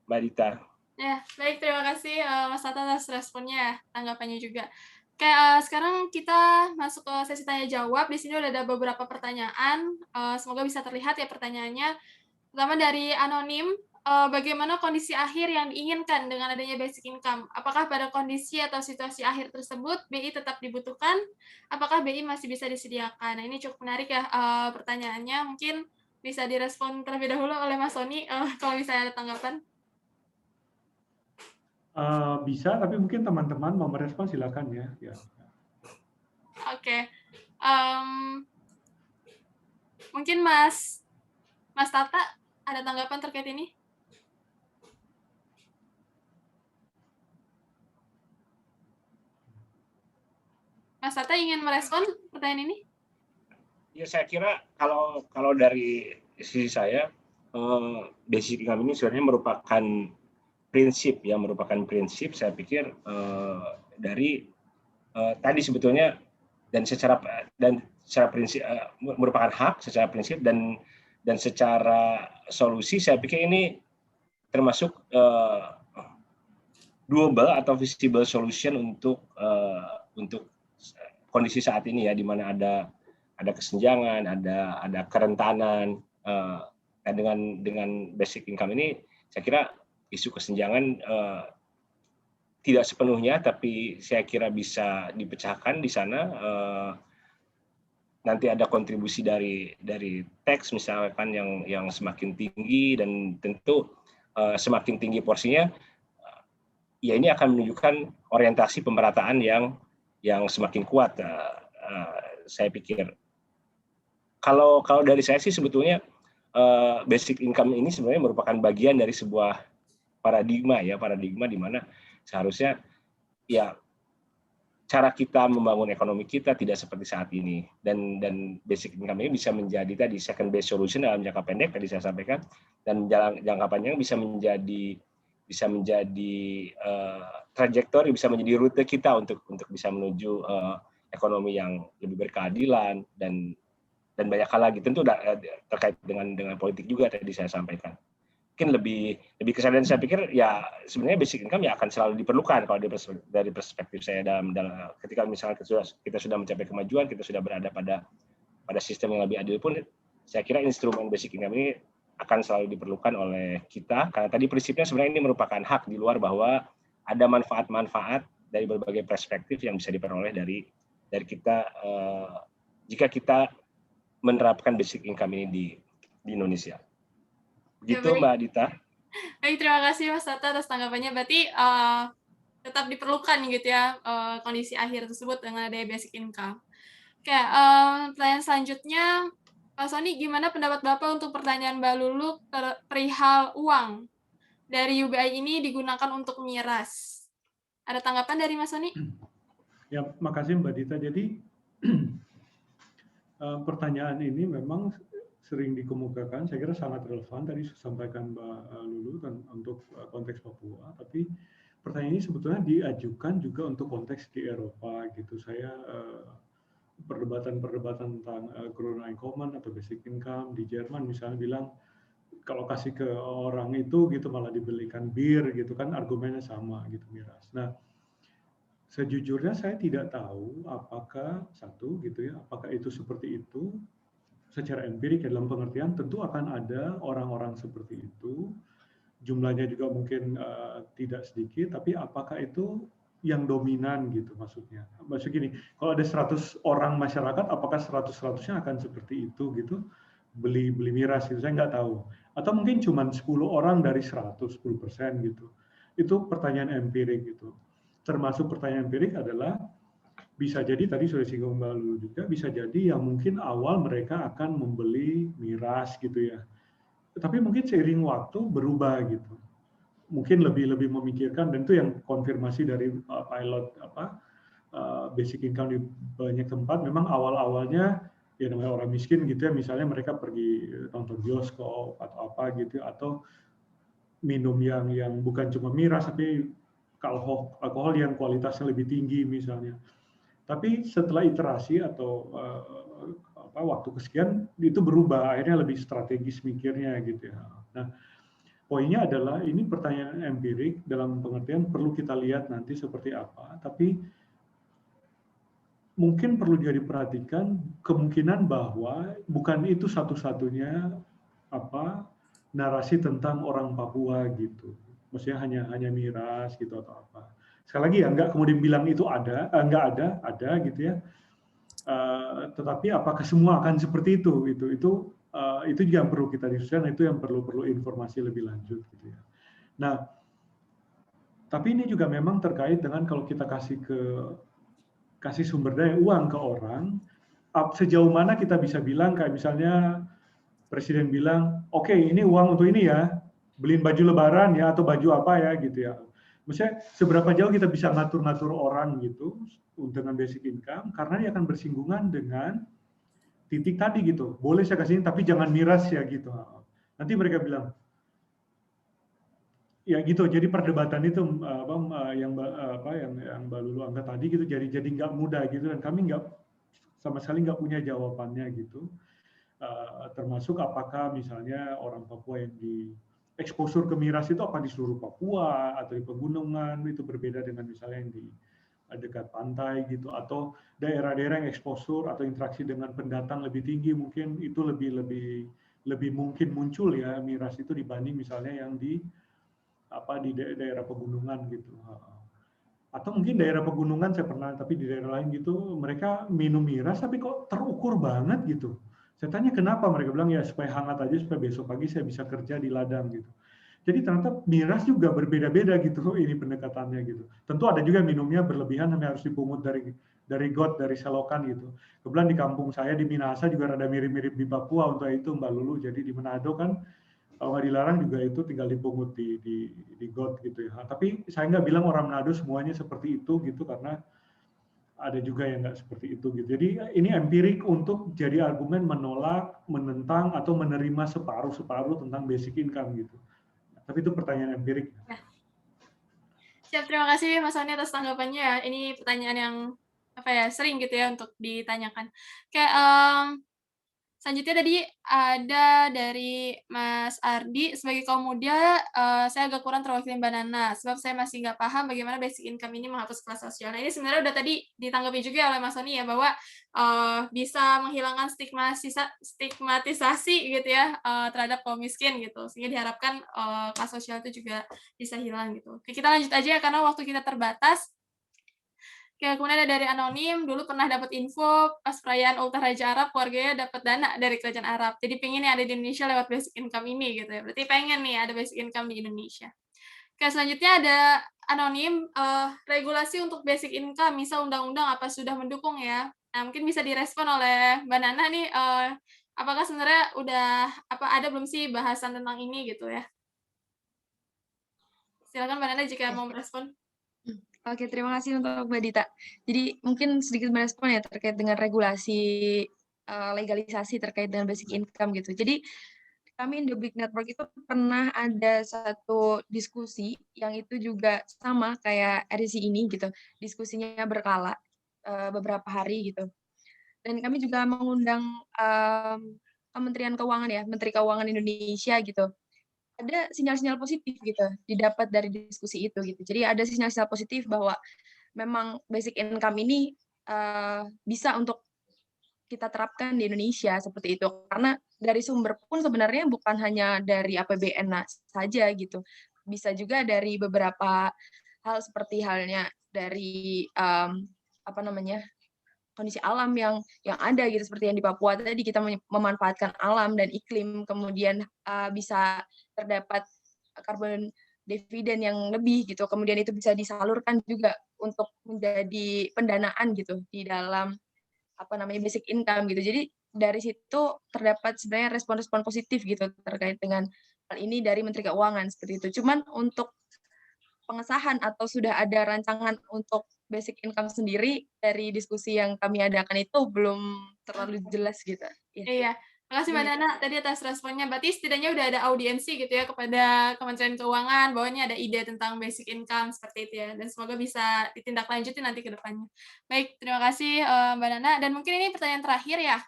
Mbak Dita. Ya, baik, terima kasih Mas Tata atas responnya, tanggapannya juga. Oke, sekarang kita masuk ke sesi tanya jawab. Di sini udah ada beberapa pertanyaan. Semoga bisa terlihat ya pertanyaannya. Pertama dari anonim, bagaimana kondisi akhir yang diinginkan dengan adanya basic income? Apakah pada kondisi atau situasi akhir tersebut BI tetap dibutuhkan? Apakah BI masih bisa disediakan? Nah, ini cukup menarik ya pertanyaannya. Mungkin bisa direspon terlebih dahulu oleh Mas Sony kalau misalnya ada tanggapan. Bisa, tapi mungkin teman-teman mau merespon silakan ya. Oke. Mungkin Mas Tata ada tanggapan terkait ini? Mas Tata ingin merespon pertanyaan ini? Ya, saya kira kalau dari sisi saya, basic income ini sebenarnya merupakan prinsip. Saya pikir dari tadi sebetulnya dan secara prinsip merupakan hak secara prinsip dan secara solusi. Saya pikir ini termasuk doable atau visible solution untuk kondisi saat ini ya, di mana ada kesenjangan, ada kerentanan. Nah, dengan basic income ini, saya kira isu kesenjangan tidak sepenuhnya, tapi saya kira bisa dipecahkan di sana. Nanti ada kontribusi dari tax misalkan yang semakin tinggi, dan tentu semakin tinggi porsinya, ya ini akan menunjukkan orientasi pemerataan yang semakin kuat. Saya pikir kalau dari saya sih sebetulnya basic income ini sebenarnya merupakan bagian dari sebuah paradigma di mana seharusnya ya cara kita membangun ekonomi kita tidak seperti saat ini, dan basic income ini bisa menjadi tadi second best solution dalam jangka pendek tadi saya sampaikan, dan jangka panjang bisa menjadi trajektori, bisa menjadi rute kita untuk bisa menuju ekonomi yang lebih berkeadilan dan banyak hal lagi, tentu terkait dengan politik juga tadi saya sampaikan. Mungkin lebih kesadaran saya pikir ya sebenarnya basic income ya akan selalu diperlukan kalau dari perspektif saya dalam ketika misalnya kita sudah mencapai kemajuan, kita sudah berada pada sistem yang lebih adil pun, saya kira instrumen basic income ini akan selalu diperlukan oleh kita, karena tadi prinsipnya sebenarnya ini merupakan hak, di luar bahwa ada manfaat-manfaat dari berbagai perspektif yang bisa diperoleh dari kita jika kita menerapkan basic income ini di Indonesia. Begitu, Mbak Dita. Baik, terima kasih Mas Tata atas tanggapannya. Berarti tetap diperlukan gitu ya kondisi akhir tersebut dengan adanya basic income. Oke, pertanyaan selanjutnya, Pak Sony, gimana pendapat Bapak untuk pertanyaan Mbak Lulu perihal uang dari UBI ini digunakan untuk miras? Ada tanggapan dari Mas Sony? Ya, makasih Mbak Dita. Jadi pertanyaan ini memang sering dikemukakan, saya kira sangat relevan tadi disampaikan Mbak Lulu untuk konteks Papua, tapi pertanyaan ini sebetulnya diajukan juga untuk konteks di Eropa gitu. Saya perdebatan tentang gross income atau basic income di Jerman misalnya bilang kalau kasih ke orang itu gitu malah dibelikan bir gitu kan, argumennya sama gitu, miras. Nah, sejujurnya saya tidak tahu apakah apakah itu seperti itu secara empirik, dalam pengertian tentu akan ada orang-orang seperti itu, jumlahnya juga mungkin tidak sedikit, tapi apakah itu yang dominan gitu maksudnya. Maksud gini, kalau ada 100 orang masyarakat, apakah 100-100-nya akan seperti itu gitu, beli miras gitu, saya nggak tahu. Atau mungkin cuma 10 orang dari 100, 10% gitu. Itu pertanyaan empirik gitu. Termasuk pertanyaan empirik adalah bisa jadi tadi sudah disinggung Mbak Lulu juga, bisa jadi yang mungkin awal mereka akan membeli miras gitu ya. Tapi mungkin seiring waktu berubah gitu. Mungkin lebih memikirkan, dan itu yang konfirmasi dari pilot basic income di banyak tempat, memang awal-awalnya ya namanya orang miskin gitu ya, misalnya mereka pergi nonton bioskop atau apa gitu, atau minum yang bukan cuma miras tapi alkohol yang kualitasnya lebih tinggi misalnya. Tapi setelah iterasi atau waktu kesekian itu berubah, akhirnya lebih strategis mikirnya gitu ya. Nah, poinnya adalah ini pertanyaan empirik dalam pengertian perlu kita lihat nanti seperti apa, tapi mungkin perlu juga diperhatikan kemungkinan bahwa bukan itu satu-satunya narasi tentang orang Papua gitu. Maksudnya hanya miras gitu atau apa. Sekali lagi ya, nggak kemudian bilang itu nggak ada gitu ya. Tetapi apakah semua akan seperti itu? Itu juga yang perlu kita diskusikan, itu yang perlu informasi lebih lanjut gitu ya. Nah, tapi ini juga memang terkait dengan kalau kita kasih sumber daya uang ke orang, sejauh mana kita bisa bilang kayak misalnya Presiden bilang, oke, ini uang untuk ini ya, beliin baju lebaran ya, atau baju apa ya gitu ya. Maksudnya seberapa jauh kita bisa ngatur-ngatur orang gitu dengan basic income, karena dia akan bersinggungan dengan titik tadi gitu. Boleh saya kasih ini, tapi jangan miras ya gitu. Nanti mereka bilang, ya gitu. Jadi perdebatan itu yang Mbak Lulu angkat tadi gitu, jadi nggak mudah gitu, dan kami sama sekali nggak punya jawabannya gitu. Termasuk apakah misalnya orang Papua yang dieksposur ke miras itu apa di seluruh Papua atau di pegunungan, itu berbeda dengan misalnya yang di dekat pantai gitu, atau daerah-daerah yang eksposur atau interaksi dengan pendatang lebih tinggi, mungkin itu lebih mungkin muncul ya miras itu dibanding misalnya yang di daerah pegunungan gitu. Atau mungkin daerah pegunungan saya pernah, tapi di daerah lain gitu mereka minum miras tapi kok terukur banget gitu. Saya tanya kenapa, mereka bilang ya supaya hangat aja, supaya besok pagi saya bisa kerja di ladang gitu. Jadi ternyata miras juga berbeda-beda gitu ini pendekatannya gitu. Tentu ada juga minumnya berlebihan sampai harus dipungut dari got, dari selokan gitu. Kebetulan di kampung saya di Minahasa juga rada mirip-mirip di Papua untuk itu Mbak Lulu. Jadi di Manado kan kalau nggak dilarang juga itu tinggal dipungut di got gitu ya. Tapi saya nggak bilang orang Manado semuanya seperti itu gitu, karena ada juga yang nggak seperti itu gitu. Jadi ini empirik untuk jadi argumen menolak, menentang, atau menerima separuh-separuh tentang basic income gitu. Tapi itu pertanyaan empirik. Siap, terima kasih Mas Sony atas tanggapannya ya. Ini pertanyaan yang sering gitu ya untuk ditanyakan. Selanjutnya tadi ada dari Mas Ardi, sebagai kaum muda, saya agak kurang terwakili Mbak Nana, sebab saya masih nggak paham bagaimana basic income ini menghapus kelas sosial. Nah, ini sebenarnya udah tadi ditanggapi juga oleh Mas Sony ya, bahwa bisa menghilangkan stigmatisasi gitu ya terhadap kaum miskin gitu, sehingga diharapkan kelas sosial itu juga bisa hilang gitu. Oke, kita lanjut aja ya, karena waktu kita terbatas. Oke, kemudian ada dari anonim, dulu pernah dapat info pas perayaan Ultah Raja Arab, keluarganya dapat dana dari kerajaan Arab. Jadi pengen nih ada di Indonesia lewat basic income ini gitu ya. Berarti pengen nih ada basic income di Indonesia. Oke, selanjutnya ada anonim, regulasi untuk basic income, misal undang-undang apa sudah mendukung ya? Nah, mungkin bisa direspon oleh Mbak Nana nih, apakah sebenarnya udah ada belum sih bahasan tentang ini gitu ya? Silakan Mbak Nana jika mau merespon. Oke, terima kasih untuk Mbak Dita. Jadi mungkin sedikit merespon ya terkait dengan regulasi legalisasi terkait dengan basic income gitu. Jadi kami The Big Network itu pernah ada satu diskusi yang itu juga sama kayak edisi ini gitu. Diskusinya berkala beberapa hari gitu. Dan kami juga mengundang Kementerian Keuangan ya, Menteri Keuangan Indonesia gitu. Ada sinyal-sinyal positif gitu didapat dari diskusi itu gitu. Jadi ada sinyal-sinyal positif bahwa memang basic income ini bisa untuk kita terapkan di Indonesia seperti itu. Karena dari sumber pun sebenarnya bukan hanya dari APBN saja gitu. Bisa juga dari beberapa hal seperti halnya dari kondisi alam yang ada gitu, seperti yang di Papua tadi kita memanfaatkan alam dan iklim, kemudian bisa terdapat karbon dividen yang lebih gitu, kemudian itu bisa disalurkan juga untuk menjadi pendanaan gitu di dalam basic income gitu. Jadi dari situ terdapat sebenarnya respon-respon positif gitu terkait dengan hal ini dari Menteri Keuangan seperti itu. Cuman untuk pengesahan atau sudah ada rancangan untuk basic income sendiri dari diskusi yang kami adakan itu belum terlalu jelas gitu. Iya. Makasih Mbak Nana tadi atas responnya. Berarti setidaknya udah ada audiensi gitu ya kepada Kementerian Keuangan bahwa ini ada ide tentang basic income seperti itu ya. Dan semoga bisa ditindaklanjuti nanti ke depannya. Baik, terima kasih Mbak Nana. Dan mungkin ini pertanyaan terakhir ya.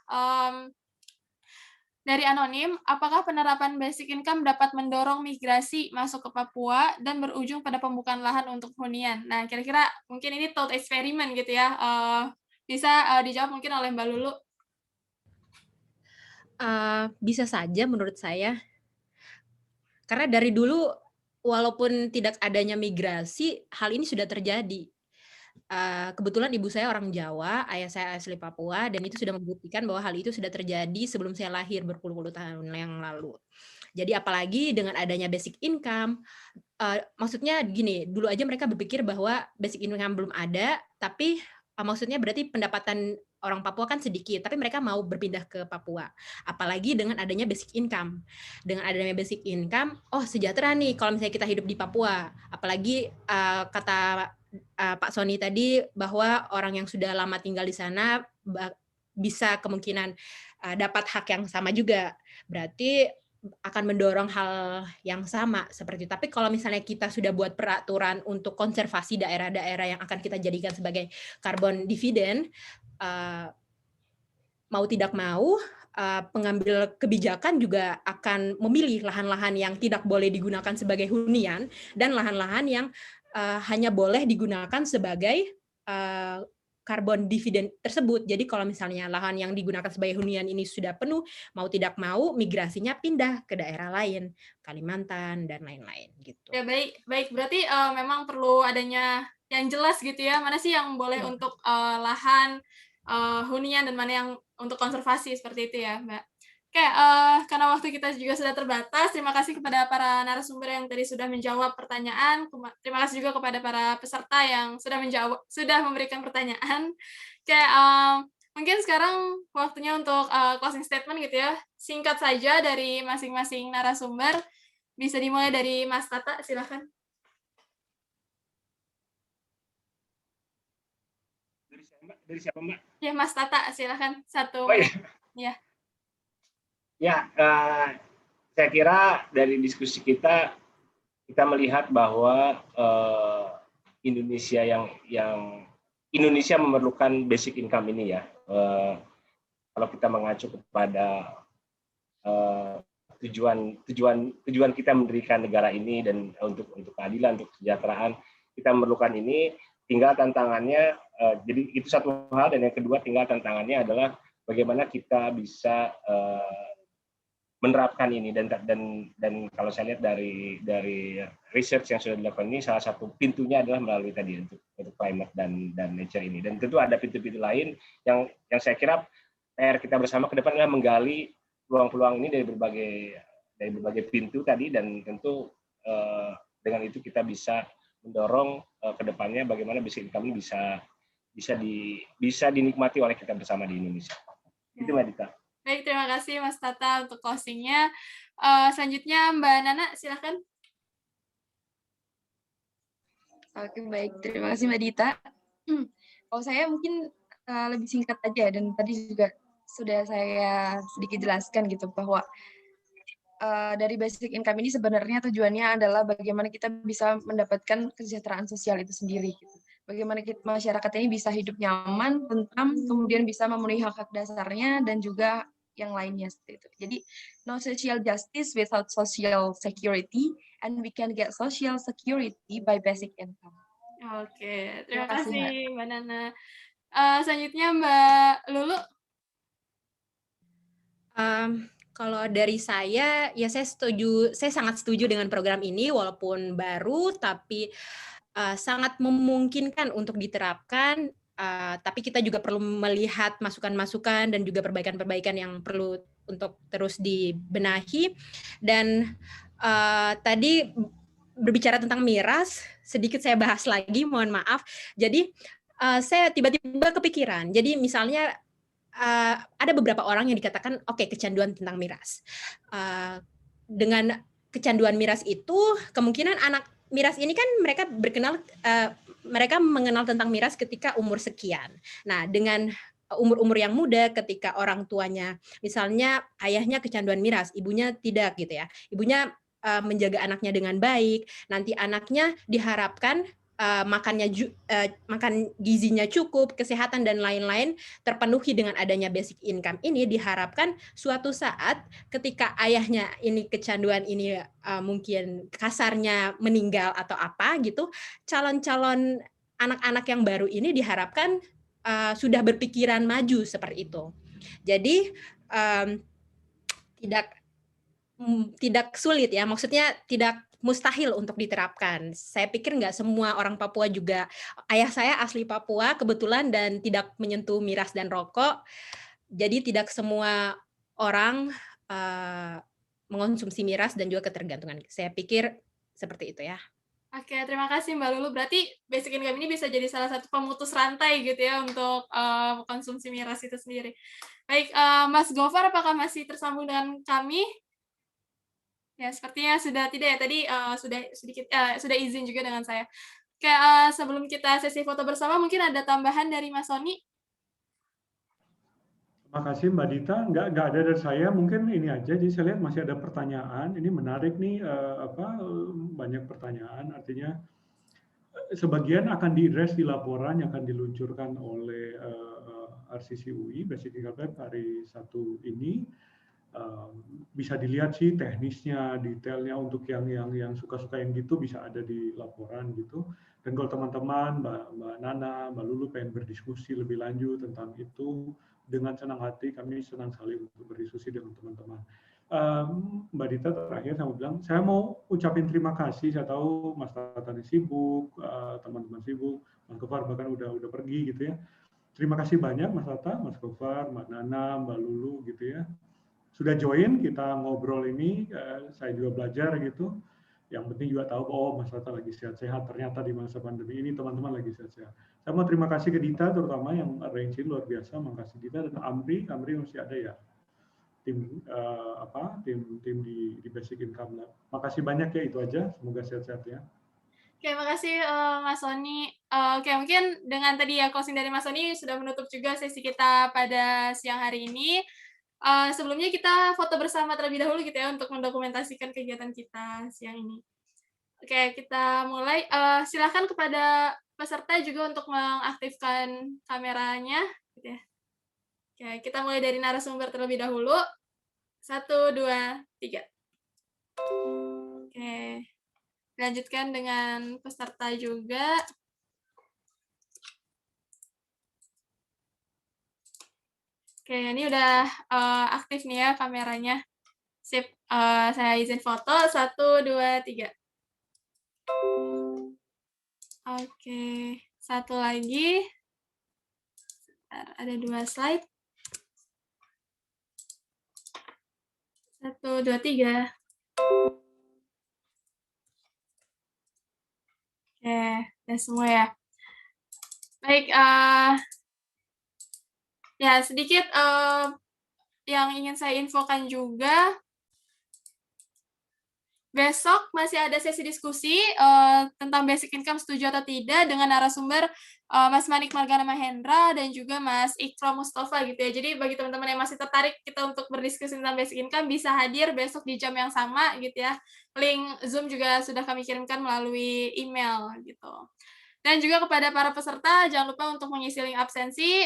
Dari Anonim, apakah penerapan basic income dapat mendorong migrasi masuk ke Papua dan berujung pada pembukaan lahan untuk hunian? Nah, kira-kira mungkin ini thought experiment gitu ya. Bisa dijawab mungkin oleh Mbak Lulu. Bisa saja menurut saya. Karena dari dulu walaupun tidak adanya migrasi, hal ini sudah terjadi. Kebetulan ibu saya orang Jawa, ayah saya asli Papua, dan itu sudah membuktikan bahwa hal itu sudah terjadi sebelum saya lahir berpuluh-puluh tahun yang lalu. Jadi apalagi dengan adanya basic income, maksudnya gini, dulu aja mereka berpikir bahwa basic income belum ada, tapi maksudnya berarti pendapatan orang Papua kan sedikit, tapi mereka mau berpindah ke Papua. Apalagi dengan adanya basic income. Dengan adanya basic income, oh sejahtera nih kalau misalnya kita hidup di Papua. Apalagi kata Pak Sony tadi bahwa orang yang sudah lama tinggal di sana bisa kemungkinan dapat hak yang sama juga. Berarti akan mendorong hal yang sama seperti itu. Tapi kalau misalnya kita sudah buat peraturan untuk konservasi daerah-daerah yang akan kita jadikan sebagai carbon dividend, mau tidak mau pengambil kebijakan juga akan memilih lahan-lahan yang tidak boleh digunakan sebagai hunian dan lahan-lahan yang hanya boleh digunakan sebagai carbon dividend tersebut. Jadi kalau misalnya lahan yang digunakan sebagai hunian ini sudah penuh, mau tidak mau migrasinya pindah ke daerah lain, Kalimantan dan lain-lain gitu. Ya baik. Berarti memang perlu adanya yang jelas gitu ya, mana sih yang boleh untuk lahan hunian dan mana yang untuk konservasi seperti itu ya, Mbak. Oke, karena waktu kita juga sudah terbatas, terima kasih kepada para narasumber yang tadi sudah menjawab pertanyaan. Terima kasih juga kepada para peserta yang sudah memberikan pertanyaan. Oke, mungkin sekarang waktunya untuk closing statement gitu ya. Singkat saja dari masing-masing narasumber. Bisa dimulai dari Mas Tata, silakan. Dari siapa, Mbak? Ya, Mas Tata, silakan. Satu. Oh, ya. Ya. Ya, saya kira dari diskusi kita melihat bahwa Indonesia Indonesia memerlukan basic income ini ya. Kalau kita mengacu kepada tujuan kita mendirikan negara ini dan untuk keadilan, untuk kesejahteraan, kita memerlukan ini. Tinggal tantangannya, jadi itu satu hal, dan yang kedua tinggal tantangannya adalah bagaimana kita bisa menerapkan ini, dan kalau saya lihat dari research yang sudah dilakukan ini, salah satu pintunya adalah melalui tadi untuk climate dan nature ini, dan tentu ada pintu-pintu lain yang saya kira PR kita bersama ke depan adalah menggali peluang-peluang ini dari berbagai pintu tadi, dan tentu dengan itu kita bisa mendorong ke depannya bagaimana basic income ini bisa dinikmati oleh kita bersama di Indonesia. Itu Mbak Dita. Baik, terima kasih Mas Tata untuk closing-nya. Selanjutnya Mbak Nana, silakan. Oke, baik. Terima kasih Mbak Dita. Kalau saya mungkin lebih singkat aja, dan tadi juga sudah saya sedikit jelaskan gitu bahwa dari basic income ini sebenarnya tujuannya adalah bagaimana kita bisa mendapatkan kesejahteraan sosial itu sendiri gitu. Bagaimana masyarakat ini bisa hidup nyaman, tentram, kemudian bisa memenuhi hak-hak dasarnya dan juga yang lainnya seperti itu. Jadi no social justice without social security, and we can get social security by basic income. Oke, terima kasih Mbak Nana. Selanjutnya Mbak Lulu. Kalau dari saya, ya saya sangat setuju dengan program ini, walaupun baru, tapi sangat memungkinkan untuk diterapkan, tapi kita juga perlu melihat masukan-masukan dan juga perbaikan-perbaikan yang perlu untuk terus dibenahi. Dan tadi berbicara tentang miras, sedikit saya bahas lagi, mohon maaf. Jadi saya tiba-tiba kepikiran. Jadi misalnya ada beberapa orang yang dikatakan oke, kecanduan tentang miras. Dengan kecanduan miras itu kemungkinan anak miras ini kan mereka mengenal tentang miras ketika umur sekian. Nah, dengan umur-umur yang muda ketika orang tuanya misalnya ayahnya kecanduan miras, ibunya tidak gitu ya. Ibunya menjaga anaknya dengan baik, nanti anaknya diharapkan makan gizinya cukup, kesehatan dan lain-lain terpenuhi dengan adanya basic income ini, diharapkan suatu saat ketika ayahnya ini kecanduan ini mungkin kasarnya meninggal atau apa gitu, calon-calon anak-anak yang baru ini diharapkan sudah berpikiran maju seperti itu. Jadi tidak sulit ya, maksudnya tidak mustahil untuk diterapkan. Saya pikir nggak semua orang Papua juga, ayah saya asli Papua kebetulan dan tidak menyentuh miras dan rokok, jadi tidak semua orang mengonsumsi miras dan juga ketergantungan. Saya pikir seperti itu ya. Oke, terima kasih Mbak Lulu. Berarti basic income ini bisa jadi salah satu pemutus rantai gitu ya untuk konsumsi miras itu sendiri. Baik, Mas Gofar, apakah masih tersambung dengan kami? Ya, sepertinya sudah tidak ya. Tadi sudah izin juga dengan saya. Oke, sebelum kita sesi foto bersama, mungkin ada tambahan dari Mas Sony? Terima kasih Mbak Dita. Nggak ada dari saya. Mungkin ini aja. Jadi saya lihat masih ada pertanyaan. Ini menarik nih. Banyak pertanyaan. Artinya sebagian akan di-address di laporan yang akan diluncurkan oleh RCC UI, Basic Income hari Sabtu ini. Bisa dilihat sih teknisnya, detailnya untuk yang suka-suka yang gitu bisa ada di laporan gitu. Dan kalau teman-teman, Mbak Nana, Mbak Lulu pengen berdiskusi lebih lanjut tentang itu, dengan senang hati kami senang sekali untuk berdiskusi dengan teman-teman. Mbak Dita terakhir saya mau bilang, saya mau ucapin terima kasih. Saya tahu Mas Tatani sibuk, teman-teman sibuk, Mas Gofar bahkan udah pergi gitu ya. Terima kasih banyak Mas Tata, Mas Gofar, Mbak Nana, Mbak Lulu gitu ya. Sudah join, kita ngobrol ini, saya juga belajar gitu. Yang penting juga tahu, oh Mas Tata lagi sehat-sehat, ternyata di masa pandemi ini teman-teman lagi sehat-sehat. Saya mau terima kasih ke Dita, terutama yang arrange luar biasa, makasih Dita, dan Amri masih ada ya, tim di Basic Income Lab. Makasih banyak ya, itu aja, semoga sehat-sehat ya. Oke, makasih Mas Sony. Oke, mungkin dengan tadi ya closing dari Mas Sony sudah menutup juga sesi kita pada siang hari ini. Sebelumnya kita foto bersama terlebih dahulu gitu ya untuk mendokumentasikan kegiatan kita siang ini. Oke, kita mulai. Silakan kepada peserta juga untuk mengaktifkan kameranya. Gitu ya. Oke, kita mulai dari narasumber terlebih dahulu. 1, 2, 3. Oke. Lanjutkan dengan peserta juga. Oke, ini udah aktif nih ya kameranya. Sip, saya izin foto. 1, 2, 3. Oke, satu lagi. Ada 2 slide. 1, 2, 3. Oke, udah semua ya. Baik, ya sedikit yang ingin saya infokan juga. Besok masih ada sesi diskusi tentang basic income setuju atau tidak dengan narasumber Mas Manik Margana Mahendra dan juga Mas Ikram Mustafa gitu ya. Jadi bagi teman-teman yang masih tertarik kita untuk berdiskusi tentang basic income bisa hadir besok di jam yang sama gitu ya. Link Zoom juga sudah kami kirimkan melalui email gitu. Dan juga kepada para peserta jangan lupa untuk mengisi link absensi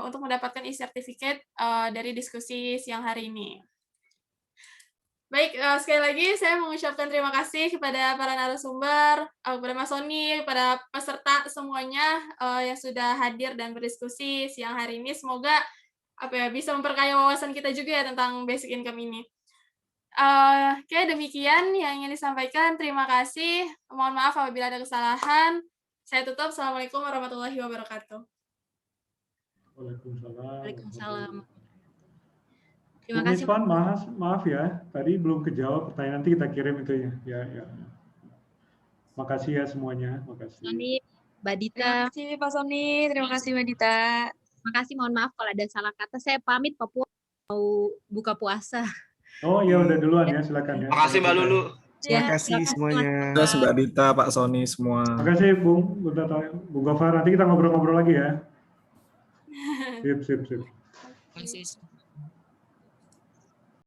untuk mendapatkan e-certificate dari diskusi siang hari ini. Baik, sekali lagi saya mengucapkan terima kasih kepada para narasumber, kepada Mas Sony, kepada peserta semuanya yang sudah hadir dan berdiskusi siang hari ini. Semoga bisa memperkaya wawasan kita juga ya tentang basic income ini. Oke, demikian yang ingin disampaikan. Terima kasih. Mohon maaf apabila ada kesalahan. Saya tutup. Assalamualaikum warahmatullahi wabarakatuh. Waalaikumsalam. Terima kasih. Maaf ya, tadi belum kejawab pertanyaan, nanti kita kirim itu ya. Makasih ya semuanya. Makasih. Sony, Mbak Dita. Terima kasih Pak Sony, terima kasih Mbak Dita. Makasih, mohon maaf kalau ada salah kata. Saya pamit, Papua mau buka puasa. Oh iya udah duluan ya, silakan ya. Makasih Mbak Lulu. Ya, Terima kasih semuanya. Terima kasih Mbak Dita, Pak Sony semua. Makasih Bung Gofar. Nanti kita ngobrol-ngobrol lagi ya. Sip. Terima kasih.